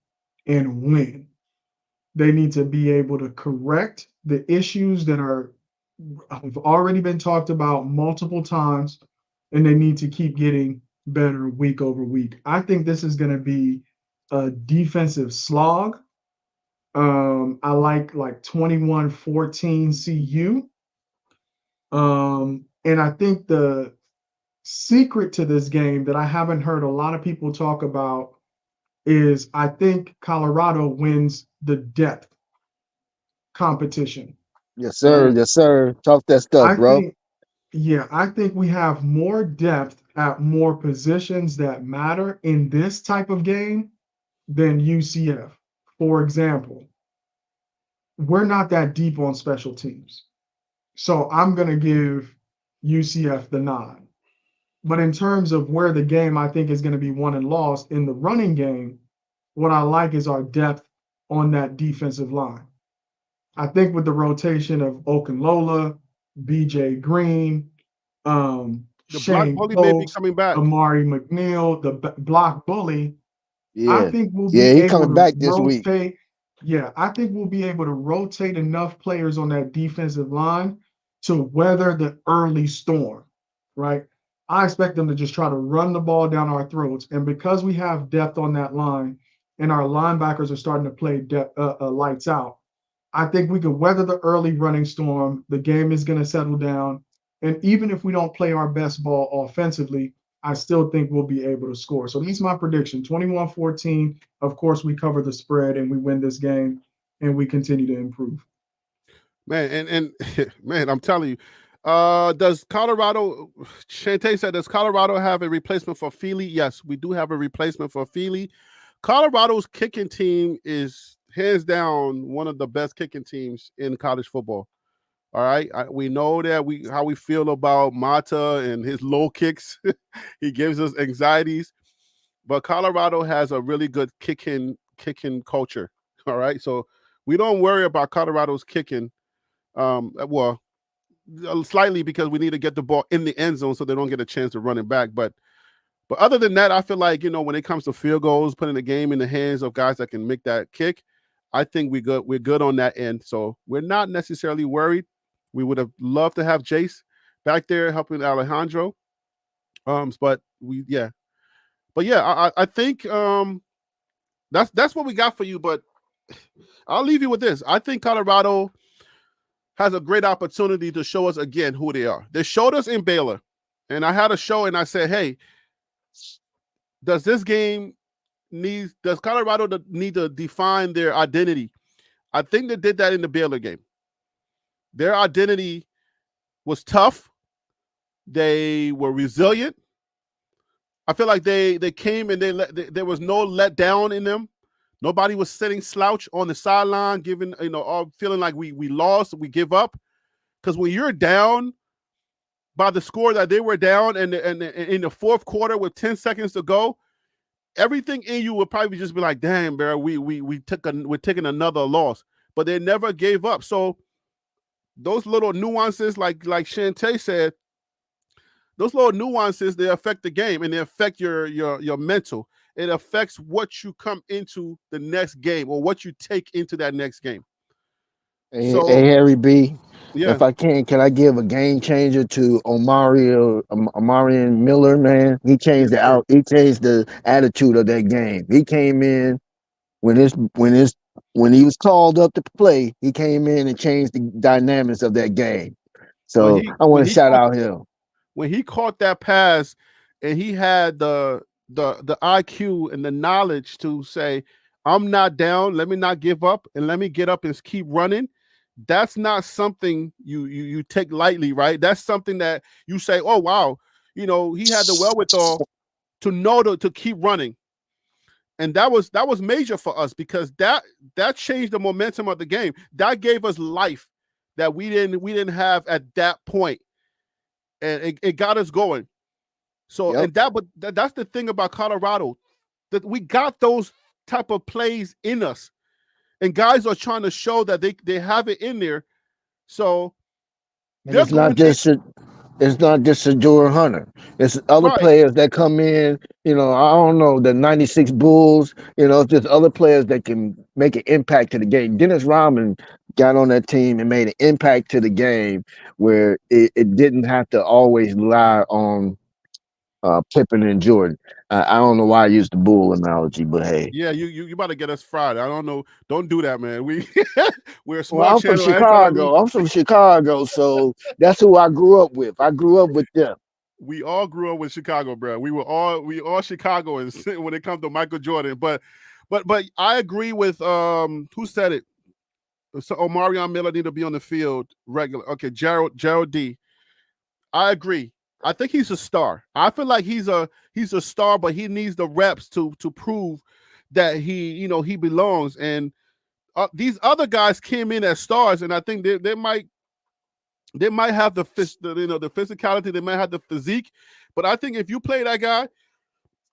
and win. They need to be able to correct the issues that have already been talked about multiple times, and they need to keep getting better week over week. I think this is going to be a defensive slog. I like 21-14 CU. And I think the secret to this game that I haven't heard a lot of people talk about is I think Colorado wins the depth competition, Yes, sir. right? Mm. Yes, sir. Talk that stuff, I bro. think, yeah, I think we have more depth at more positions that matter in this type of game than UCF. For example, we're not that deep on special teams. So I'm going to give UCF the nod. But in terms of where the game I think is going to be won and lost in the running game, what I like is our depth on that defensive line. I think with the rotation of Okunlola, BJ Green, The block Shane bully may be Folks, coming back. Amari McNeil, the block bully, I Yeah. think we'll Yeah, be he able coming to back this week. rotate. Yeah, I think we'll be able to rotate enough players on that defensive line to weather the early storm, right? I expect them to just try to run the ball down our throats. And because we have depth on that line and our linebackers are starting to play lights out, I think we can weather the early running storm. The game is going to settle down. And even if we don't play our best ball offensively, I still think we'll be able to score. So these my prediction 21-14. Of course, we cover the spread and we win this game and we continue to improve. Man, and man, I'm telling you, does Colorado? Shante said, does Colorado have a replacement for Feely? Yes, we do have a replacement for Feely. Colorado's kicking team is hands down one of the best kicking teams in college football. All right, we know that how we feel about Mata and his low kicks. He gives us anxieties, but Colorado has a really good kicking culture. All right, so we don't worry about Colorado's kicking. Well, slightly because we need to get the ball in the end zone so they don't get a chance to run it back. But other than that, I feel like when it comes to field goals, putting the game in the hands of guys that can make that kick, I think we're good on that end. So we're not necessarily worried. We would have loved to have Jace back there helping Alejandro. But I think that's what we got for you. But I'll leave you with this. I think Colorado has a great opportunity to show us again who they are. They showed us in Baylor, and I had a show and I said, hey, does Colorado need to define their identity? I think they did that in the Baylor game. Their identity was tough. They were resilient. I feel like they came and there was no let down in them. Nobody was sitting slouch on the sideline, giving all feeling like we lost, we give up. Because when you're down by the score that they were down, and in the fourth quarter with 10 seconds to go, everything in you would probably just be like, "Damn, bro, we're taking another loss." But they never gave up. So those little nuances, like Shante said, those little nuances, they affect the game and they affect your mental. It affects what you come into the next game or what you take into that next game. Hey, So Harry B. yeah, If I can I give a game changer to Omarion Miller, man? yes, sir. He changed the attitude of that game. He came in when his when his when he was called up to play, he came in and changed the dynamics of that game. When So he I when want to he shout caught out him. when he caught that pass and he had the IQ and the knowledge to say, I'm not down, let me not give up and let me get up and keep running. That's not something you take lightly, right? That's something that you say, oh wow, he had the wherewithal to know to keep running. And that was major for us because that changed the momentum of the game. That gave us life that we didn't have at that point, and it got us going. So Yep. and that's the thing about Colorado, that we got those type of plays in us, and guys are trying to show that they have it in there. So And they're going in it's not just Shador Hunter. It's other right. players that come in. I don't know, the '96 Bulls. It's just other players that can make an impact to the game. Dennis Rodman got on that team and made an impact to the game where it didn't have to always rely on Pippen and Jordan. I don't know why I used the Bull analogy, but hey. Yeah, you about to get us fried. I don't know. Don't do that, man. We're a Well, small I'm from channel. I ain't trying to lose. Chicago. I'm from Chicago, so that's who I grew up with. I grew up with them. We all grew up with Chicago, bro. We all Chicagoans when it comes to Michael Jordan. But I agree with who said it. So Omarion Miller need to be on the field regular. Okay, Gerald D. I agree. I think he's a star. I feel like he's a star, but he needs the reps to prove that he belongs. And these other guys came in as stars, and I think they might have the physicality, they might have the physique, but I think if you play that guy,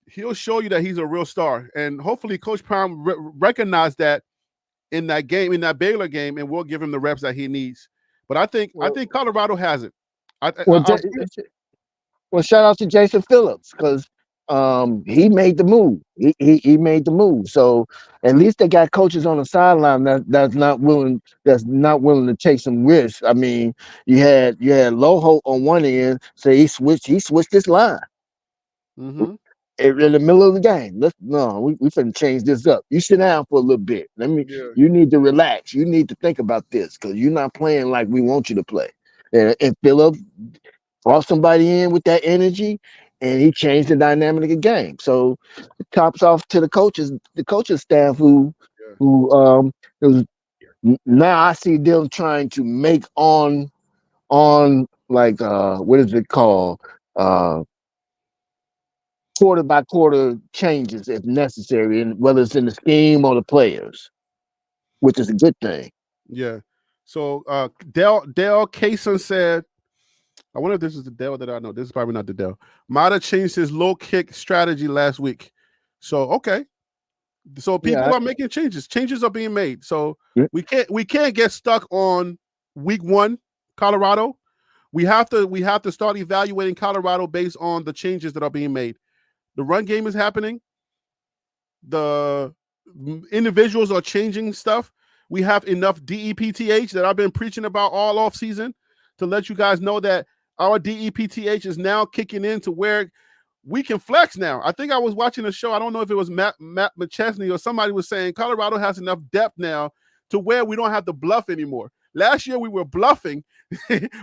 he'll show you that he's a real star. And hopefully, Coach Prime recognized that in that game, in that Baylor game, and we'll give him the reps that he needs. But I think I Well, think Colorado has it. I, well, I, I J- well, shout out to Jason Phillips because he made the move. He made the move. So at least they got coaches on the sideline that's not willing to take some risks. I mean, you had Loho on one end, so he switched his line mm-hmm, in the middle of the game. We finna change this up. You sit down for a little bit. yeah, You need to relax. You need to think about this because you're not playing like we want you to play. And Phillips brought somebody in with that energy, and he changed the dynamic of the game. So tops off to the coaches staff yeah, who who's now I see them trying to make on like what is it called? Uh Quarter by quarter changes if necessary, and whether it's in the scheme or the players, which is a good thing. yeah. So Dale Kaysen said, I wonder if this is the Dale that I know. This is probably not the Dale. Might have changed his low kick strategy last week. So okay. So people Yeah, are making changes. Changes are being made. So I- we can't get stuck on week one, Colorado. We have to start evaluating Colorado based on the changes that are being made. The run game is happening. The individuals are changing stuff. We have enough DEPTH that I've been preaching about all off season to let you guys know that our DEPTH is now kicking in to where we can flex now. I think I was watching a show. I don't know if it was Matt McChesney or somebody was saying Colorado has enough depth now to where we don't have to bluff anymore. Last year we were bluffing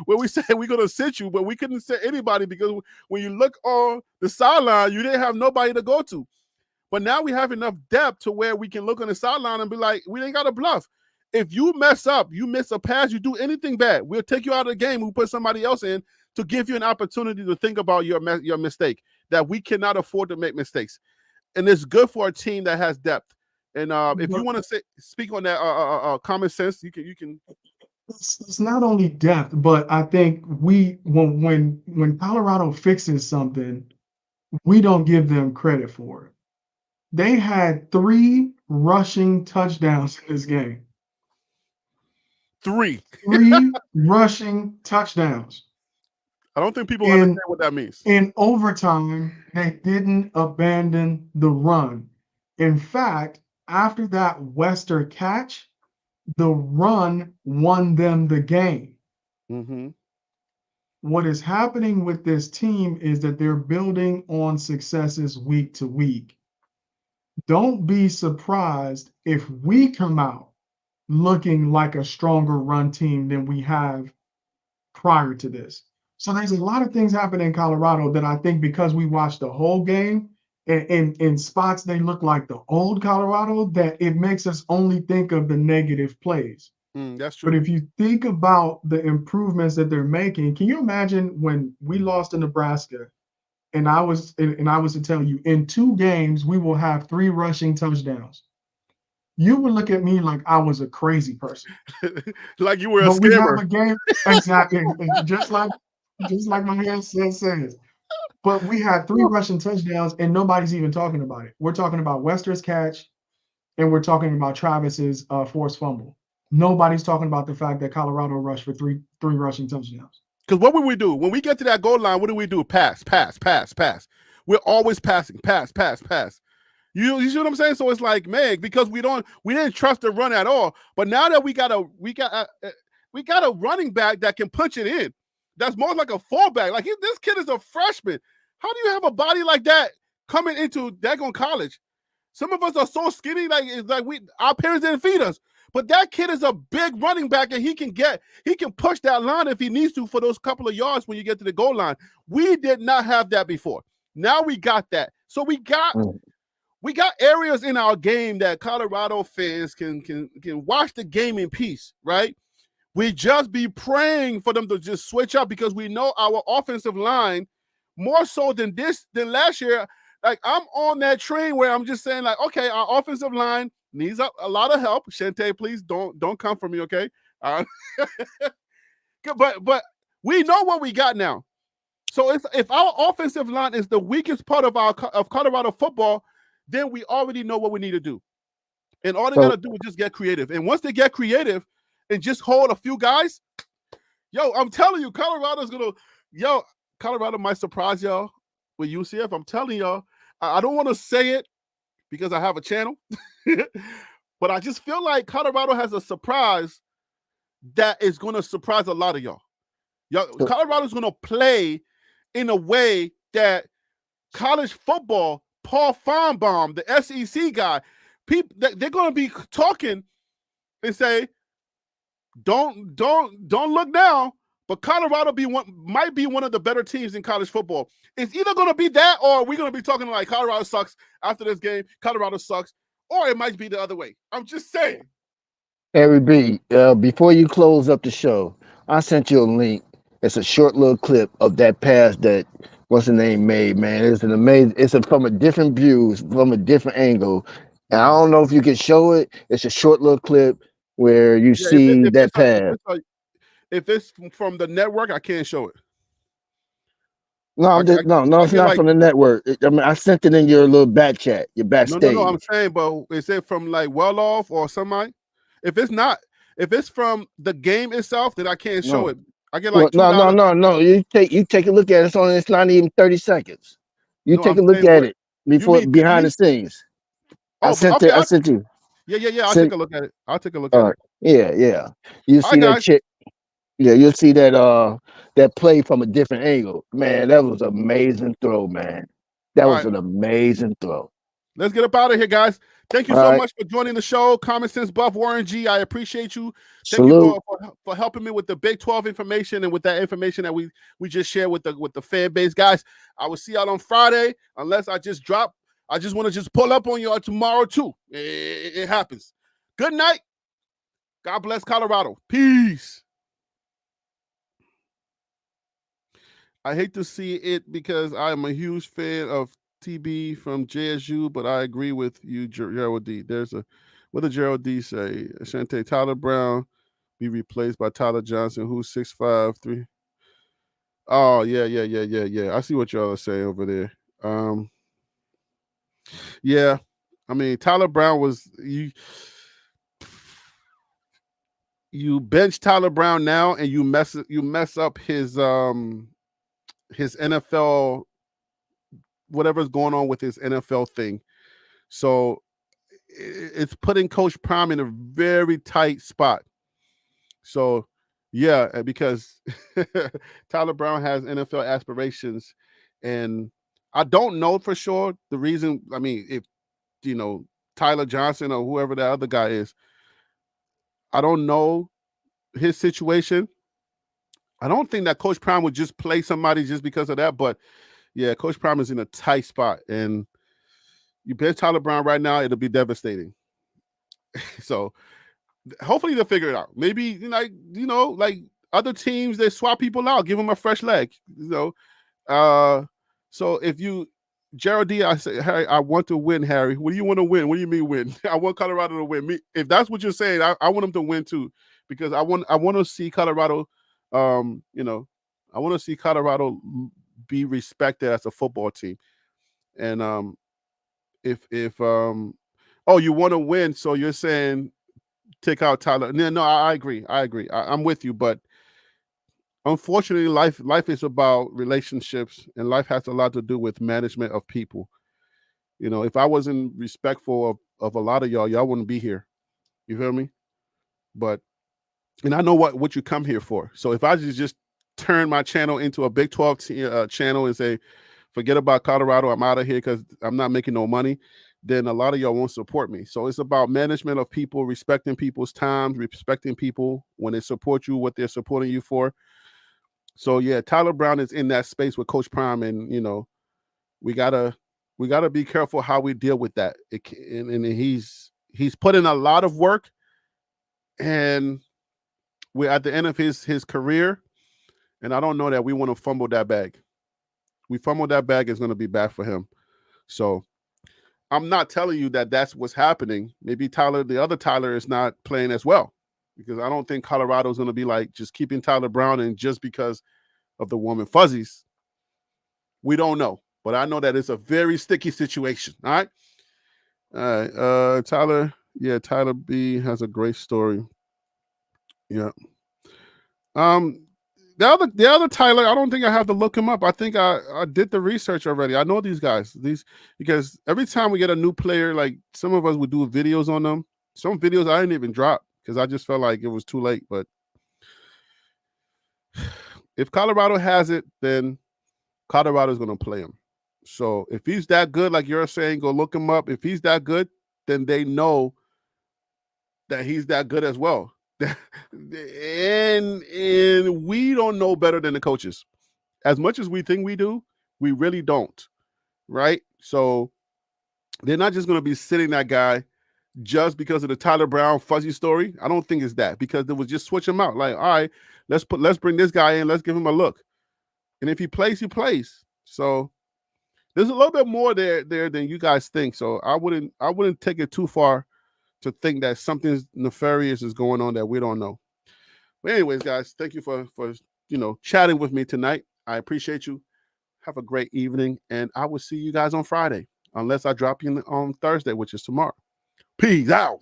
where we said we're going to sit you, but we couldn't sit anybody because when you look on the sideline, you didn't have nobody to go to. But now we have enough depth to where we can look on the sideline and be like, we ain't got to bluff. If you mess up, you miss a pass, you do anything bad, we'll take you out of the game. We'll put somebody else in to give you an opportunity to think about your mistake. That we cannot afford to make mistakes, and it's good for a team that has depth. And if you But want to speak on that common sense, you can. it's not only depth, but I think when Colorado fixes something, we don't give them credit for it. They had 3 rushing touchdowns in this game. Three. 3 rushing touchdowns. I don't think people In understand what that means. in overtime, they didn't abandon the run. In fact, after that Wester catch, the run won them the game. Mm-hmm. What is happening with this team is that they're building on successes week to week. Don't be surprised if we come out looking like a stronger run team than we have prior to this. So there's a lot of things happening in Colorado that I think because we watched the whole game and in spots they look like the old Colorado, that it makes us only think of the negative plays. That's But true. if you think about the improvements that they're making, can you imagine when we lost to Nebraska and I was to tell you in 2 games we will have 3 rushing touchdowns? You would look at me like I was a crazy person. Like you were a But we have scammer. a game exactly just like my hand says. But we had 3 rushing touchdowns and nobody's even talking about it. We're talking about Wester's catch and we're talking about Travis's forced fumble. Nobody's talking about the fact that Colorado rushed for three rushing touchdowns. Because what would we do? When we get to that goal line, what do we do? Pass, pass, pass, pass. We're always passing. Pass, pass, pass. You see what I'm saying? So it's like, man, because we didn't trust the run at all. But now that we got a running back that can punch it in, that's more like a fullback. Like this kid is a freshman. How do you have a body like that coming into daggone college? Some of us are so skinny, like it's like our parents didn't feed us. But that kid is a big running back, and he can push that line if he needs to for those couple of yards when you get to the goal line. We did not have that before. Now we got that. So we got areas in our game that Colorado fans can watch the game in peace, right? We just be praying for them to just switch up because we know our offensive line more so than last year. Like I'm on that train where I'm just saying like, okay, our offensive line needs a lot of help. Shante, please don't come for me, okay? But we know what we got now. So if our offensive line is the weakest part of Colorado football, then we already know what we need to do. And all they got to do is just get creative. And once they get creative and just hold a few guys, I'm telling you, Colorado might surprise y'all with UCF. I'm telling y'all, I don't want to say it because I have a channel, but I just feel like Colorado has a surprise that is going to surprise a lot of y'all. Colorado's going to play in a way that college football, Paul Feinbaum, the SEC guy, people they're going to be talking and say, don't look now, but Colorado might be one of the better teams in college football. It's either going to be that or we're going to be talking like Colorado sucks after this game. Colorado sucks, or it might be the other way. I'm just saying. Harry B, before you close up the show, I sent you a link. It's a short little clip of that pass that what's the name made, man. It's an amazing. From a different view, from a different angle. And I don't know if you can show it. It's a short little clip where you see that pass. If it's from the network, I can't show it. No, it's not from the network. I sent it in your little back chat, your backstage. No, I'm saying, but is it from like Well Off or somebody? If it's from the game itself, then I can't show it. I get like $2. No. You take a look at it. It's not even 30 seconds. Take a look at it behind the scenes. I sent you. Yeah. I'll take a look at it. Yeah. You see that chick. Yeah, you'll see that play from a different angle. Man, that was an amazing throw, man. That was an amazing throw. Let's get up out of here, guys. Thank you so much for joining the show. Common Sense Buff, Warren G. I appreciate you. Thank you for helping me with the Big 12 information and with that information that we just shared with the fan base, guys. I will see y'all on Friday, unless I just drop. I just want to just pull up on y'all tomorrow too. It happens. Good night. God bless Colorado. Peace. I hate to see it because I am a huge fan of TB from JSU, but I agree with you, Gerald D. What did Gerald D say? Shante, Tyler Brown be replaced by Tyler Johnson, who's 6'5", 3. Oh, yeah. I see what y'all are saying over there. Yeah. I mean, Tyler Brown was you bench Tyler Brown now and you mess up his his NFL, whatever's going on with his NFL thing. So it's putting Coach Prime in a very tight spot. So yeah, because Tyler Brown has NFL aspirations, and I don't know for sure the reason. I mean, if Tyler Johnson or whoever the other guy is, I don't know his situation. I don't think that Coach Prime would just play somebody just because of that. But yeah, Coach Prime is in a tight spot, and you bench Tyler Brown right now, it'll be devastating. So hopefully they'll figure it out. Maybe like other teams, they swap people out, give them a fresh leg. So if you Geraldine, I say, Harry, I want to win, Harry. What do you want to win? What do you mean win? I want Colorado to win. Me, if that's what you're saying, I want them to win too, because I want to see Colorado. I want to see Colorado be respected as a football team. And if you want to win, so you're saying take out Tyler. No, I agree. I'm with you, but unfortunately, life is about relationships, and life has a lot to do with management of people. If I wasn't respectful of a lot of y'all wouldn't be here. You feel me? And I know what you come here for. So if I just turn my channel into a Big 12 channel and say, forget about Colorado, I'm out of here because I'm not making no money, then a lot of y'all won't support me. So it's about management of people, respecting people's time, respecting people when they support you, what they're supporting you for. So yeah, Tyler Brown is in that space with Coach Prime, and we gotta be careful how we deal with that. And he's put in a lot of work, and we're at the end of his career, and I don't know that we want to fumble that bag. We fumble that bag, is going to be bad for him. So I'm not telling you that that's what's happening. Maybe the other Tyler is not playing as well, because I don't think Colorado is going to be like just keeping Tyler Brown in just because of the warm and fuzzies. We don't know, but I know that it's a very sticky situation. All right. Tyler. Yeah, Tyler B has a great story. Yeah. The other Tyler, I don't think I have to look him up. I think I did the research already. I know these guys. Because every time we get a new player, like some of us would do videos on them. Some videos I didn't even drop because I just felt like it was too late. But if Colorado has it, then Colorado's going to play him. So if he's that good, like you're saying, go look him up. If he's that good, then they know that he's that good as well. and we don't know better than the coaches. As much as we think we do, we really don't, right? So they're not just going to be sitting that guy just because of the Tyler Brown fuzzy story. I don't think it's that, because they would just switch him out. Like, all right, let's bring this guy in, let's give him a look. And if he plays, he plays. So there's a little bit more there than you guys think. So I wouldn't take it too far to think that something nefarious is going on that we don't know. But anyways, guys, thank you for chatting with me tonight. I appreciate you. Have a great evening, and I will see you guys on Friday, unless I drop you on Thursday, which is tomorrow. Peace out.